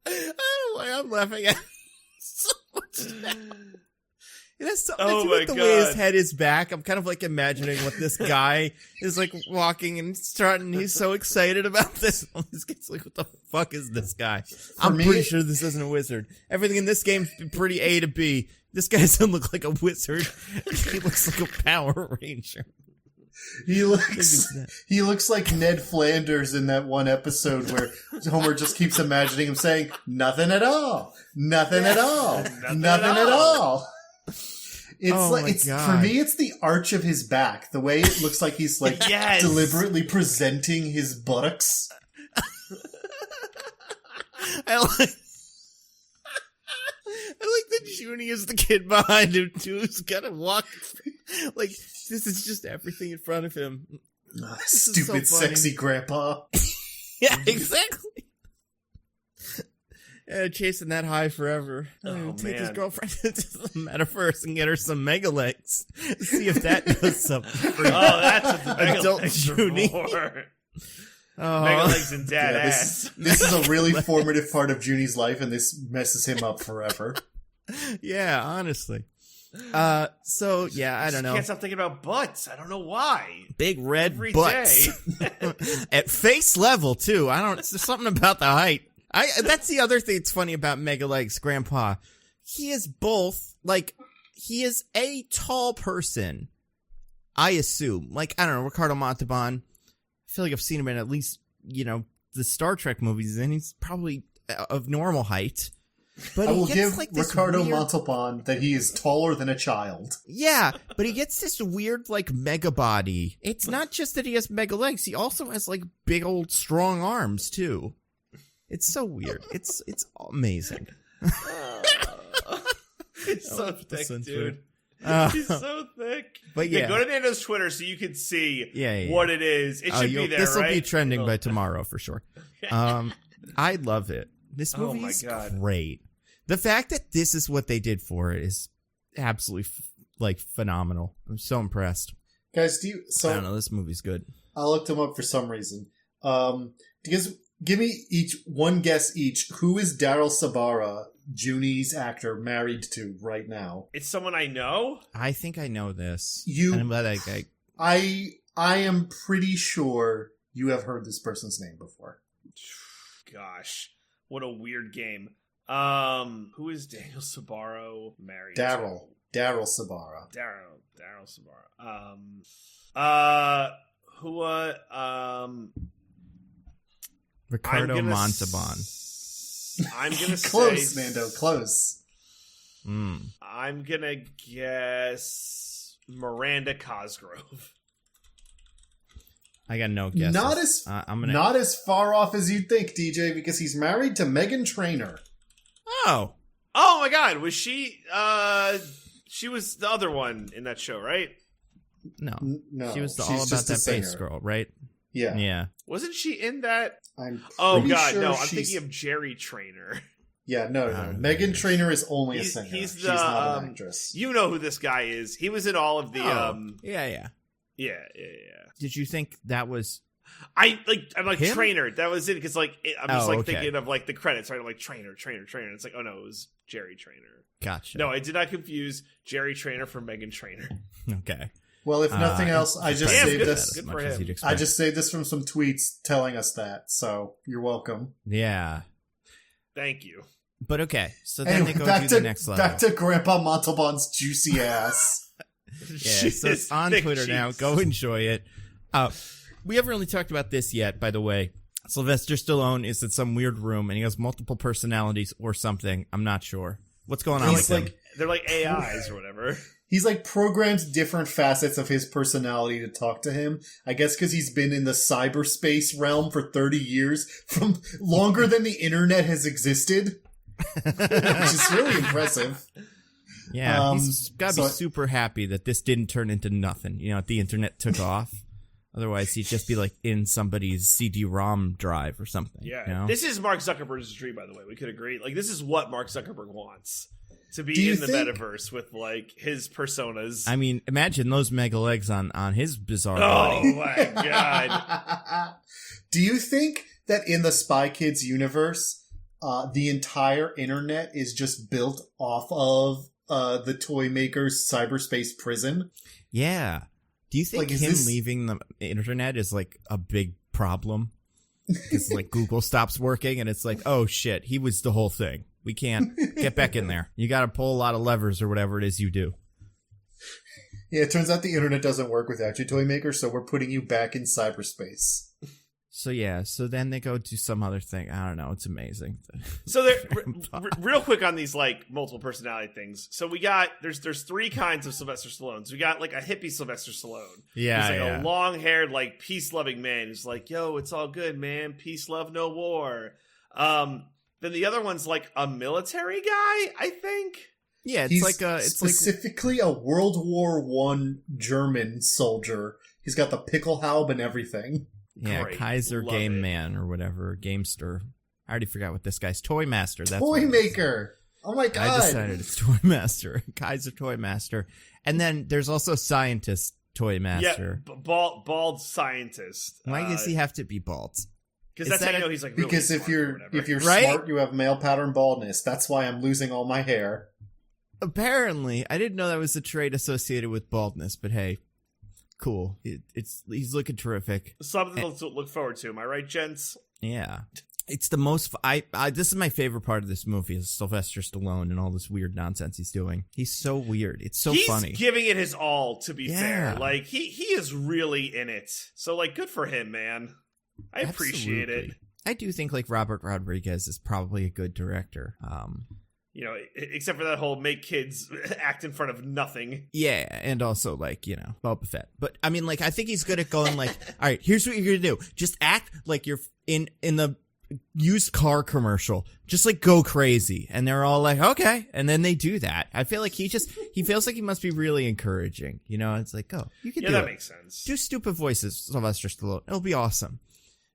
I don't know why I'm laughing at so much. It has something to do with the way his head is back. I'm kind of like imagining what this guy is like walking and strutting. He's so excited about this. This guy's like, what the fuck is this guy? I'm pretty sure this isn't a wizard. Everything in this game's pretty A to B. This guy doesn't look like a wizard. He looks like a Power Ranger. He looks like Ned Flanders in that one episode where Homer just keeps imagining him saying, nothing at all. Nothing at all. Nothing at all. It's for me, it's the arch of his back. The way it looks like he's like deliberately presenting his buttocks. I like that Junie is the kid behind him too, who's gotta walk like this is just everything in front of him. Stupid, so sexy grandpa. Yeah, exactly. Chasing that high forever. Take his girlfriend to the metaverse and get her some mega legs. See if that does something for that's what the mega adult legs Junie. are for. Mega legs and dad ass. This is a really formative part of Junie's life, and this messes him up forever. Yeah, honestly. So yeah, I don't know. I can't stop thinking about butts. I don't know why. Big red butts at face level too. There's something about the height. That's the other thing that's funny about Mega Legs Grandpa. He is both, like, he is a tall person, I assume. Like, I don't know, Ricardo Montalban. I feel like I've seen him in at least, the Star Trek movies, and he's probably of normal height. But I he will gets give like this Ricardo weird, Montalban that he is taller than a child. Yeah, but he gets this weird like mega body. It's not just that he has mega legs; he also has like big old strong arms too. It's so weird. It's amazing. He's so thick, dude. He's so thick. But yeah, go to Nando's Twitter so you can see what it is. It should be there, This will right? be trending by tomorrow for sure. I love it. This movie is great. The fact that this is what they did for it is absolutely phenomenal. I'm so impressed. Guys, I don't know. This movie's good. I looked him up for some reason. Give me one guess each. Who is Daryl Sabara, Junie's actor, married to right now? It's someone I know. I think I know this. I am pretty sure you have heard this person's name before. Gosh, what a weird game. Who is Daniel Sabaro married to? Daryl Sabara. Daryl Sabara. Ricardo Montalban. I'm gonna close, say Nando. Close. I'm gonna guess Miranda Cosgrove. I got no guesses. Not as far off as you'd think, DJ, because he's married to Meghan Trainor. Oh my God! Was she? She was the other one in that show, right? No, she was all about that bass girl, right? Yeah. Wasn't she in that? I'm thinking of Jerry Trainor. Yeah, no. Meghan Trainor is only a singer. She's not an actress. You know who this guy is. He was in all of the Yeah. Did you think that was I'm like him? Trainor. That was it because I'm just thinking of like the credits, right? I'm like Trainor. It's like, oh no, it was Jerry Trainor. Gotcha. No, I did not confuse Jerry Trainor from Meghan Trainor. Okay. Well, if nothing else, I just saved this. Good for him. I just saved this from some tweets telling us that, so you're welcome. Yeah. Thank you. But okay, so then they go to the next level. Back to Grandpa Montalban's juicy ass. Yeah, so it's on Twitter now. Go enjoy it. We haven't really talked about this yet, by the way. Sylvester Stallone is in some weird room, and he has multiple personalities or something. I'm not sure. What's going on with him? They're like AIs or whatever. He's programmed different facets of his personality to talk to him. I guess because he's been in the cyberspace realm for 30 years, from longer than the internet has existed, which is really impressive. Yeah, he's got to be super happy that this didn't turn into nothing. The internet took off. Otherwise, he'd just be in somebody's CD-ROM drive or something. Yeah, This is Mark Zuckerberg's dream, by the way. We could agree. This is what Mark Zuckerberg wants. To be in the metaverse with his personas. I mean, imagine those mega legs on his bizarre body. Oh my God. Do you think that in the Spy Kids universe, the entire internet is just built off of the toy maker's cyberspace prison? Yeah. Do you think him leaving the internet is a big problem? Because Google stops working and it's oh shit, he was the whole thing. We can't get back in there. You got to pull a lot of levers or whatever it is you do. Yeah, it turns out the internet doesn't work without you, toy maker, so we're putting you back in cyberspace. So then they go do some other thing. I don't know. It's amazing. So real quick on these multiple personality things. So we got there's three kinds of Sylvester Stallones. We got a hippie Sylvester Stallone. Yeah, he's a long-haired peace loving man. He's yo, it's all good, man. Peace, love, no war. Then the other one's a military guy, I think. Yeah, it's specifically a World War I German soldier. He's got the Pickelhaube and everything. Yeah, Great. Kaiser Love Game it. Man or whatever, Gamester. I already forgot what this guy's Toy Master. That's Toy Maker. Oh my God! I decided it's Toy Master, Kaiser Toy Master, and then there's also Scientist Toy Master. Yeah, bald scientist. Why does he have to be bald? Because that's how you know he's really because smart if you're right? smart, you have male pattern baldness. That's why I'm losing all my hair. Apparently, I didn't know that was a trait associated with baldness, but hey. Cool. He's looking terrific. Something to look forward to. Am I right, gents? Yeah. It's the most. This is my favorite part of this movie is Sylvester Stallone and all this weird nonsense he's doing. He's so weird. It's so funny. He's giving it his all. To be fair, he is really in it. So good for him, man. I appreciate it. I do think Robert Rodriguez is probably a good director. You know, except for that whole make kids act in front of nothing. Yeah, and also, like, you know, Boba Fett. But, I mean, like, I think he's good at going, like, all right, here's what you're gonna do. Just act like you're in the used car commercial. Just, like, go crazy. And they're all like, okay. And then they do that. I feel like he feels like he must be really encouraging. You know, it's like, oh, you can do it. Yeah, that makes sense. Do stupid voices, Sylvester Stallone. It'll be awesome.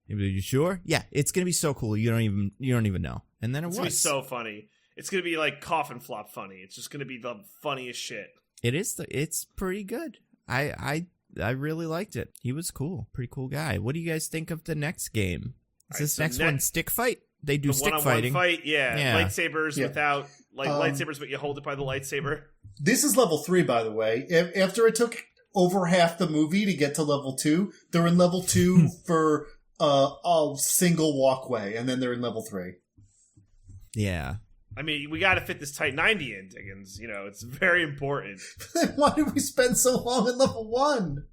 Are you sure? Yeah, it's gonna be so cool. You don't even know. And then It's gonna be so funny. It's gonna be like coffin flop funny. It's just gonna be the funniest shit. It's pretty good. I really liked it. He was cool. Pretty cool guy. What do you guys think of the next game? Is this next one stick fight? They do stick fighting. Fight, yeah. Lightsabers without lightsabers, but you hold it by the lightsaber. This is level 3, by the way. After it took over half the movie to get to level 2, they're in level 2 for a single walkway, and then they're in level 3. Yeah. I mean, we got to fit this tight 90 in, Diggins. You know, it's very important. Why did we spend so long in level 1?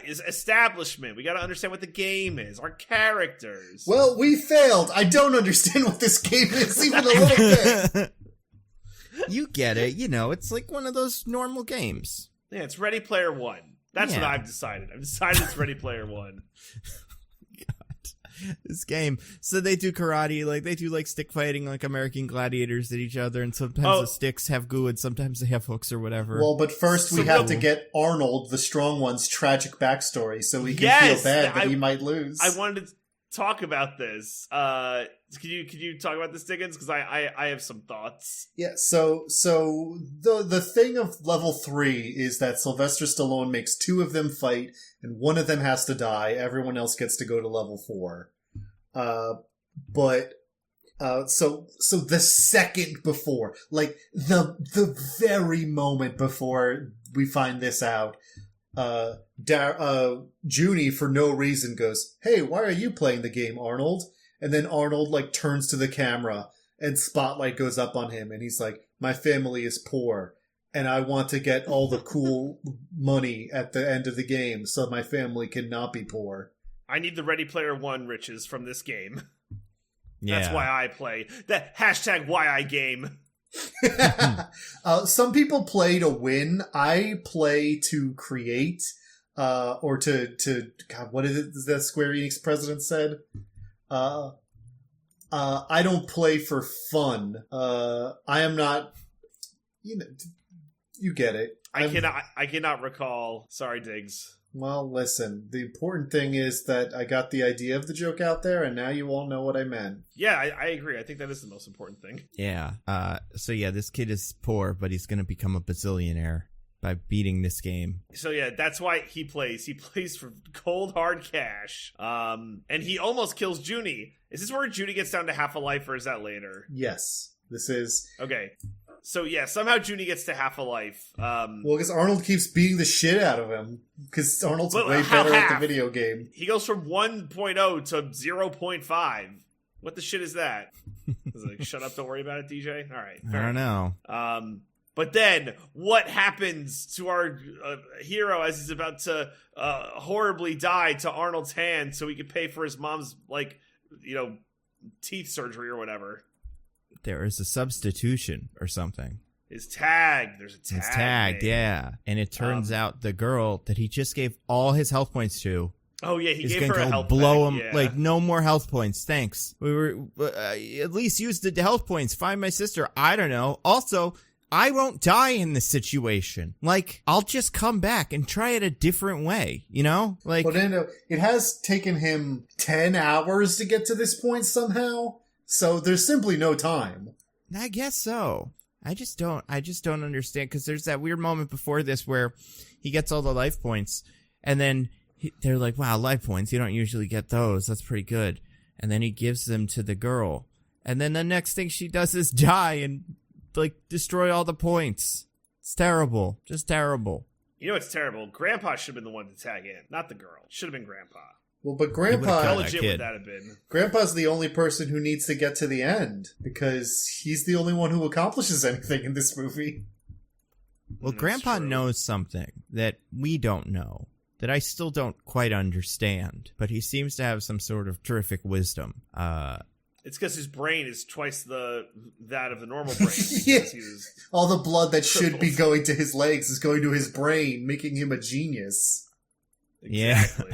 Is establishment. We got to understand what the game is. Our characters. Well, we failed. I don't understand what this game is even a little bit. You get it. You know, it's like one of those normal games. Yeah, it's Ready Player One. That's what I've decided. I've decided it's Ready Player One. This game. So they do karate, like they do like stick fighting, like American gladiators at each other, and sometimes the sticks have goo and sometimes they have hooks or whatever. Well, but first we have to get Arnold, the strong one's tragic backstory, so we can feel bad that he might lose. I wanted to talk about this. Could you talk about this, Diggins? Because I have some thoughts. Yeah. So the thing of level 3 is that Sylvester Stallone makes 2 of them fight, and one of them has to die. Everyone else gets to go to level 4. So the second before, like the very moment before we find this out, Junie for no reason goes, "Hey, why are you playing the game, Arnold?" And then Arnold like turns to the camera and spotlight goes up on him and he's like, "My family is poor and I want to get all the cool money at the end of the game so my family cannot be poor. I need the Ready Player One riches from this game." Yeah. That's why I play. That hashtag why I game. Some people play to win. I play to create, or to God, what is it that Square Enix president said? I don't play for fun. I am not, you get it. I cannot recall. Sorry, Diggs. Well, listen, the important thing is that I got the idea of the joke out there, and now you all know what I meant. Yeah, I agree. I think that is the most important thing. Yeah. So yeah, this kid is poor, but he's going to become a bazillionaire by beating this game. So yeah, that's why he plays. He plays for cold, hard cash. And he almost kills Junie. Is this where Junie gets down to half a life, or is that later? Yes. This is... Okay. So yeah, somehow Junie gets to half a life. Well, because Arnold keeps beating the shit out of him. Because Arnold's way better at the video game. He goes from 1.0 to 0.5. What the shit is that? Is it like, shut up, don't worry about it, DJ? All right. I don't know. But then, what happens to our hero as he's about to horribly die to Arnold's hand so he could pay for his mom's, teeth surgery or whatever? There is a substitution or something. His tag. There's a tag. His tag, yeah. And it turns out the girl that he just gave all his health points to. Oh, yeah, he gave her a health blow pack, him, like, no more health points, thanks. We were, at least use the health points, find my sister, I don't know. Also, I won't die in this situation. Like, I'll just come back and try it a different way, you know? Like, but it has taken him 10 hours to get to this point somehow, so there's simply no time. I guess so. I just don't understand, because there's that weird moment before this where he gets all the life points, and then they're like, wow, life points, you don't usually get those, that's pretty good. And then he gives them to the girl. And then the next thing she does is die and, like, destroy all the points. It's terrible. Just terrible. You know what's terrible? Grandpa should have been the one to tag in, not the girl. Should have been Grandpa. Well, but Grandpa... How legit would that have been? Grandpa's the only person who needs to get to the end, because he's the only one who accomplishes anything in this movie. Well, Grandpa knows something that we don't know, that I still don't quite understand, but he seems to have some sort of terrific wisdom. It's because his brain is twice that of the normal brain. Yeah. He's All the blood that should be crippled. going to his legs is going to his brain, making him a genius. Exactly.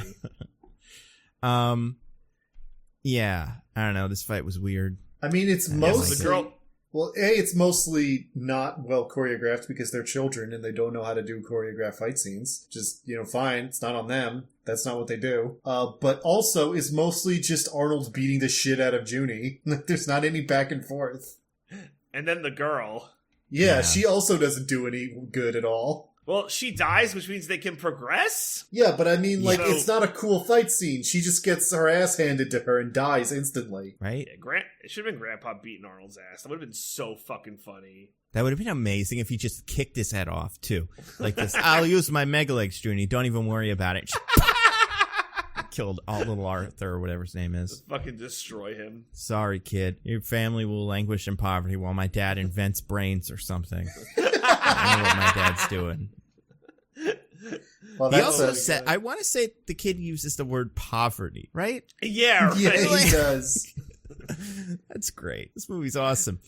Yeah. I don't know. This fight was weird. I mean, it's Yeah, mostly... the girl. Well, it's mostly not well choreographed because they're children and they don't know how to do choreographed fight scenes. Just, fine. It's not on them. That's not what they do. But also, it's mostly just Arnold beating the shit out of Junie. There's not any back and forth. And then the girl. Yeah, Yeah. she also doesn't do any good at all. Well, she dies, which means they can progress? Yeah, but I mean, So- it's not a cool fight scene. She just gets her ass handed to her and dies instantly. Right? Yeah, it should have been Grandpa beating Arnold's ass. That would have been so fucking funny. That would have been amazing if he just kicked his head off, too. Like this, I'll use my Mega Legs, Junie. Don't even worry about it. Killed little Arthur or whatever his name is. Just fucking destroy him. Sorry, kid. Your family will languish in poverty while my dad invents brains or something. I know what my dad's doing. Well, He that's also said, I want to say the kid uses the word poverty, right? Yeah, right. Yeah, he does. That's great. This movie's awesome.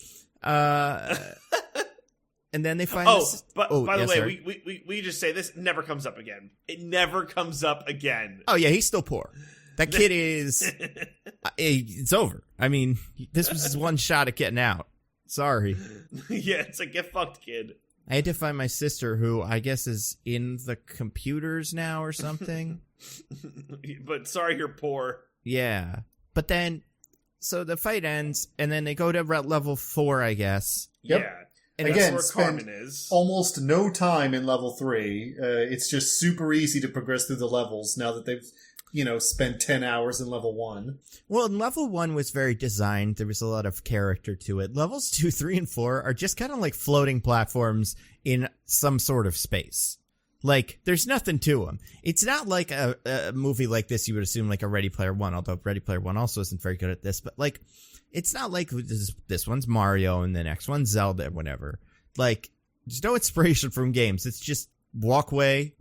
And then they find. By yeah, the way, sorry. we just say this never comes up again. It never comes up again. Oh yeah, he's still poor. That kid is. It's over. I mean, this was his one shot at getting out. Sorry. Yeah, it's like, get fucked, kid. I had to find my sister, who I guess is in the computers now or something. But sorry, you're poor. Yeah. But then, so the fight ends, and then they go to level 4, I guess. Yep. Yeah. And Again, That's where Carmen is. Almost no time in level 3. It's just super easy to progress through the levels now that they've, spent 10 hours in level 1. Well, level 1 was very designed. There was a lot of character to it. Levels 2, 3, and 4 are just kind of like floating platforms in some sort of space. Like, there's nothing to them. It's not like a movie like this you would assume, like a Ready Player One, although Ready Player One also isn't very good at this. But, like, it's not like this one's Mario and the next one's Zelda or whatever. Like, there's no inspiration from games. It's just walkway,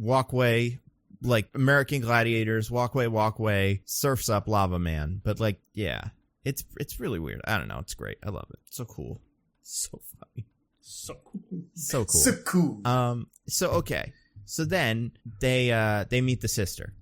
like American Gladiators, walkway, Surf's Up, Lava Man. But, like, yeah, it's really weird. I don't know. It's great. I love it. So cool. So funny. So cool. So cool. So cool. So okay. So then they meet the sister.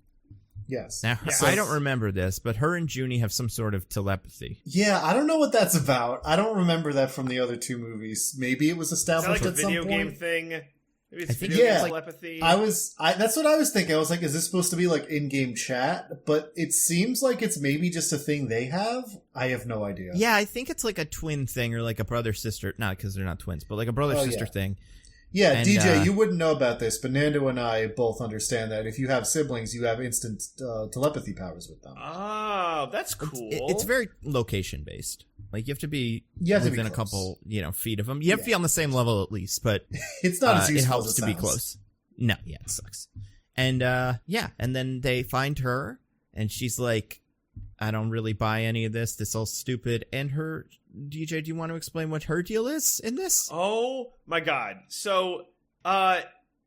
Yes. Now Yes. I don't remember this, but her and Junie have some sort of telepathy. Yeah, I don't know what that's about. I don't remember that from the other two movies. Maybe it was Is that established like a at some video point. game thing? Maybe it's I think video yeah. game telepathy. That's what I was thinking. I was like, is this supposed to be like in-game chat? But it seems like it's maybe just a thing they have. I have no idea. Yeah, I think it's like a twin thing or like a brother sister. Not because they're not twins, but like a brother sister yeah. thing. Yeah, And, DJ, you wouldn't know about this, but Nando and I both understand that if you have siblings, you have instant telepathy powers with them. Oh, that's cool. It's very location based. Like you have to be You have to be within a close. couple, feet of them. You have to be on the same level at least, but It's not as it useful helps as to be sounds. close. No, yeah, it sucks. And and then they find her, and she's like, "I don't really buy any of this. This is all stupid." And her DJ, do you want to explain what her deal is in this? Oh my god. So,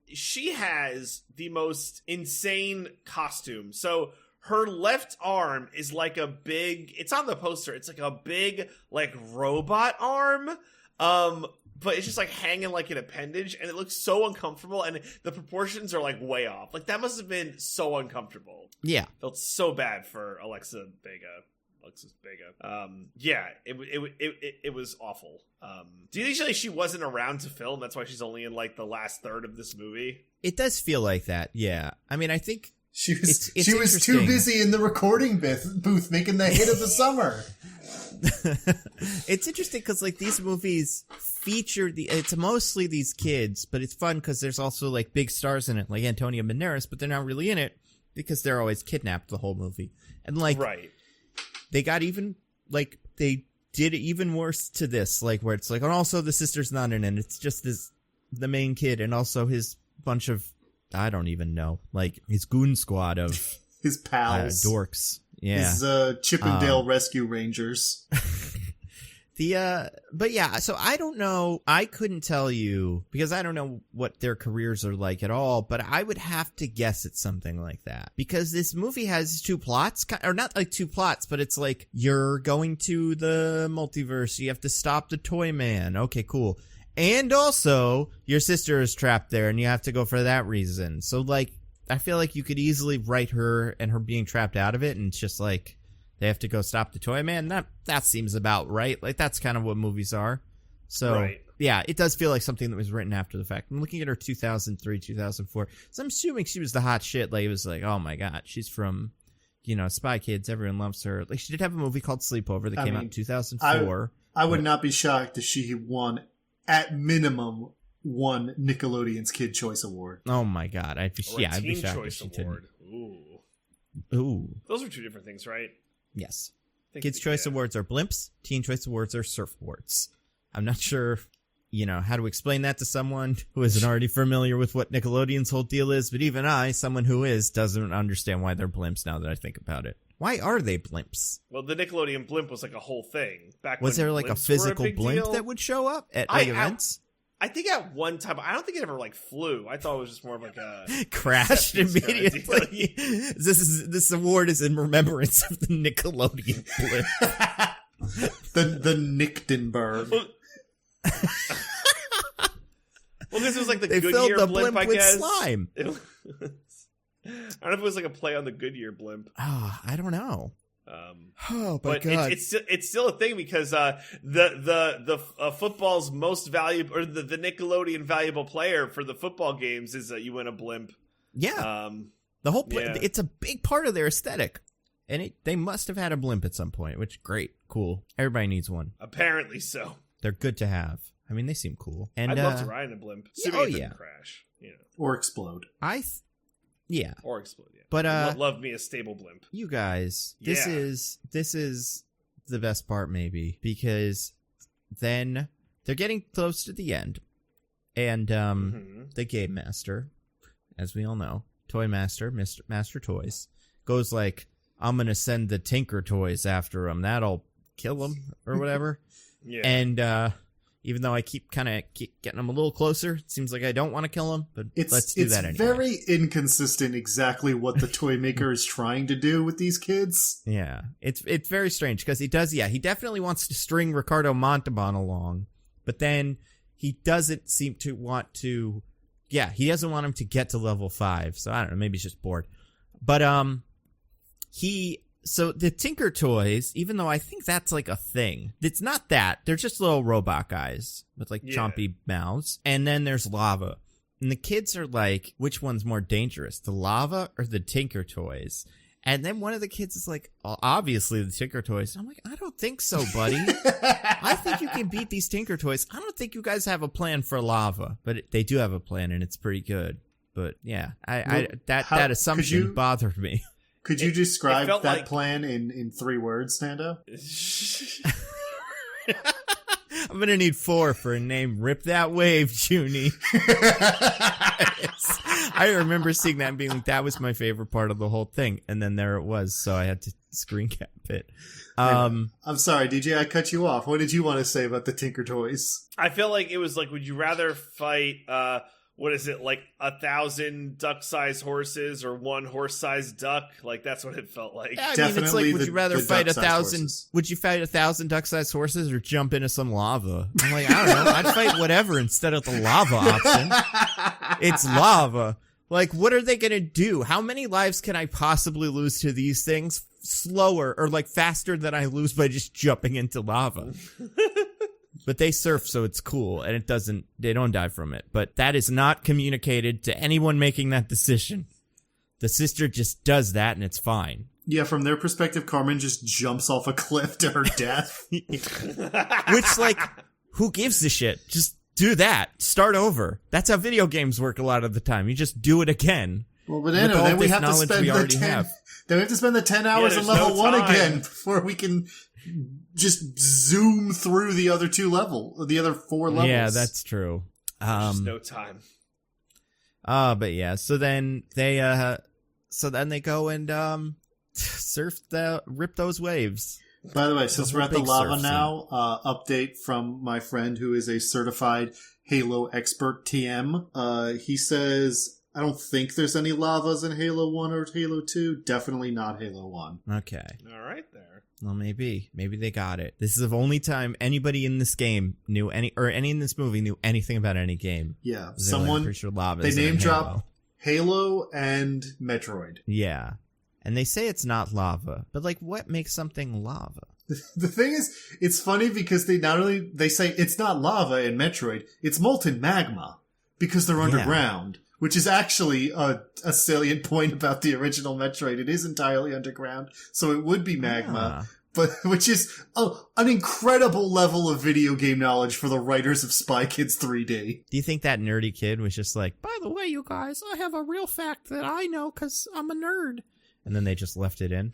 she has the most insane costume. So, her left arm is like a big, it's on the poster, it's like a big, like, robot arm. But it's just like hanging like an appendage, and it looks so uncomfortable, and the proportions are like way off. Like, that must have been so uncomfortable. Yeah. Felt so bad for Alexis Vega. Yeah, it was awful. Do you think she wasn't around to film? That's why she's only in like the last third of this movie. It does feel like that. Yeah. I mean, I think She was It's she was too interesting. busy in the recording booth making the hit of the summer. it's interesting because like these movies feature it's mostly these kids, but it's fun because there's also like big stars in it, like Antonio Banderas, but they're not really in it because they're always kidnapped the whole movie. And like Right. they got even like they did it even worse to this, like where it's like, and also the sister's not in it. It's just the main kid and also his bunch of, I don't even know, like his goon squad of His pals. dorks. Yeah. His Chippendale Rescue Rangers. But yeah, so I don't know. I couldn't tell you because I don't know what their careers are like at all, but I would have to guess it's something like that. Because this movie has two plots, or not like two plots, but it's like you're going to the multiverse, you have to stop the toy man. Okay, cool. And also, your sister is trapped there and you have to go for that reason. So like, I feel like you could easily write her and her being trapped out of it, and it's just like, they have to go stop the toy man. That seems about right. Like, that's kind of what movies are. So, right. Yeah, it does feel like something that was written after the fact. I'm looking at her 2003, 2004. So I'm assuming she was the hot shit. Like, it was like, oh my God, she's from, Spy Kids. Everyone loves her. Like, she did have a movie called Sleepover that came out in 2004. I would not be shocked if she won, at minimum, one Nickelodeon's Kid Choice Award. Oh my God. I'd be shocked if she didn't. Ooh. Those are two different things, right? Yes. Kids' Choice Awards are blimps. Teen Choice Awards are surfboards. I'm not sure, how to explain that to someone who isn't already familiar with what Nickelodeon's whole deal is, but even I, someone who is, doesn't understand why they're blimps now that I think about it. Why are they blimps? Well, the Nickelodeon blimp was like a whole thing. Was there like a physical blimp that would show up at events? I think at one time, I don't think it ever like flew. I thought it was just more of like a crashed immediately. This award is in remembrance of the Nickelodeon blimp. the Nickdenberg. Well, this was like the they Goodyear filled the blimp, I with guess. Slime. I don't know if it was like a play on the Goodyear blimp. Oh, I don't know. Oh my but God! It's still a thing because the football's most valuable, or the Nickelodeon valuable player for the football games is you win a blimp. Yeah, the whole it's a big part of their aesthetic, and they must have had a blimp at some point. Which great, cool. Everybody needs one. Apparently so. They're good to have. I mean, they seem cool. And I'd love to ride in a blimp. Assuming it doesn't crash. Or explode. Yeah. Or explode, yeah. But love me a stable blimp. You guys, this is the best part maybe, because then they're getting close to the end, and the game master, as we all know, Toy Master, Master Toys, goes like, I'm gonna send the Tinker Toys after him. That'll kill him or whatever. Yeah. And even though I keep getting him a little closer, it seems like I don't want to kill him, but let's do that anyway. It's very inconsistent exactly what the toy maker is trying to do with these kids. Yeah, it's very strange because he definitely wants to string Ricardo Montalban along, but then he doesn't seem to want to, he doesn't want him to get to level 5, so I don't know, maybe he's just bored. But so the Tinker Toys, even though I think that's like a thing, it's not that. They're just little robot guys with like chompy mouths. And then there's lava. And the kids are like, which one's more dangerous, the lava or the Tinker Toys? And then one of the kids is like, obviously the Tinker Toys. I'm like, I don't think so, buddy. I think you can beat these Tinker Toys. I don't think you guys have a plan for lava. But they do have a plan, and it's pretty good. But yeah, that assumption bothered me. Could you describe that plan in 3 words, Nando? I'm going to need 4 for a name. Rip that wave, Junie. I remember seeing that and being like, that was my favorite part of the whole thing. And then there it was, so I had to screen cap it. I'm sorry, DJ, I cut you off. What did you want to say about the Tinker Toys? I feel like it was like, would you rather fight... what is it, like 1,000 duck-sized horses or 1 horse-sized duck? Like, that's what it felt like. Yeah, I mean, it's like, would you rather fight 1,000? Would you fight 1,000 duck-sized horses or jump into some lava? I'm like, I don't know. I'd fight whatever instead of the lava option. It's lava. Like, what are they gonna do? How many lives can I possibly lose to these things? Slower or like faster than I lose by just jumping into lava. But they surf, so it's cool, and they don't die from it. But that is not communicated to anyone making that decision. The sister just does that, and it's fine. Yeah, from their perspective, Carmen just jumps off a cliff to her death. Which, like, who gives a shit? Just do that. Start over. That's how video games work a lot of the time. You just do it again. Well, but then we have to spend Then we have to spend the 10 hours on level 1 again before we can just zoom through the other 4 levels. Yeah, that's true. Just no time. But yeah, so then they go and rip those waves. By the way, since we're at the big lava surf now, update from my friend who is a certified Halo expert TM. He says, I don't think there's any lavas in Halo 1 or Halo 2. Definitely not Halo 1. Okay. All right there. Well, maybe they got it. This is the only time anybody in this game knew any in this movie knew anything about any game. Yeah, Someone pretty sure lava they is in name drop Halo. Halo and Metroid. Yeah. And they say it's not lava, but like, what makes something lava? The thing is, it's funny because they say it's not lava in Metroid, it's molten magma because they're underground, which is actually a salient point about the original Metroid. It is entirely underground, so it would be magma, but which is an incredible level of video game knowledge for the writers of Spy Kids 3D. Do you think that nerdy kid was just like, by the way, you guys, I have a real fact that I know because I'm a nerd? And then they just left it in?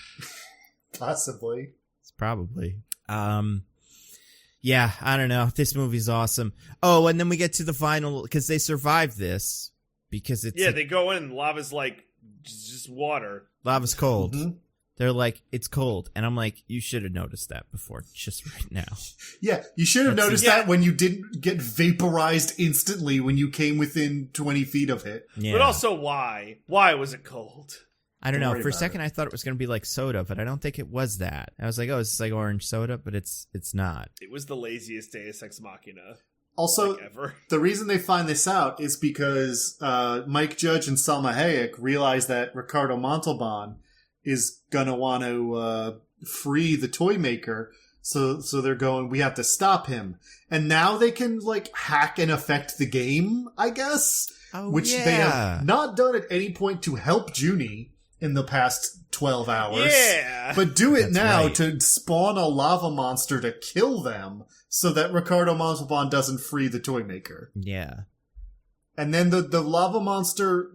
Possibly. Probably. Yeah, I don't know. This movie's awesome. Oh, and then we get to the final, because they survived this, because it's... Yeah, they go in, lava's like, just water. Lava's cold. Mm-hmm. They're like, it's cold. And I'm like, you should have noticed that before, just right now. Yeah, you should have noticed that when you didn't get vaporized instantly when you came within 20 feet of it. Yeah. But also, why? Why was it cold? I don't know. worry For a about second, I thought it was going to be like soda, but I don't think it was that. I was like, oh, it's like orange soda, but it's not. It was the laziest Deus Ex Machina. Also, ever. The reason they find this out is because Mike Judge and Salma Hayek realize that Ricardo Montalban is going to want to free the toy maker. So they're going, we have to stop him. And now they can, like, hack and affect the game, I guess. Oh, which yeah. they have not done at any point to help Junie in the past 12 hours. Yeah. But do it That's now right. to spawn a lava monster to kill them so that Ricardo Montalban doesn't free the toy maker. Yeah. And then the lava monster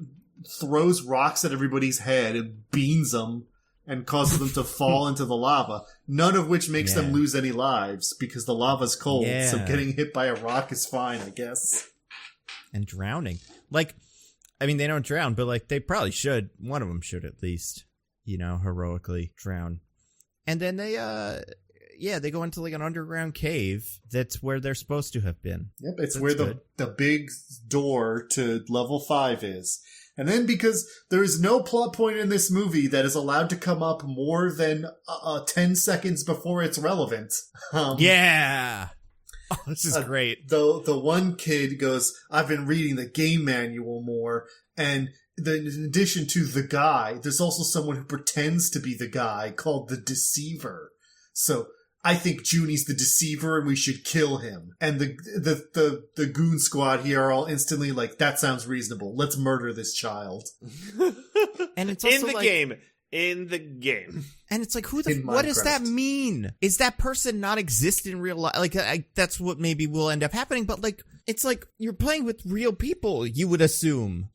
throws rocks at everybody's head and beans them and causes them to fall into the lava, none of which makes them lose any lives because the lava's cold, so getting hit by a rock is fine, I guess. And drowning. Like, I mean, they don't drown, but like, they probably should. One of them should at least, heroically drown. And then they go into like an underground cave that's where they're supposed to have been. Yep, it's That's where good. the big door to level 5 is. And then because there is no plot point in this movie that is allowed to come up more than 10 seconds before it's relevant. Yeah! Oh, this is great. The one kid goes, I've been reading the game manual more, and then in addition to the guy, there's also someone who pretends to be the guy called the Deceiver. So I think Junie's the Deceiver and we should kill him. And the goon squad here are all instantly like, that sounds reasonable. Let's murder this child. And it's also in the like, game. In the game. And it's like, what does Minecraft. that mean? Is that person not exist in real life? Like, that's what maybe will end up happening. But like, it's like you're playing with real people, you would assume,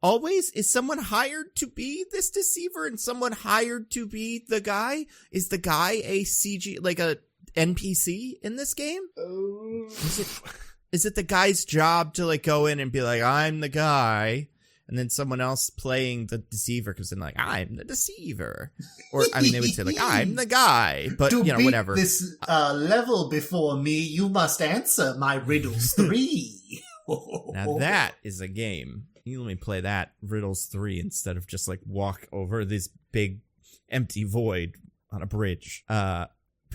Always? Is someone hired to be this Deceiver and someone hired to be the guy? Is the guy a CG, like a NPC in this game? Is it the guy's job to like go in and be like, I'm the guy? And then someone else playing the Deceiver comes in like, I'm the Deceiver. Or, I mean, they would say like, I'm the guy. But, to beat whatever. this level before me, you must answer my riddles 3. Now that is a game. You let me play that, Riddles 3, instead of just like walk over this big empty void on a bridge. But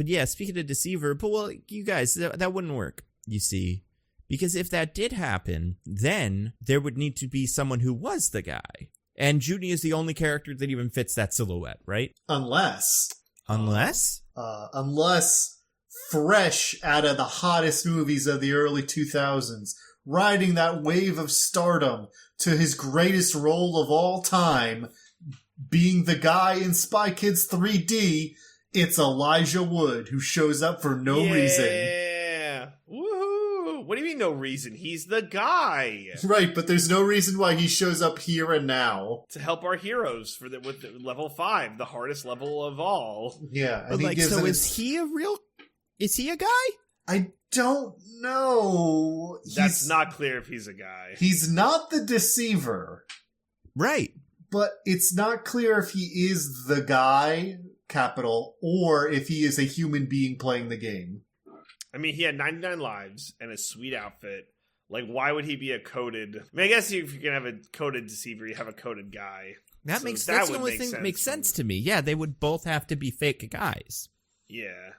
yeah, speaking of Deceiver, but well, you guys, that wouldn't work, you see. Because if that did happen, then there would need to be someone who was the guy. And Junie is the only character that even fits that silhouette, right? Unless fresh out of the hottest movies of the early 2000s, riding that wave of stardom to his greatest role of all time, being the guy in Spy Kids 3D, it's Elijah Wood, who shows up for no reason. Yeah. Woohoo. What do you mean no reason? He's the guy. Right, but there's no reason why he shows up here and now. To help our heroes with the level 5, the hardest level of all. Yeah. But like, so is he a guy? I don't know. That's not clear if he's a guy. He's not the Deceiver. Right. But it's not clear if he is the guy, capital, or if he is a human being playing the game. I mean, he had 99 lives and a sweet outfit. Like, why would he be a coded? I mean, I guess if you can have a coded deceiver, you have a coded guy. That's the only thing that makes sense to me. Yeah, they would both have to be fake guys. Yeah.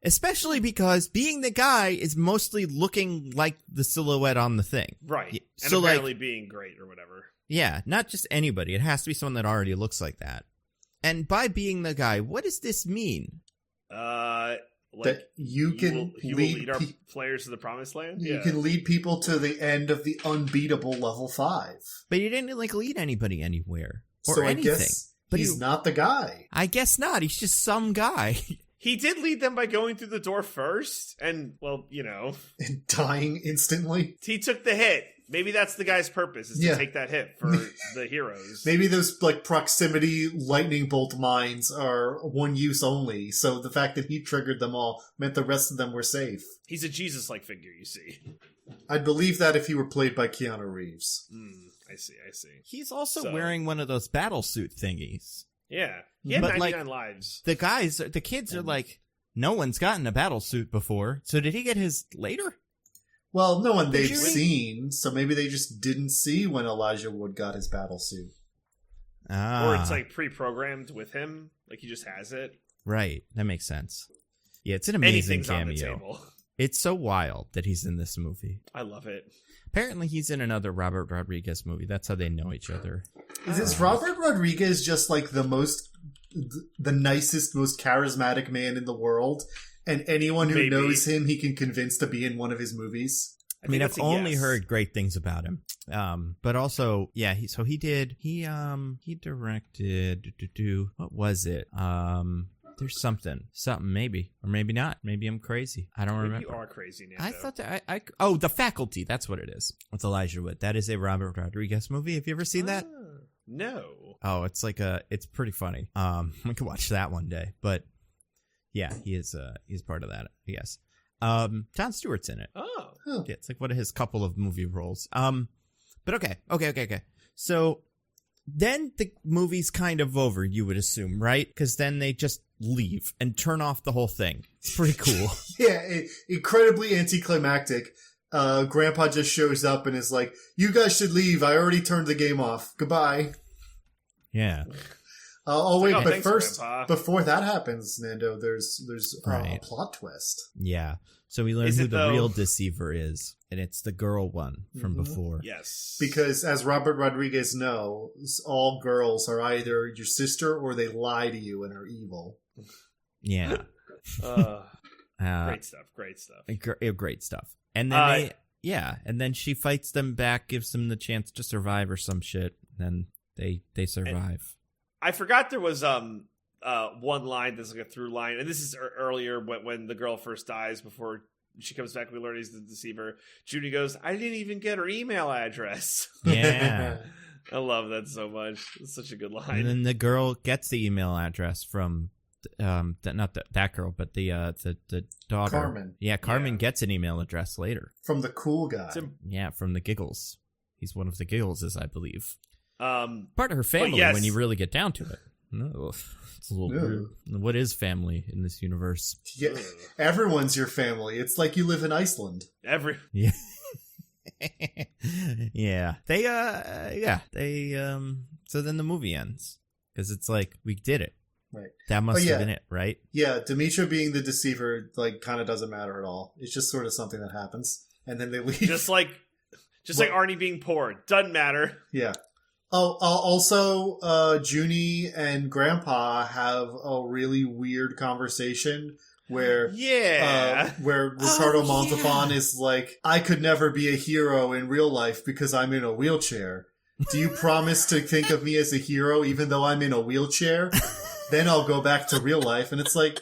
Especially because being the guy is mostly looking like the silhouette on the thing. Right. And so apparently being great or whatever. Yeah, not just anybody. It has to be someone that already looks like that. And by being the guy, what does this mean? That you can lead our players to the promised land? You can lead people to the end of the unbeatable level 5. But you didn't, lead anybody anywhere. Or so I anything. guess he's not the guy. I guess not. He's just some guy. He did lead them by going through the door first, and, And dying instantly. He took the hit. Maybe that's the guy's purpose, is to take that hit for the heroes. Maybe those, proximity lightning bolt mines are one use only, so the fact that he triggered them all meant the rest of them were safe. He's a Jesus-like figure, you see. I'd believe that if he were played by Keanu Reeves. I see. He's also wearing one of those battle suit thingies. Yeah. He had 99 lives. The kids are like, no one's gotten a battle suit before. So did he get his later? Well, no one they've seen, so maybe they just didn't see when Elijah Wood got his battle suit. Or it's pre-programmed with him, like he just has it. Right, that makes sense. Yeah, it's an amazing cameo. On the table. It's so wild that he's in this movie. I love it. Apparently he's in another Robert Rodriguez movie. That's how they know each other. Is Robert Rodriguez just the nicest, most charismatic man in the world? And anyone who knows him, he can convince to be in one of his movies. I mean, I've only heard great things about him. But also, yeah, he directed, what was it? There's something, maybe, or maybe not. Maybe I'm crazy. I don't remember. You are crazy, Nando. I thought that The Faculty. That's what it is. It's Elijah Wood. That is a Robert Rodriguez movie. Have you ever seen that? No. Oh, it's it's pretty funny. We could watch that one day, but yeah, he's part of that, I guess. Jon Stewart's in it. Oh. Yeah, it's one of his couple of movie roles. But okay. So then the movie's kind of over, you would assume, right? Because then they just leave and turn off the whole thing. It's pretty cool. Yeah, incredibly anticlimactic. Grandpa just shows up and is like, "You guys should leave. I already turned the game off. Goodbye." Yeah. Wait, but thanks, first, Grandpa. Before that happens, Nando, there's a plot twist. Yeah. So we learn who the real deceiver is, and it's the girl one from before. Yes. Because as Robert Rodriguez knows, all girls are either your sister or they lie to you and are evil. Yeah. Great stuff. Great stuff. And then and then she fights them back, gives them the chance to survive or some shit. Then they survive. I forgot there was one line that's like a through line, and this is earlier when the girl first dies before she comes back. We learn he's the deceiver. Judy goes, "I didn't even get her email address." Yeah. I love that so much. It's such a good line. And then the girl gets the email address from that girl, but the daughter, Carmen. Yeah, Carmen gets an email address later from the cool guy. From the Giggles. He's one of the Giggleses, I believe. Part of her family when you really get down to it. No, it's a little weird. What is family in this universe? Yeah, everyone's your family. It's like you live in Iceland. Yeah. Yeah. They so then the movie ends because it's like we did it. Right. That must have been it, right? Yeah, Demetra being the deceiver kind of doesning matter at all. It's just sort of something that happens and then they leave. Just like Arnie being poor. Doesn't matter. Yeah. Oh, also, Junie and Grandpa have a really weird conversation where Ricardo Montalban is like, "I could never be a hero in real life because I'm in a wheelchair. Do you promise to think of me as a hero even though I'm in a wheelchair? Then I'll go back to real life." And it's like,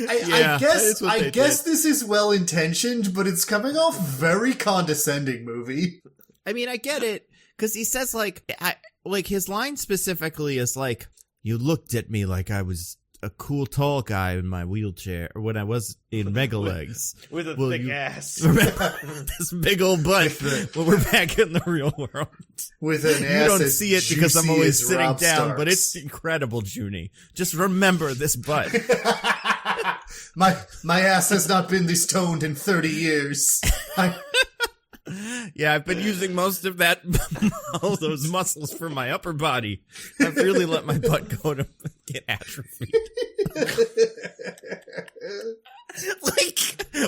I guess this is well intentioned, but it's coming off very condescending, movie. I mean, I get it because he says his line specifically is like, "You looked at me like I was a cool tall guy in my wheelchair, or when I was in Mega Legs. With a Will thick you ass. Remember this big old butt when we're back in the real world. With an You ass don't as see it because I'm juicy always as sitting Rob down, but it's Stark's. incredible, Junie. Just remember this butt. My ass has not been this toned in 30 years. Yeah, I've been using most of that, all those muscles for my upper body. I've really let my butt go to get atrophied. Like,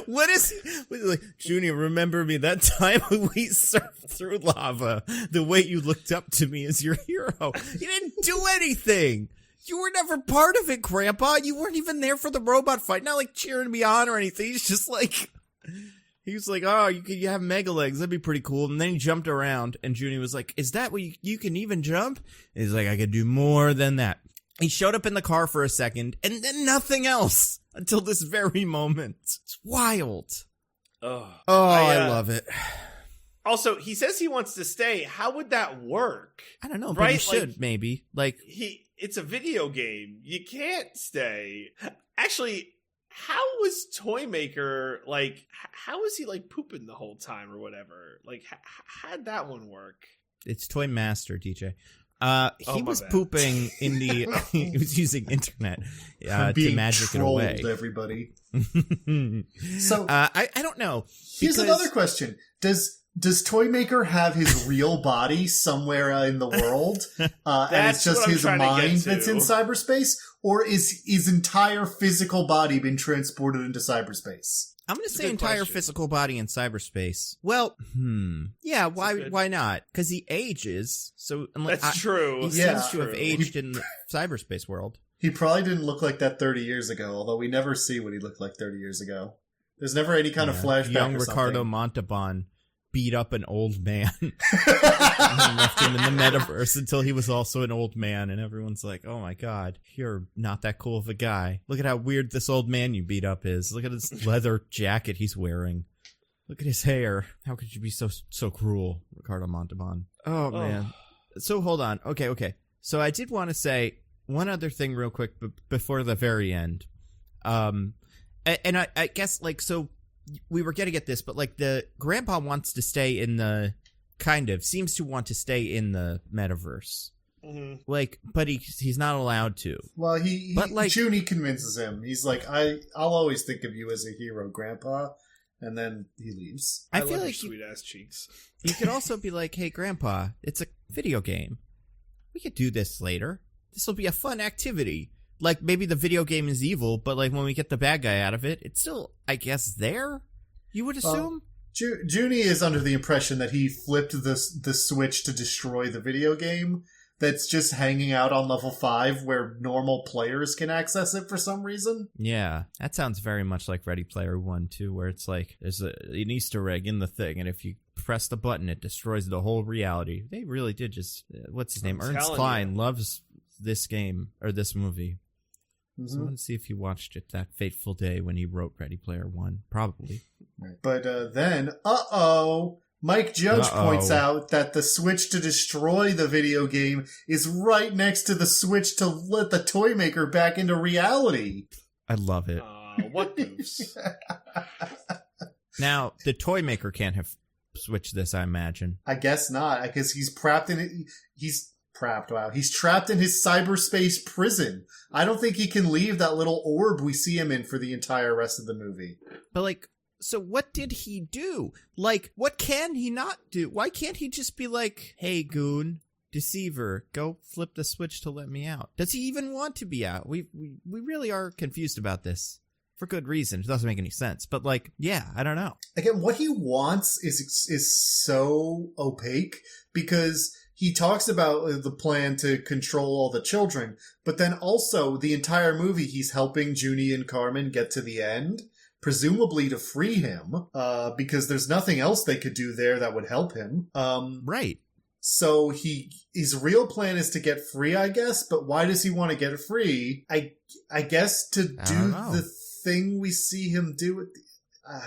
what is, like, Junior, remember me that time when we surfed through lava? The way you looked up to me as your hero. You didn't do anything. You were never part of it, Grandpa. You weren't even there for the robot fight. Not like cheering me on or anything. He's just like, he was like, oh, you have mega legs. That'd be pretty cool. And then he jumped around, and Junie was like, is that what you can even jump? And he's like, I could do more than that. He showed up in the car for a second, and then nothing else until this very moment. It's wild. Oh, I love it. Also, he says he wants to stay. How would that work? I don't know, but Right? he should, Like, maybe. Like, It's a video game. You can't stay. Actually, how was Toymaker, like, how was he, like, pooping the whole time or whatever? Like, how'd that one work? it's Toy Master, DJ. He my was bad. pooping in the, he was using internet to Being magic it trolled, away. everybody. So I don't know. here's because- another question: Does Toymaker have his real body somewhere in the world, and That's it's just what I'm his trying to get mind to. that's in cyberspace, or is his entire physical body been transported into cyberspace? I'm going to That's a say good entire question. physical body in cyberspace. Well, yeah, why good- why not? Because he ages, so That's true. he Yeah. seems to have True. aged in the cyberspace world. He probably didn't look like that 30 years ago, although we never see what he looked like 30 years ago. There's never any kind of flashback Young or Ricardo something. Montalban beat up an old man and left him in the metaverse until he was also an old man, and everyone's like, oh my god, you're not that cool of a guy. Look at how weird this old man you beat up is. Look at his leather jacket he's wearing. Look at his hair. How could you be so cruel, Ricardo Montalban? Oh man. So hold on. Okay. So I did want to say one other thing real quick before the very end. And I guess, like, so we were getting at this, but, like, the grandpa wants to stay in the, seems to want to stay in the metaverse. Mm-hmm. Like, but he's not allowed to. Well, But, like- Junie convinces him. He's like, I'll always think of you as a hero, Grandpa. And then he leaves. I feel love like your sweet ass cheeks. you could also be like, hey, grandpa, it's a video game. We could do this later. This will be a fun activity. Like, maybe the video game is evil, but, like, when we get the bad guy out of it, it's still, I guess, there? You would assume? Junie is under the impression that he flipped the switch to destroy the video game that's just hanging out on level 5 where normal players can access it for some reason. Yeah, that sounds very much like Ready Player One, too, where it's like, there's an Easter egg in the thing, and if you press the button, it destroys the whole reality. They really did just, what's his name? I'm Ernst telling Klein you. loves this game, or this movie. Mhm. So I want to see if he watched it that fateful day when he wrote Ready Player One. Probably. But then, Mike Judge points out that the switch to destroy the video game is right next to the switch to let the toy maker back into reality. I love it. What goofs? Now, the toy maker can't have switched this, I imagine. I guess not, because he's trapped in it. He's trapped in his cyberspace prison. I don't think he can leave that little orb we see him in for the entire rest of the movie. But, like, so what did he do? Like, what can he not do? Why can't he just be like, hey, goon, deceiver, go flip the switch to let me out? Does he even want to be out? We really are confused about this. For good reason. It doesn't make any sense. But, like, yeah, I don't know. Again, what he wants is so opaque, because he talks about the plan to control all the children, but then also the entire movie he's helping Junie and Carmen get to the end, presumably to free him, because there's nothing else they could do there that would help him. Right. So his real plan is to get free, I guess, but why does he want to get free? I guess to I do don't know. the thing we see him do at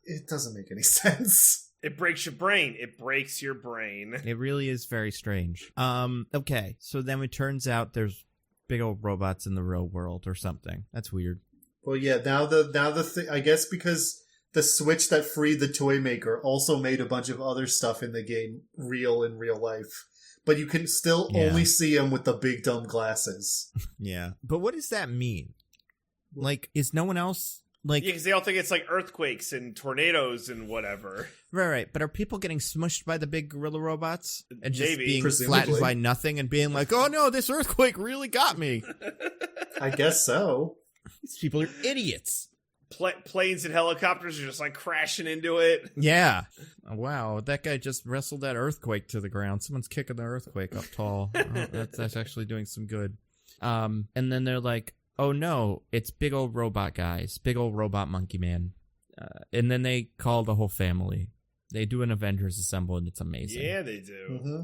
it doesn't make any sense. It breaks your brain. It breaks your brain. It really is very strange. Okay. So then it turns out there's big old robots in the real world or something. That's weird. Well, yeah. Now the thing, I guess, because the switch that freed the toy maker also made a bunch of other stuff in the game real in real life, but you can still only see him with the big dumb glasses. Yeah, but what does that mean? Like, is no one else like? Yeah, because they all think it's like earthquakes and tornadoes and whatever. Right. But are people getting smushed by the big gorilla robots and just Maybe. being Presumably. flattened by nothing and being like, "Oh no, this earthquake really got me"? I guess so. These people are idiots. Planes and helicopters are just like crashing into it. Yeah. Oh, wow, that guy just wrestled that earthquake to the ground. Someone's kicking the earthquake up tall. That's actually doing some good. And then they're like, "Oh no, it's big old robot guys, big old robot monkey man." And then they call the whole family. They do an Avengers Assemble, and it's amazing. Yeah, they do. Mm-hmm.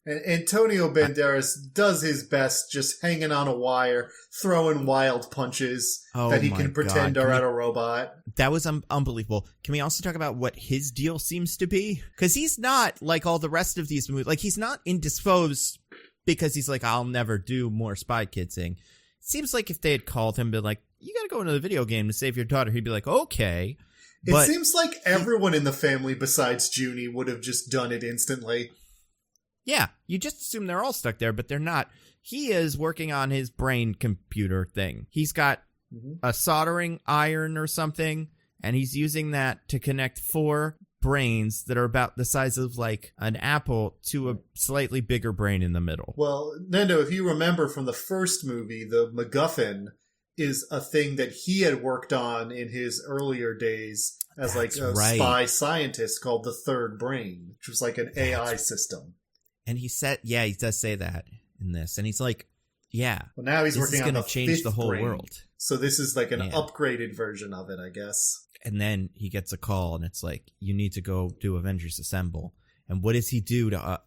And Antonio Banderas does his best, just hanging on a wire, throwing wild punches that he can pretend are at a robot. That was unbelievable. Can we also talk about what his deal seems to be? Because he's not like all the rest of these movies. Like, he's not indisposed because he's like, "I'll never do more Spy Kids thing." It seems like if they had called him, been like, "You got to go into the video game to save your daughter," he'd be like, "Okay." It seems like everyone in the family besides Junie would have just done it instantly. Yeah, you just assume they're all stuck there, but they're not. He is working on his brain computer thing. He's got a soldering iron or something, and he's using that to connect 4 brains that are about the size of like an apple to a slightly bigger brain in the middle. Well, Nando, if you remember from the first movie, the MacGuffin is a thing that he had worked on in his earlier days as spy scientist called the Third Brain, which was like an AI system. And he said, he does say that in this. And he's like, yeah. Well, now he's working on the change the whole brain. world. So this is like an upgraded version of it, I guess. And then he gets a call, and it's like, "You need to go do Avengers Assemble." And what does he do to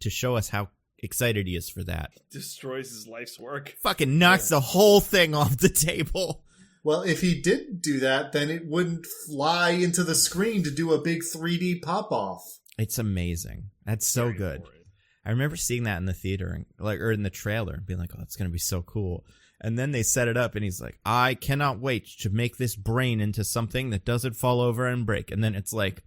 show us how excited he is for that? Destroys his life's work. Fucking knocks the whole thing off the table. Well, if he didn't do that, then it wouldn't fly into the screen to do a big 3D pop-off. It's amazing. That's so Very good. important. I remember seeing that in the theater, or in the trailer, and being like, "Oh, it's going to be so cool." And then they set it up, and he's like, "I cannot wait to make this brain into something that doesn't fall over and break." And then it's like,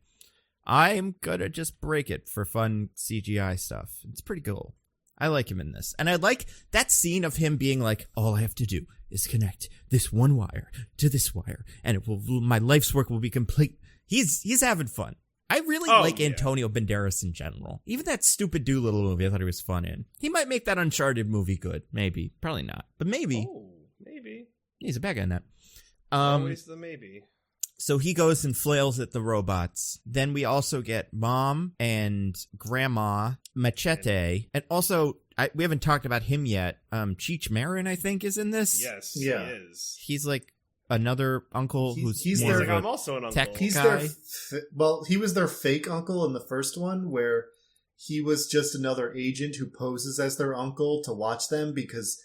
"I'm going to just break it for fun CGI stuff." It's pretty cool. I like him in this. And I like that scene of him being like, "All I have to do is connect this one wire to this wire, and my life's work will be complete." He's having fun. I really like Antonio Banderas in general. Even that stupid Doolittle movie, I thought he was fun in. He might make that Uncharted movie good. Maybe. Probably not. But maybe. Oh, maybe. He's a bad guy in that. Always the maybe. So he goes and flails at the robots. Then we also get Mom and Grandma Machete. And also, we haven't talked about him yet. Cheech Marin, I think, is in this. Yes, Yeah. he is. He's like another uncle he's more their- of Like, I'm a also an uncle. tech He's guy. he was their fake uncle in the first one, where he was just another agent who poses as their uncle to watch them because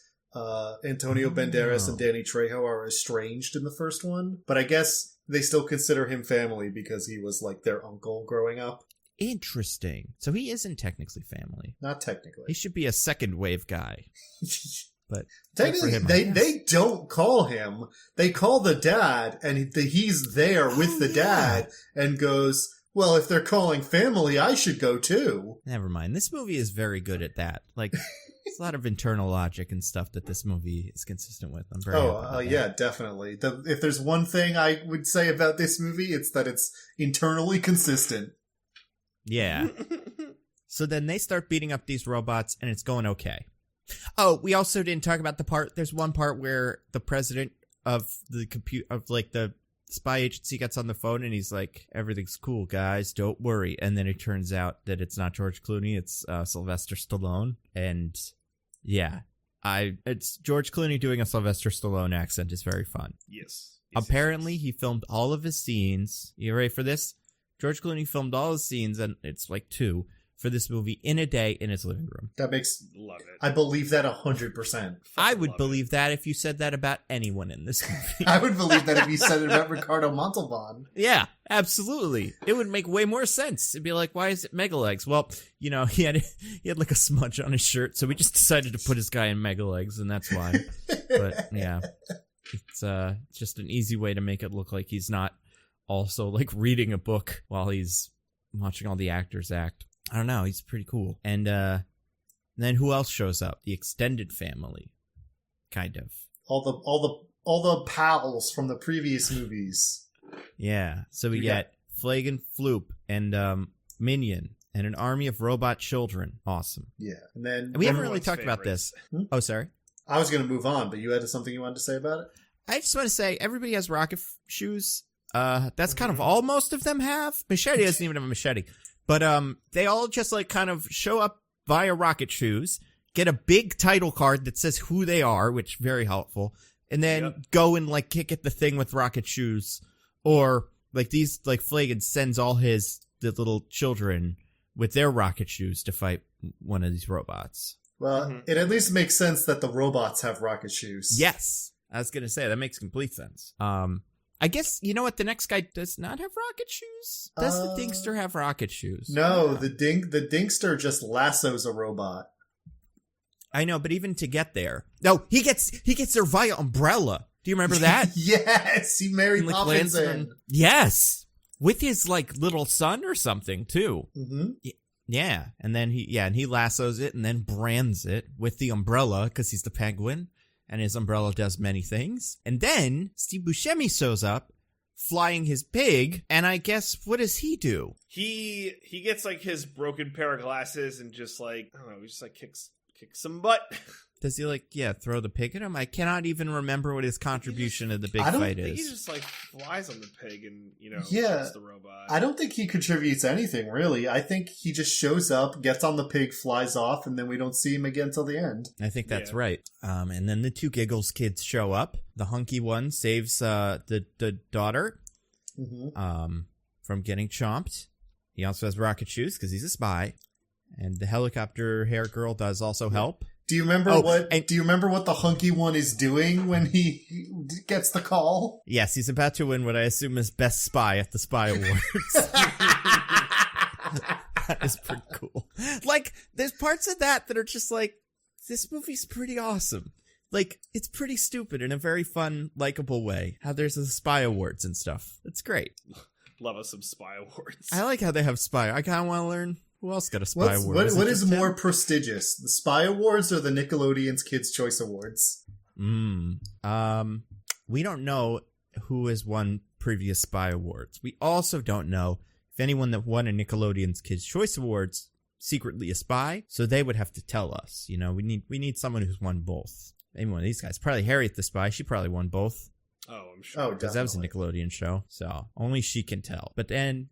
Antonio Banderas and Danny Trejo are estranged in the first one. But I guess they still consider him family because he was like their uncle growing up. Interesting. So he isn't technically family. Not technically. He should be a second wave guy. But Technically, good for him, I guess. they don't call him. They call the dad, and he's there with the dad, and goes, "Well, if they're calling family, I should go too." Never mind. This movie is very good at that. Like, there's a lot of internal logic and stuff that this movie is consistent with. I'm very happy about that. Yeah, definitely. If there's one thing I would say about this movie, it's that it's internally consistent. Yeah. So then they start beating up these robots, and it's going okay. Oh, we also didn't talk about there's one part where the president of the the spy agency gets on the phone, and he's like, "Everything's cool, guys, don't worry." And then it turns out that it's not George Clooney, it's Sylvester Stallone. And yeah, it's George Clooney doing a Sylvester Stallone accent is very fun. Yes. Apparently, he filmed all of his scenes. You ready for this? George Clooney filmed all his scenes, and it's like 2, for this movie in a day in his living room. That makes... Love it. I believe that 100%. I would believe that if you said that about anyone in this movie. I would believe that if you said it about Ricardo Montalban. Yeah, absolutely. It would make way more sense. It'd be like, why is it Mega Legs? Well, you know, he had like a smudge on his shirt, so we just decided to put his guy in Mega Legs, and that's why. But yeah, it's just an easy way to make it look like he's not also like reading a book while he's watching all the actors act. I don't know. He's pretty cool. And then who else shows up? The extended family, kind of. All the pals from the previous movies. Yeah. So we get Flagon Floop and Minion and an army of robot children. Awesome. Yeah. And then and we haven't really talked about this. Oh, sorry. I was going to move on, but you had something you wanted to say about it? I just want to say everybody has rocket shoes. That's kind of all most of them have. Machete doesn't even have a machete. But they all just like kind of show up via rocket shoes, get a big title card that says who they are, which very helpful, and then go and like kick at the thing with rocket shoes. Or like these like Flagon sends all the little children with their rocket shoes to fight one of these robots. Well, it at least makes sense that the robots have rocket shoes. Yes. I was going to say that makes complete sense. I guess, you know what, the next guy does not have rocket shoes? Does the Dinkster have rocket shoes? No, the Dinkster just lassos a robot. I know, but even to get there. No, he gets there via umbrella. Do you remember that? Yes, he married like, Poppins in. Yes. With his like little son or something too. Mm-hmm. Yeah, and then he lassos it and then brands it with the umbrella because he's the penguin. And his umbrella does many things. And then Steve Buscemi shows up, flying his pig, and I guess, what does he do? He gets, like, his broken pair of glasses and just, like, I don't know, he just, like, kicks some butt. Does he, like, throw the pig at him? I cannot even remember what his contribution to the big fight is. He just, like, flies on the pig and, you know, yeah, the robot. I don't think he contributes anything, really. I think he just shows up, gets on the pig, flies off, and then we don't see him again till the end. I think that's right. And then the two Giggles kids show up. The hunky one saves the daughter from getting chomped. He also has rocket shoes because he's a spy. And the helicopter hair girl does also help. Do you remember Do you remember what the hunky one is doing when he gets the call? Yes, he's about to win what I assume is Best Spy at the Spy Awards. That is pretty cool. Like, there's parts of that are just like, this movie's pretty awesome. Like, it's pretty stupid in a very fun, likable way. How there's the Spy Awards and stuff. It's great. Love us some Spy Awards. I like how they have Spy. I kind of want to learn. Who else got a Spy Award? What is more prestigious, the Spy Awards or the Nickelodeon's Kids' Choice Awards? We don't know who has won previous Spy Awards. We also don't know if anyone that won a Nickelodeon's Kids' Choice Awards secretly a spy. So they would have to tell us. You know, we need someone who's won both. Maybe one of these guys. Probably Harriet the Spy. She probably won both. Oh, I'm sure. Because that was a Nickelodeon show, so only she can tell. But then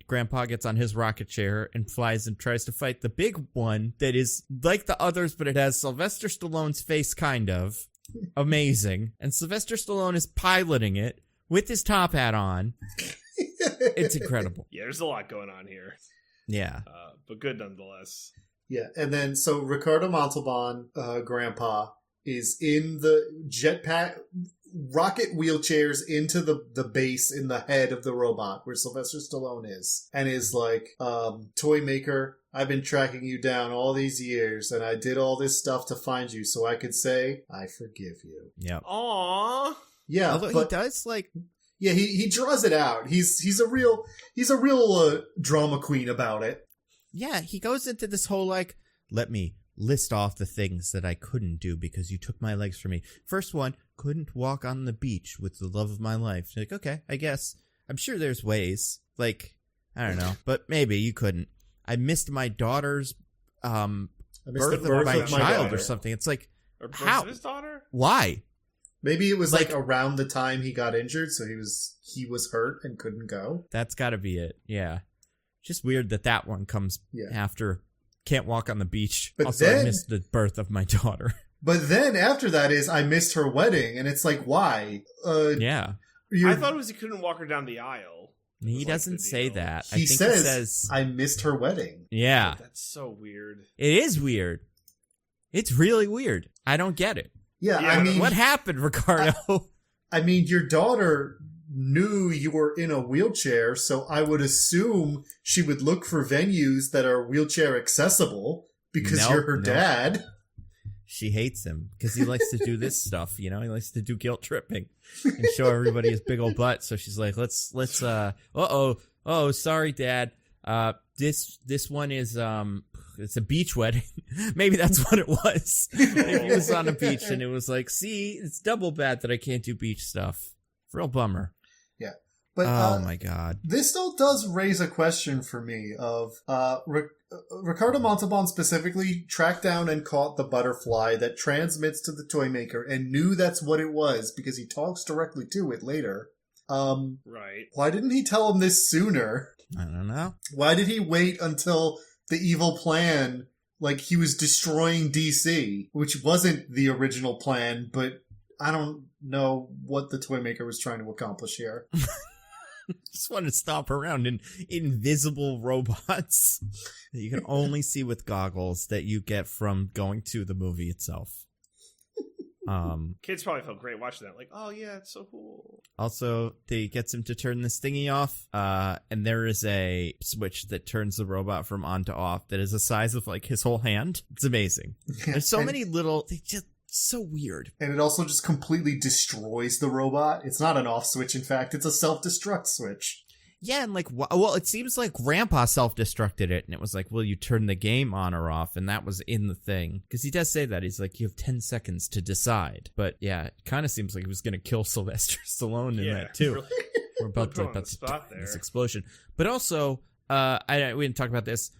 Grandpa gets on his rocket chair and flies and tries to fight the big one that is like the others, but it has Sylvester Stallone's face, kind of. Amazing. And Sylvester Stallone is piloting it with his top hat on. It's incredible. Yeah, there's a lot going on here. Yeah. But good nonetheless. Yeah, and then so Ricardo Montalban, Grandpa, is in the jetpack... rocket wheelchairs into the base in the head of the robot where Sylvester Stallone is, and is like, toy maker, I've been tracking you down all these years, and I did all this stuff to find you so I could say I forgive you. Yeah. Aww. Yeah. Although he does like. Yeah, he draws it out. He's a real drama queen about it. Yeah, he goes into this whole like, let me list off the things that I couldn't do because you took my legs from me. First one, couldn't walk on the beach with the love of my life. Like, okay, I guess. I'm sure there's ways. Like, I don't know, but maybe you couldn't. I missed my daughter's birth of my child or something. It's like, or how? His daughter? Why? Maybe it was like around the time he got injured, so he was hurt and couldn't go. That's got to be it. Yeah, just weird that one comes after. Can't walk on the beach. But also, I missed the birth of my daughter. But then after that is I missed her wedding, and it's like, why? Yeah. I thought it was he couldn't walk her down the aisle. He like doesn't the say deal. that. I He think says, he says, I missed her wedding. yeah. That's so weird. It is weird. It's really weird. I don't get it. Yeah, Yeah, I mean, What happened, Ricardo? I mean, your daughter knew you were in a wheelchair, so I would assume she would look for venues that are wheelchair accessible because Nope, you're her nope. dad. She hates him because he likes to do this stuff, you know? He likes to do guilt tripping and show everybody his big old butt. So she's like, let's oh, sorry, Dad. This one is, it's a beach wedding. Maybe that's what it was. Maybe he was on a beach and it was like, see, it's double bad that I can't do beach stuff. Real bummer. Yeah. But, Oh my God. this still does raise a question for me of, Ricardo Montalban specifically tracked down and caught the butterfly that transmits to the toy maker and knew that's what it was because he talks directly to it later. Right. Why didn't he tell him this sooner? I don't know. Why did he wait until the evil plan, like he was destroying DC, which wasn't the original plan, but I don't know what the toy maker was trying to accomplish here. Just want to stomp around in invisible robots that you can only see with goggles that you get from going to the movie itself. Kids probably felt great watching that. Like, oh yeah, it's so cool. Also, they gets him to turn this thingy off, and there is a switch that turns the robot from on to off that is the size of like his whole hand. It's amazing. There's so many little, they just so weird. And it also just completely destroys the robot. It's not an off switch, in fact, it's a self-destruct switch. Yeah, and like, well, it seems like Grandpa self-destructed it, and it was like, well, you turn the game on or off, and that was in the thing. Because he does say that. He's like, you have 10 seconds to decide. But yeah, it kind of seems like he was going to kill Sylvester Stallone in that, too. Really. We're about Put him on to the spot there. this explosion. But also, we didn't talk about this.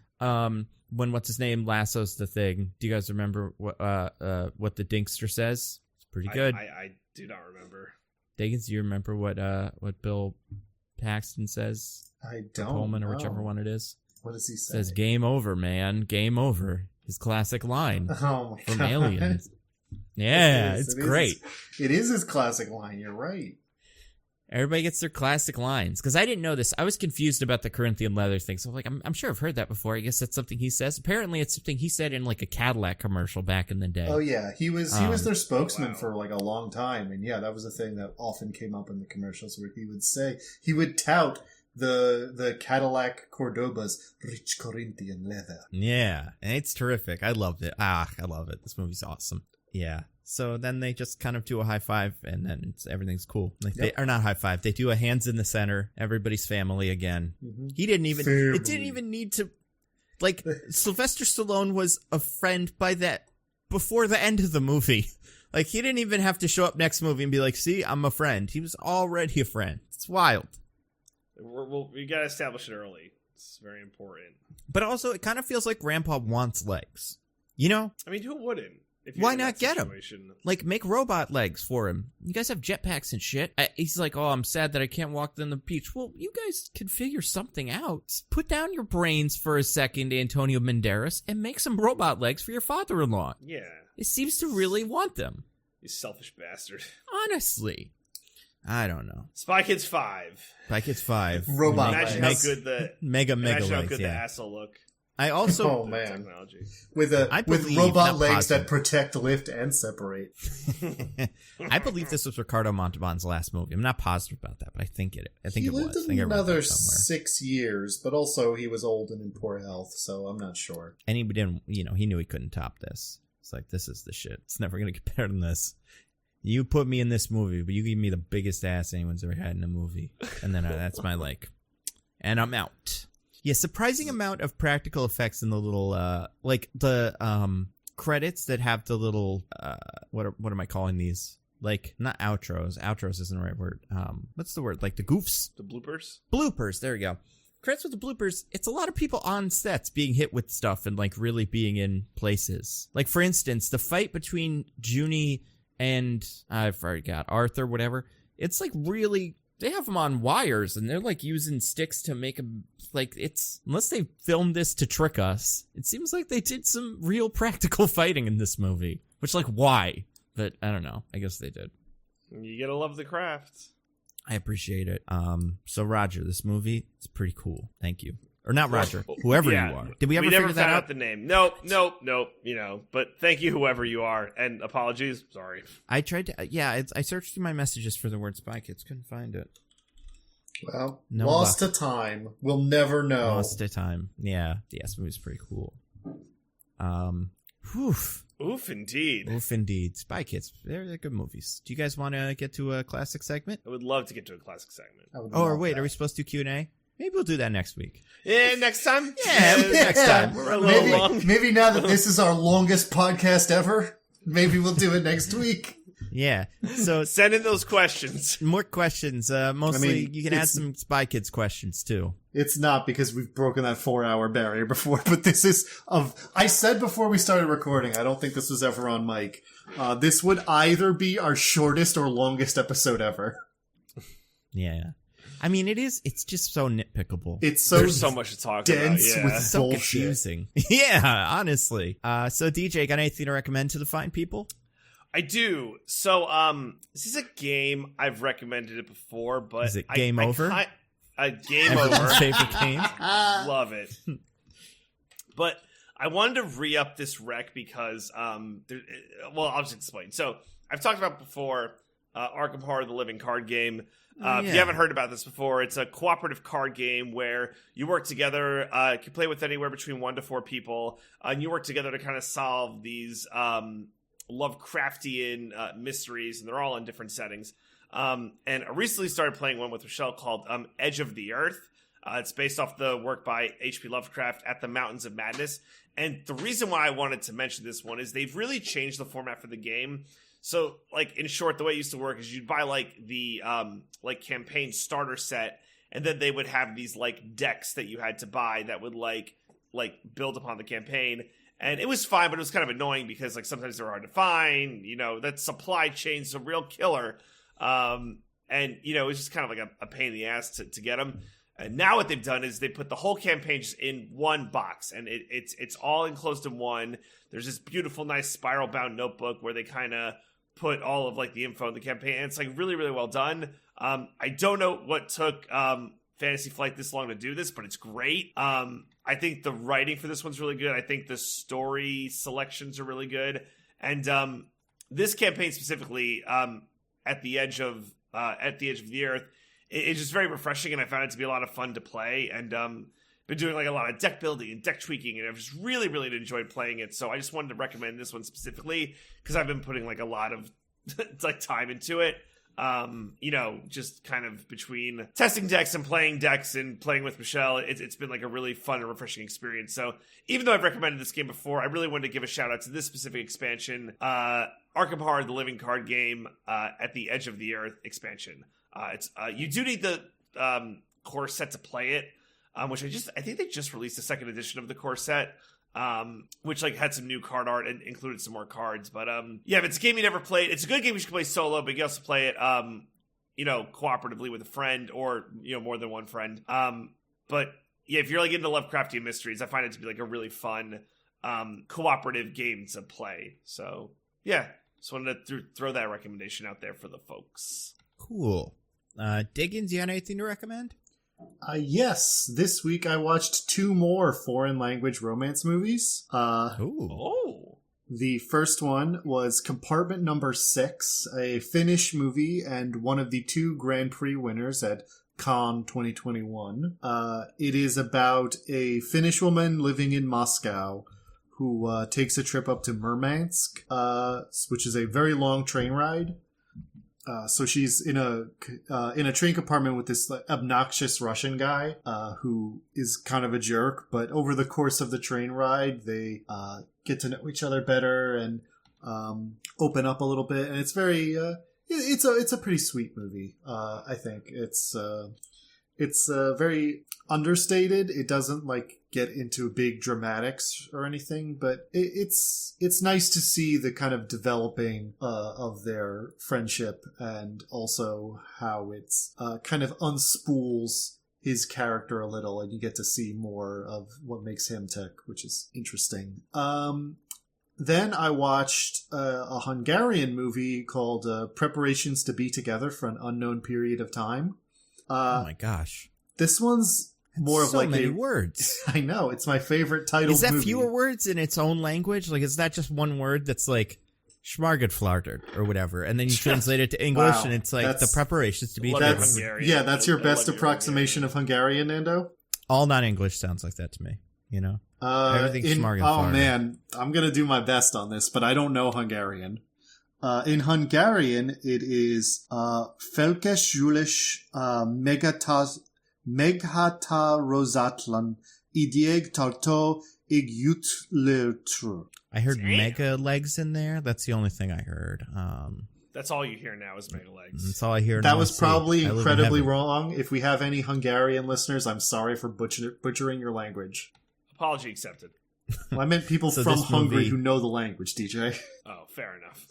When what's his name lassos the thing, do you guys remember what the Dinkster says? It's pretty good. I do not remember. Diggins, do you remember what Bill Paxton says? I don't Pullman or know. whichever one it is. What does he say? Says game over, man. Game over. His classic line Oh my from God. Aliens. Yeah, It is. it's It is. great. It is his classic line, you're right. Everybody gets their classic lines. Because I didn't know this. I was confused about the Corinthian leather thing. So I'm sure I've heard that before. I guess that's something he says. Apparently it's something he said in like a Cadillac commercial back in the day. Oh yeah, he was their spokesman wow. for like a long time, and yeah, that was a thing that often came up in the commercials where he would tout the Cadillac Cordobas rich Corinthian leather. Yeah, and it's terrific. I loved it. I love it. This movie's awesome. Yeah. So then they just kind of do a high five, and then everything's cool. Like Yep. they are not high five. They do a hands in the center. Everybody's family again. Mm-hmm. He didn't even. Family. It didn't even need to. Like Sylvester Stallone was a friend by that before the end of the movie. Like he didn't even have to show up next movie and be like, "See, I'm a friend." He was already a friend. It's wild. We got to establish it early. It's very important. But also, it kind of feels like Grandpa wants legs. You know? I mean, who wouldn't? If you're Why in not that get 'em? situation? Like, make robot legs for him. You guys have jetpacks and shit. He's like, oh, I'm sad that I can't walk on the beach. Well, you guys can figure something out. Put down your brains for a second, Antonio Banderas, and make some robot legs for your father-in-law. Yeah. It seems to really want them. You selfish bastard. Honestly. I don't know. Spy Kids 5. Spy Kids 5. Robot Imagine legs. how good the Mega imagine how legs, good the yeah. ass will look. I also... Oh The man, technology. with I with believe, robot not legs positive. that protect, lift, and separate. I believe this was Ricardo Montalban's last movie. I'm not positive about that, but I think it was. I He think lived I read another that somewhere. 6 years, but also he was old and in poor health, so I'm not sure. And he didn't, he knew he couldn't top this. It's like, this is the shit. It's never going to get better than this. You put me in this movie, but you give me the biggest ass anyone's ever had in a movie. And then that's my and I'm out. Yeah, surprising amount of practical effects in the little, credits that have the little, what am I calling these? Like, not outros. Outros isn't the right word. What's the word? Like the goofs? The bloopers? Bloopers, there we go. Credits with the bloopers, it's a lot of people on sets being hit with stuff and like really being in places. Like for instance, the fight between Junie and I forgot Arthur, whatever. It's like really, they have them on wires and they're like using sticks to make them like it's, unless they filmed this to trick us, it seems like they did some real practical fighting in this movie. Which like why? But I don't know. I guess they did. You gotta love the craft. I appreciate it. So Roger, this movie is pretty cool. Thank you. Or not Roger, whoever you are. Did we ever never figure that found out? The name. Nope. But thank you, whoever you are, and apologies. Sorry. I tried to. I searched through my messages for the word Spy Kids. Couldn't find it. Well, No lost luck. to time. We'll never know. Lost to time. Yeah. This movie's pretty cool. Oof, indeed. Oof, indeed. Spy Kids. They're good movies. Do you guys want to get to a classic segment? I would love to get to a classic segment. Or wait, are we supposed to do Q&A? Maybe we'll do that next week. Yeah, next time? Next time. We're a little long. Maybe now that this is our longest podcast ever, maybe we'll do it next week. Yeah. So send in those questions. More questions. Mostly, you can add some Spy Kids questions too. It's not because we've broken that 4-hour barrier before, but this is I said before we started recording, I don't think this was ever on mic. This would either be our shortest or longest episode ever. Yeah. I mean, it's just so nitpickable. There's so much to talk dense about. Yeah. with so bullshit. confusing. Yeah, honestly. So DJ, got anything to recommend to the fine people? I do. So, this is a game. I've recommended it before, but is it Game Over? Game Everyone's Over. favorite game. Love it. But I wanted to re-up this rec because, I'll just explain. So, I've talked about before Arkham Horror, the Living Card Game. If you haven't heard about this before, it's a cooperative card game where you work together. You can play with anywhere between 1 to 4 people, and you work together to kind of solve these Lovecraftian mysteries, and they're all in different settings. And I recently started playing one with Michelle called Edge of the Earth. It's based off the work by H.P. Lovecraft at the Mountains of Madness. And the reason why I wanted to mention this one is they've really changed the format for the game. So, like, in short, the way it used to work is you'd buy, like, the, campaign starter set, and then they would have these, like, decks that you had to buy that would, like, build upon the campaign. And it was fine, but it was kind of annoying because, like, sometimes they were hard to find. You know, that supply chain's a real killer. And, you know, it was just kind of like a pain in the ass to get them. And now what they've done is they put the whole campaign just in one box, and it's all enclosed in one. There's this beautiful, nice spiral-bound notebook where they kind of put all of, like, the info in the campaign. And it's, like, really, really well done. I don't know what took Fantasy Flight this long to do this, but it's great. I think the writing for this one's really good. I think the story selections are really good. And this campaign specifically, at the edge of the earth, it's just very refreshing, and I found it to be a lot of fun to play. And been doing, like, a lot of deck building and deck tweaking, and I've just really, really enjoyed playing it. So I just wanted to recommend this one specifically because I've been putting, like, a lot of like time into it. You know, just kind of between testing decks and playing with Michelle, it's been like a really fun and refreshing experience. So even though I've recommended this game before, I really wanted to give a shout out to this specific expansion, Arkham Horror, the Living Card Game, at the Edge of the Earth expansion. It's you do need the core set to play it, which I think they just released a second edition of the core set. Which, like, had some new card art and included some more cards. But if it's a game you never played, it's a good game you should play solo, but you can also play it, you know, cooperatively with a friend or, you know, more than one friend. But yeah, if you're, like, into Lovecraftian mysteries, I find it to be, like, a really fun cooperative game to play. So yeah, just wanted to throw that recommendation out there for the folks. Cool. Diggins, you have anything to recommend? Yes, this week I watched 2 more foreign language romance movies. Ooh. The first one was Compartment Number 6, a Finnish movie and one of the 2 Grand Prix winners at Cannes 2021. It is about a Finnish woman living in Moscow who takes a trip up to Murmansk, which is a very long train ride. So she's in a train compartment with this, like, obnoxious Russian guy who is kind of a jerk. But over the course of the train ride, they get to know each other better and open up a little bit. And it's very it's a pretty sweet movie. I think it's very understated. It doesn't, like, get into big dramatics or anything, but it's nice to see the kind of developing of their friendship, and also how it's kind of unspools his character a little, and you get to see more of what makes him tick, which is interesting. Then I watched a Hungarian movie called Preparations to Be Together for an Unknown Period of Time. Oh my gosh. This one's more of so like many words. I know, it's my favorite title. Is that movie. fewer words in its own language? Like, is that just one word that's like schmargetflarter or whatever, and then you translate it to English, Wow, and it's like the preparations to be that's together. that's your I best love your approximation of Hungarian, Nando? All non-English sounds like that to me, you know? Everything's Oh schmargetflarter. man, I'm gonna do my best on this, but I don't know Hungarian. In Hungarian, it is Felkes Julish Meghatározatlan Idieg Tartó Igyütlőtr. I heard Damn. mega legs in there. That's the only thing I heard. That's all you hear now is mega legs. That's all I hear. That and was I see. probably I live in incredibly heaven. wrong. If we have any Hungarian listeners, I'm sorry for butchering your language. Apology accepted. Well, I meant people So from this Hungary movie- who know the language, DJ. Oh, fair enough.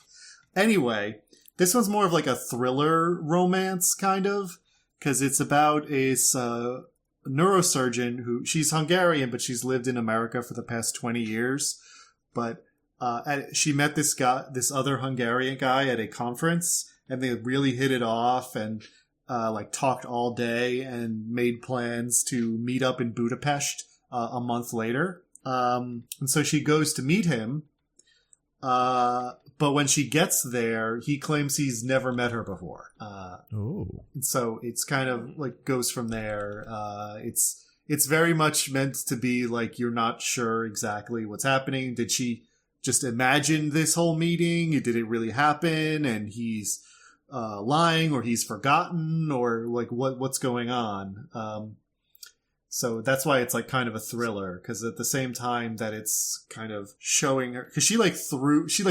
Anyway, this one's more of like a thriller romance, kind of, because it's about a neurosurgeon who, she's Hungarian, but she's lived in America for the past 20 years. But she met this other Hungarian guy at a conference, and they really hit it off and like talked all day and made plans to meet up in Budapest a month later. And so she goes to meet him. But when she gets there, he claims he's never met her before. Ooh. And so it's kind of like goes from there. It's very much meant to be like you're not sure exactly what's happening. Did she just imagine this whole meeting? Did it really happen? And he's lying, or he's forgotten, or like what's going on? So that's why it's like kind of a thriller, because at the same time that it's kind of showing her, because she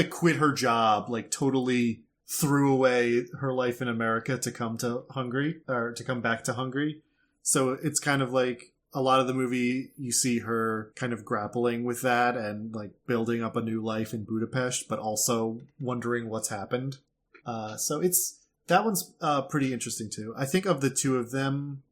quit her job, like totally threw away her life in America to come to Hungary, or to come back to Hungary. So it's kind of like a lot of the movie, you see her kind of grappling with that and like building up a new life in Budapest, but also wondering what's happened. So that one's pretty interesting too. I think of the two of them,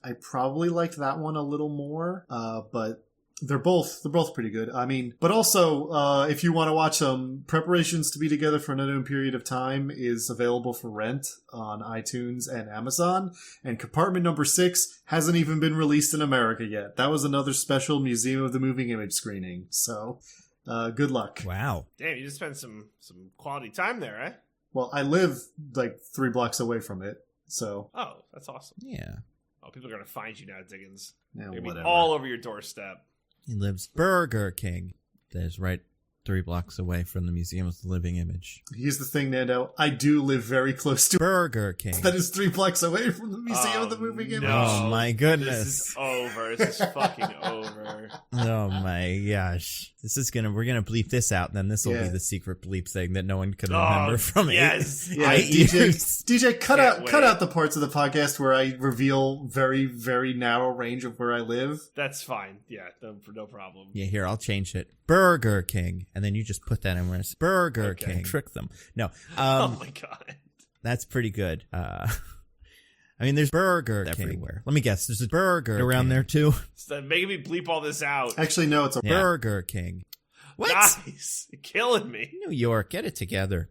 I probably liked that one a little more, but they're both pretty good. I mean, but also, if you want to watch them, Preparations to Be Together for an Unknown Period of Time is available for rent on iTunes and Amazon, and Compartment Number 6 hasn't even been released in America yet. That was another special Museum of the Moving Image screening, so good luck. Wow. Damn, you just spent some quality time there, eh? Well, I live like 3 blocks away from it, so... Oh, that's awesome. Yeah. Oh, people are going to find you now, Diggins. Yeah, They're gonna be whatever. all over your doorstep. He lives Burger King. That is right 3 blocks away from the Museum of the Living Image. Here's the thing, Nando. I do live very close to Burger King. that is 3 blocks away from the Museum of the Moving Image. no. Oh my goodness. This is over. This is fucking over. Oh my gosh. We're gonna bleep this out, and then this will Yeah. be the secret bleep thing that no one can remember from yes. Yeah, 8 years. DJ, cut Can't out the parts of the podcast where I reveal very, very narrow range of where I live. That's fine. Yeah, no problem. Yeah, here, I'll change it. Burger King. And then you just put that in where it's Burger Okay. King. Trick them. No. Oh my god. That's pretty good. I mean, there's Burger King everywhere. Let me guess. There's a Burger around there too. So making me bleep all this out. Actually, no, it's a Yeah. Burger King. What? Nice. You're killing me. New York, get it together.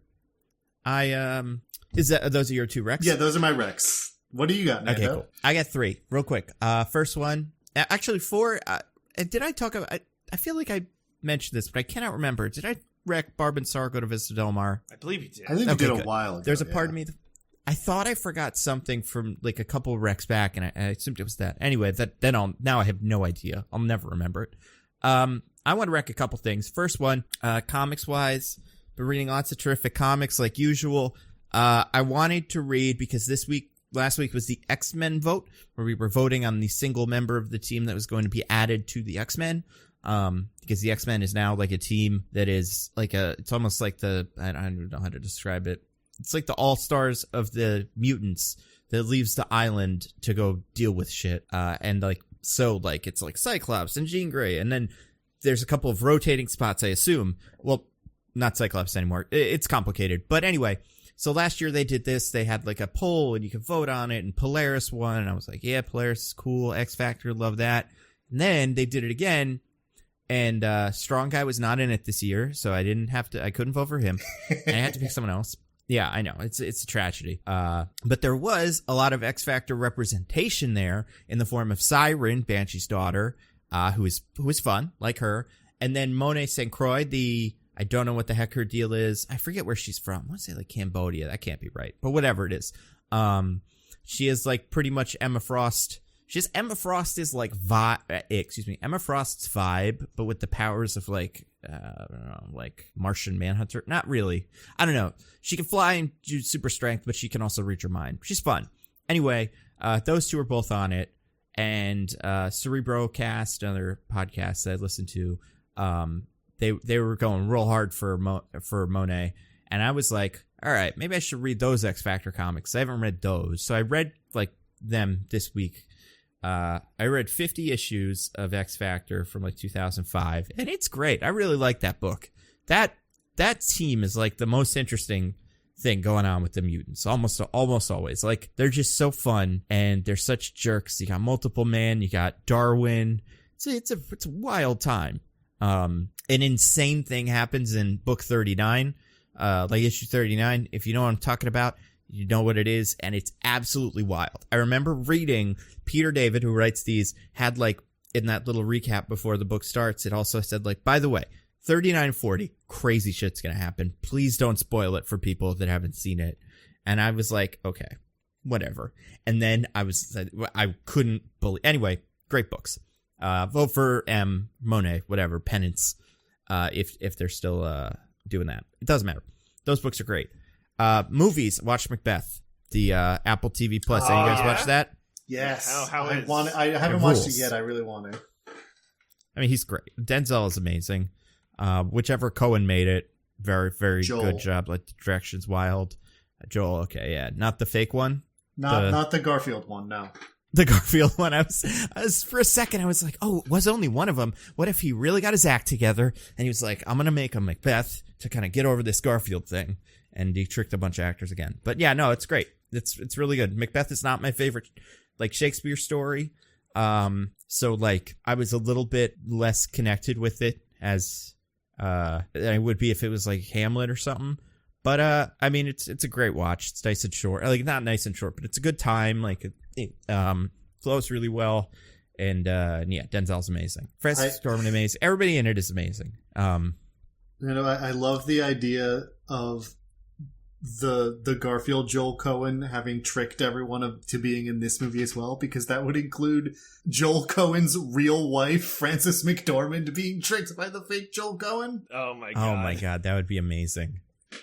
Those are your 2 recs? Yeah, those are my recs. What do you got, Nando? Okay, cool. I got 3, real quick. First one, actually 4. Did I talk about? I feel like I mentioned this, but I cannot remember. Did I rec Barb and Star Go to Vista Del Mar? I believe you did. I think you Okay, did a good. while ago. There's a part of me. I thought I forgot something from like a couple of recs back, and I assumed it was that. Anyway, now I have no idea. I'll never remember it. I want to rec a couple things. First one, comics wise, been reading lots of terrific comics like usual. I wanted to read because last week was the X-Men vote, where we were voting on the single member of the team that was going to be added to the X-Men. Because the X-Men is now like a team that is like it's almost like I don't know how to describe it. It's like the all-stars of the mutants that leaves the island to go deal with shit. And like, so like, it's like Cyclops and Jean Grey. And then there's a couple of rotating spots, I assume. Well, not Cyclops anymore. It's complicated. But anyway, so last year they did this. They had like a poll and you could vote on it, and Polaris won. And I was like, yeah, Polaris is cool. X Factor, love that. And then they did it again. And Strong Guy was not in it this year, so I couldn't vote for him. And I had to pick someone else. Yeah, I know. It's a tragedy. But there was a lot of X Factor representation there in the form of Siren, Banshee's daughter, who was fun, like her. And then Monet St. Croix, I don't know what the heck her deal is. I forget where she's from. I want to say like Cambodia. That can't be right. But whatever it is. She is like pretty much Emma Frost. Emma Frost is like Emma Frost's vibe, but with the powers of like, I don't know, like Martian Manhunter. Not really. I don't know. She can fly and do super strength, but she can also read your mind. She's fun. Anyway, those two are both on it. And Cerebrocast, another podcast that I listened to, they were going real hard for Monet. And I was like, all right, maybe I should read those X Factor comics. I haven't read those. So I read like them this week. I read 50 issues of X Factor from like 2005, and it's great. I really like that book. That team is like the most interesting thing going on with the mutants. Almost always. Like they're just so fun, and they're such jerks. You got Multiple Man, you got Darwin. It's a wild time. An insane thing happens in book 39, like issue 39. If you know what I'm talking about, you know what it is, and it's absolutely wild. I remember reading Peter David, who writes these, had like in that little recap before the book starts, it also said like, by the way, 3940, crazy shit's gonna happen. Please don't spoil it for people that haven't seen it. And I was like, okay, whatever. And then I couldn't believe. Anyway, great books. Vote for Monet, whatever, Penance, if they're still doing that. It doesn't matter. Those books are great. Movies, watch Macbeth, the Apple TV Plus. Any you guys watch that? Yes. I haven't watched it yet. I really want to. I mean, he's great. Denzel is amazing. Whichever Cohen made it, very, very good job. Like the direction's wild. Joel, okay, yeah, not the fake one. Not the Garfield one. No. The Garfield one. I was for a second. I was like, oh, it was only one of them. What if he really got his act together and he was like, I'm gonna make a Macbeth to kind of get over this Garfield thing. And he tricked a bunch of actors again. But yeah, no, it's great. It's really good. Macbeth is not my favorite, like, Shakespeare story. So, like, I was a little bit less connected with it as I would be if it was, like, Hamlet or something. But, I mean, it's a great watch. It's nice and short. Like, not nice and short, but it's a good time. Like, it flows really well. And, yeah, Denzel's amazing. Francis McDormand amazing. Everybody in it is amazing. I love the idea of the Garfield Joel Cohen having tricked everyone to being in this movie as well, because that would include Joel Cohen's real wife, Frances McDormand, being tricked by the fake Joel Cohen. Oh my god. Oh my god, that would be amazing.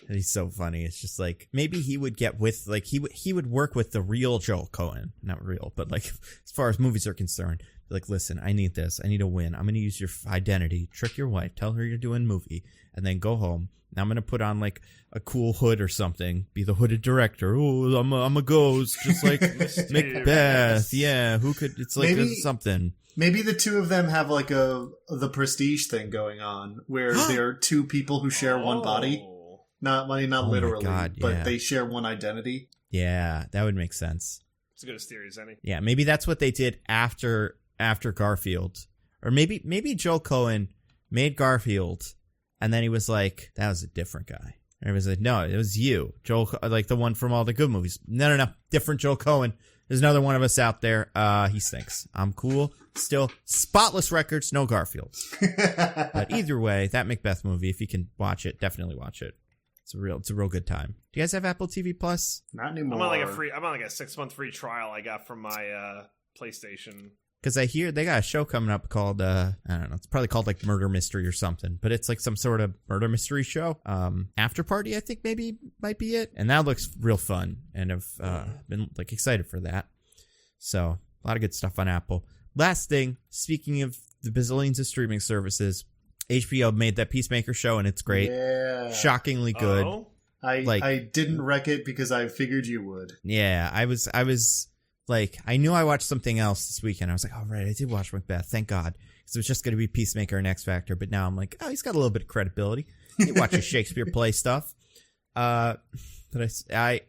He's so funny. It's just like, maybe he would get with, like, he would work with the real Joel Cohen. Not real, but like, as far as movies are concerned, be like, listen, I need this. I need a win. I'm going to use your identity, trick your wife, tell her you're doing a movie, and then go home. Now I'm going to put on like a cool hood or something, be the hooded director. Oh, I'm a ghost, just like Macbeth. Yeah, who could, it's like something. Maybe the two of them have like the Prestige thing going on, where they're two people who share one body. Not literally, God, yeah. But they share one identity. Yeah, that would make sense. It's as good as theory as any. Yeah, maybe that's what they did after Garfield. Or maybe Joel Cohen made Garfield, and then he was like, that was a different guy. And he was like, no, it was you. Joel, like the one from all the good movies. No. Different Joel Cohen. There's another one of us out there. He stinks. I'm cool. Still, spotless records, no Garfield. But either way, that Macbeth movie, if you can watch it, definitely watch it. It's a real good time. Do you guys have Apple TV Plus? Not anymore. I'm on like a 6-month free trial I got from my PlayStation. Because I hear they got a show coming up called, I don't know, it's probably called like Murder Mystery or something, but it's like some sort of murder mystery show. After Party, I think might be it. And that looks real fun, and I've been like excited for that. So a lot of good stuff on Apple. Last thing, speaking of the bazillions of streaming services, HBO made that Peacemaker show, and it's great. Yeah. Shockingly good. Oh? I didn't wreck it because I figured you would. Yeah, I was like, I knew I watched something else this weekend. I was like, oh, right, I did watch Macbeth. Thank God. Because it was just going to be Peacemaker and X Factor. But now I'm like, oh, he's got a little bit of credibility. He watches Shakespeare play stuff. But I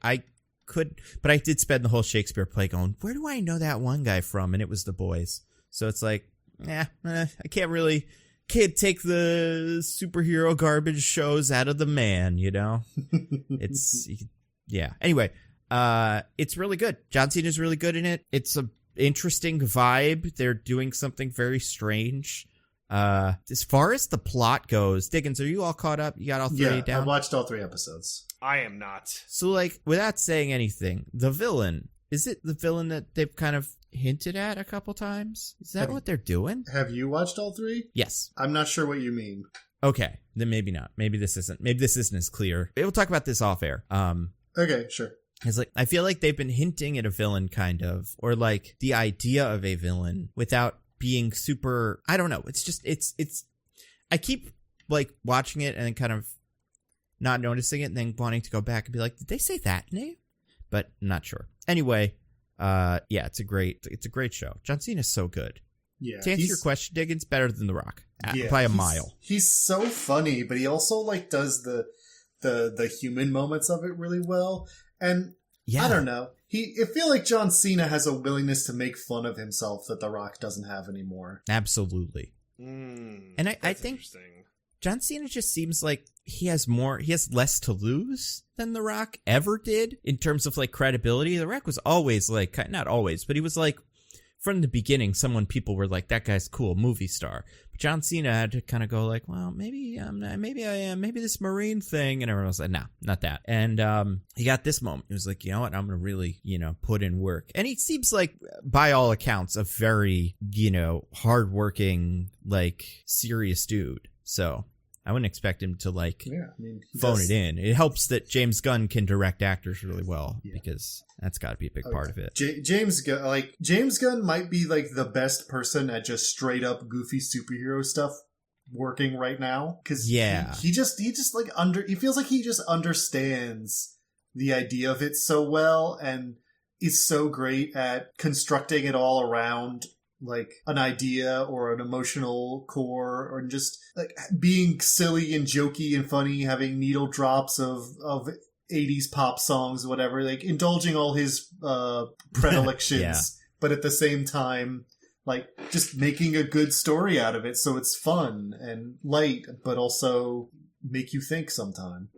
did spend the whole Shakespeare play going, where do I know that one guy from? And it was The Boys. So it's like, I can't really kid, take the superhero garbage shows out of the man, you know? Yeah. Anyway, it's really good. John Cena's really good in it. It's a interesting vibe. They're doing something very strange. As far as the plot goes, Diggins, are you all caught up? You got all three down? I watched all 3 episodes. I am not. So, like, without saying anything, the villain, is it the villain that they've kind of hinted at a couple times? Is that what they're doing? Have you watched all 3? Yes. I'm not sure what you mean. Okay, then maybe not. Maybe this isn't as clear. We'll talk about this off air. Okay, sure. It's like, I feel like they've been hinting at a villain kind of, or like the idea of a villain without being super, I don't know. It's just, I keep like watching it and then kind of not noticing it and then wanting to go back and be like, did they say that name? But I'm not sure. Anyway, yeah, it's a great show. John Cena's so good. Yeah. To answer your question, Diggins, better than The Rock Yeah, by a mile. He's so funny, but he also like does the human moments of it really well. And Yeah. I don't know. I feel like John Cena has a willingness to make fun of himself that The Rock doesn't have anymore. Absolutely. And I think John Cena just seems like he has less to lose than The Rock ever did in terms of like credibility. The Rock was always like, not always, but he was like, from the beginning, people were like, that guy's cool, movie star. But John Cena had to kind of go like, well, maybe I am, maybe this Marine thing. And everyone was like, no, not that. And he got this moment. He was like, you know what, I'm going to really, put in work. And he seems like, by all accounts, a very, hardworking, like, serious dude. So I wouldn't expect him to like phone it in. It helps that James Gunn can direct actors really well because that's got to be a big part of it. James Gunn might be like the best person at just straight up goofy superhero stuff working right now because he just like he feels like he just understands the idea of it so well and is so great at constructing it all around like an idea or an emotional core or just like being silly and jokey and funny, having needle drops of 80s pop songs, whatever, like indulging all his predilections, but at the same time, like just making a good story out of it. So it's fun and light, but also make you think sometime.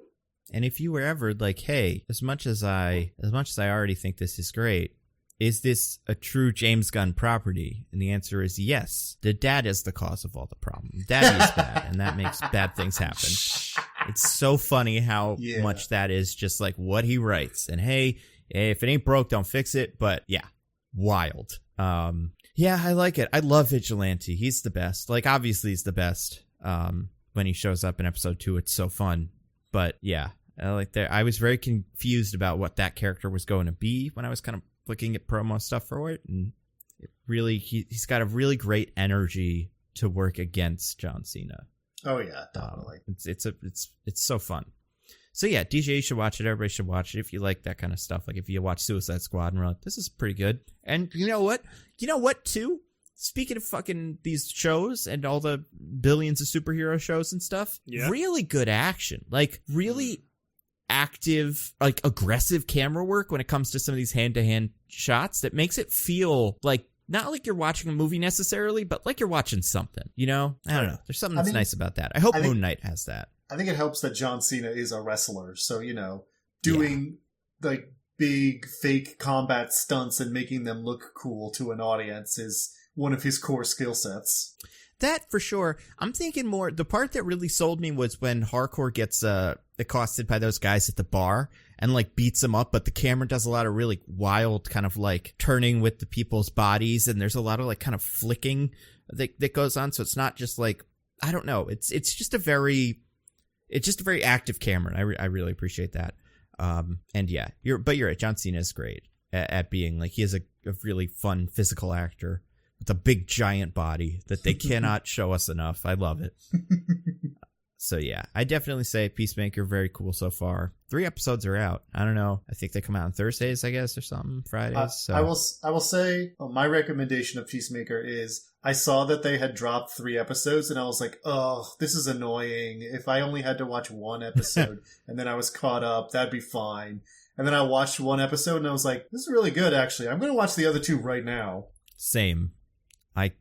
And if you were ever like, hey, as much as I already think this is great, is this a true James Gunn property? And the answer is yes. The dad is the cause of all the problem. Daddy is bad, and that makes bad things happen. It's so funny how much that is just like what he writes. And hey, if it ain't broke, don't fix it. But yeah, wild. Yeah, I like it. I love Vigilante. He's the best. Like, obviously he's the best. When he shows up in episode 2, it's so fun. But yeah, I was very confused about what that character was going to be when I was kind of looking at promo stuff for it, and it really he's got a really great energy to work against John Cena. Oh yeah, definitely. It's so fun. So yeah, DJ, you should watch it. Everybody should watch it if you like that kind of stuff. Like if you watch Suicide Squad and run, this is pretty good. And you know what too? Speaking of fucking these shows and all the billions of superhero shows and stuff, really good action. Like really active, like aggressive camera work when it comes to some of these hand-to-hand shots that makes it feel like not like you're watching a movie necessarily, but like you're watching something, I don't know. There's something that's nice about that. I hope Moon Knight has that. I think it helps that John Cena is a wrestler. So, doing like big fake combat stunts and making them look cool to an audience is one of his core skill sets. That for sure. I'm thinking more, the part that really sold me was when Hardcore gets accosted by those guys at the bar and like beats them up, but the camera does a lot of really wild kind of like turning with the people's bodies, and there's a lot of like kind of flicking that goes on. So it's not just like, I don't know. It's just a very active camera. And I really appreciate that. And yeah, you're right. John Cena is great at being like, he is a really fun physical actor with a big giant body that they cannot show us enough. I love it. So yeah, I definitely say Peacemaker, very cool so far. 3 episodes are out. I don't know. I think they come out on Thursdays, I guess, or something, Fridays. So. I will say my recommendation of Peacemaker is I saw that they had dropped 3 episodes and I was like, oh, this is annoying. If I only had to watch 1 episode and then I was caught up, that'd be fine. And then I watched 1 episode and I was like, this is really good, actually. I'm going to watch the other 2 right now. Same. I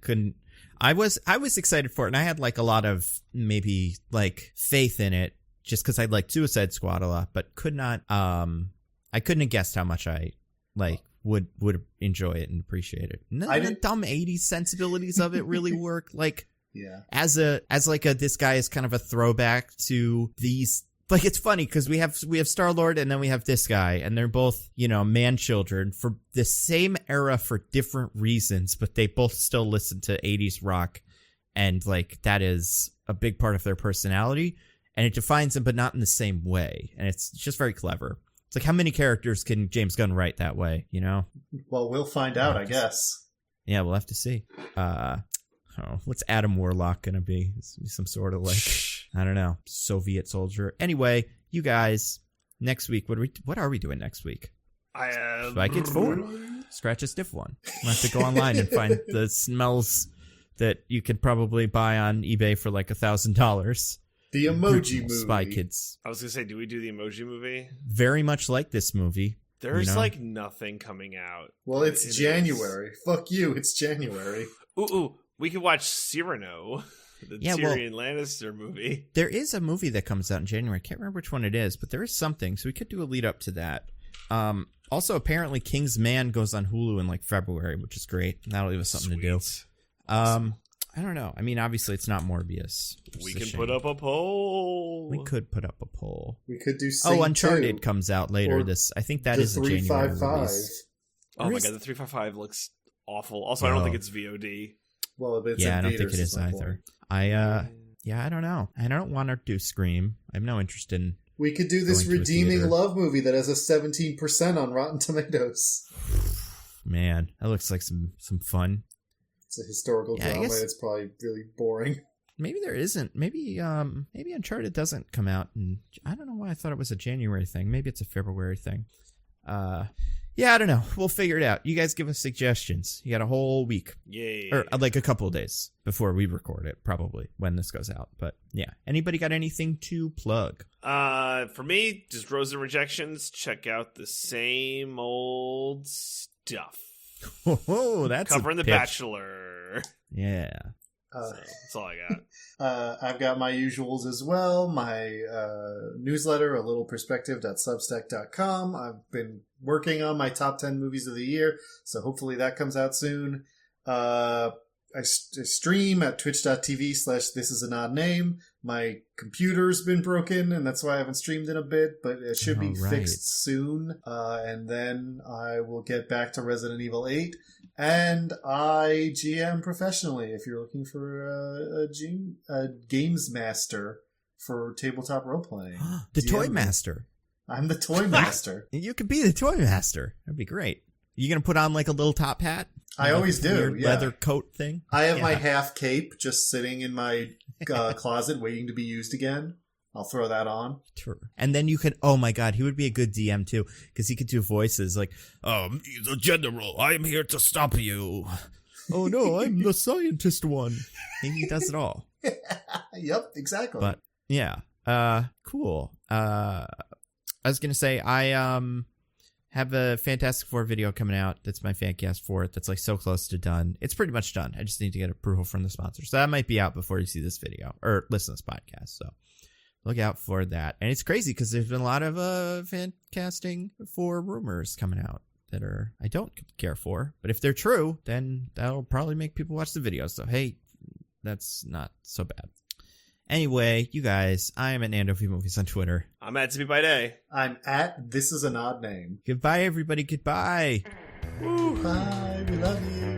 I was excited for it, and I had like a lot of maybe like faith in it just because I liked Suicide Squad a lot, but could not. I couldn't have guessed how much I like would enjoy it and appreciate it. None of the dumb 80s sensibilities of it really work. Like, yeah, as this guy is kind of a throwback to these. Like, it's funny because we have Star-Lord and then we have this guy, and they're both, man-children for the same era for different reasons, but they both still listen to 80s rock, and like that is a big part of their personality, and it defines them, but not in the same way, and it's just very clever. It's like, how many characters can James Gunn write that way, Well, we'll find out, I guess. Yeah, we'll have to see. What's Adam Warlock gonna be? Some sort of like, I don't know, Soviet soldier. Anyway, you guys, next week, what are we doing next week? Spy Kids 4. Scratch a stiff one. We'll have to go online and find the smells that you can probably buy on eBay for like $1,000. The Emoji Movie. Spy Kids. I was gonna say, do we do the Emoji Movie? Very much like this movie. There's like nothing coming out. Well, it's January. Fuck you, it's January. Ooh. We could watch Cyrano, the Tyrion Lannister movie. There is a movie that comes out in January. I can't remember which one it is, but there is something. So we could do a lead up to that. Also, apparently, King's Man goes on Hulu in like February, which is great. That'll give us something to do. I don't know. I mean, obviously, it's not Morbius. We can put up a poll. We could put up a poll. We could do Sing Uncharted 2, comes out later this. I think that is a January release. Oh my god, the 355 looks awful. Also, I don't think it's VOD. Well, if it's I don't theaters, think it is either. I don't know. I don't want to do Scream. I have no interest in. We could do this redeeming love movie that has a 17% on Rotten Tomatoes. Man, that looks like some fun. It's a historical drama. It's probably really boring. Maybe there isn't. Maybe Uncharted doesn't come out, and I don't know why I thought it was a January thing. Maybe it's a February thing. Yeah, I don't know. We'll figure it out. You guys give us suggestions. You got a whole week. Yay. Or like a couple of days before we record it, probably, when this goes out. But yeah. Anybody got anything to plug? For me, just Rose and Rejections. Check out the same old stuff. Oh, that's covering The pitch. Bachelor. Yeah. So, that's all I got. I've got my usuals as well. My newsletter, a little perspective.substack.com. I've been working on my top 10 movies of the year, so hopefully that comes out soon. I stream at twitch.tv/thisisanodname. My computer's been broken, and that's why I haven't streamed in a bit, but it should be fixed soon. And then I will get back to Resident Evil 8. And I GM professionally if you're looking for a games master for tabletop role-playing. The Toy Master. I'm the Toy Master. You could be the Toy Master. That'd be great. You gonna put on like a little top hat? I always do. Yeah. Leather coat thing. I have my half cape just sitting in my closet waiting to be used again. I'll throw that on. Sure. And then you could, oh my god, he would be a good DM too, because he could do voices like, the general, I am here to stop you. Oh no, I'm the scientist one. He does it all. Yep, exactly. But yeah, cool. I was gonna say, I have a Fantastic Four video coming out. That's my fan cast for it. That's like so close to done. It's pretty much done. I just need to get approval from the sponsor. So that might be out before you see this video or listen to this podcast. So look out for that. And it's crazy because there's been a lot of fan casting for rumors coming out that I don't care for. But if they're true, then that'll probably make people watch the video. So hey, that's not so bad. Anyway, you guys, I am at Nando Movies on Twitter. I'm at Tippy by Day. I'm at This Is an Odd Name. Goodbye, everybody. Goodbye. Woo. Bye. We love you.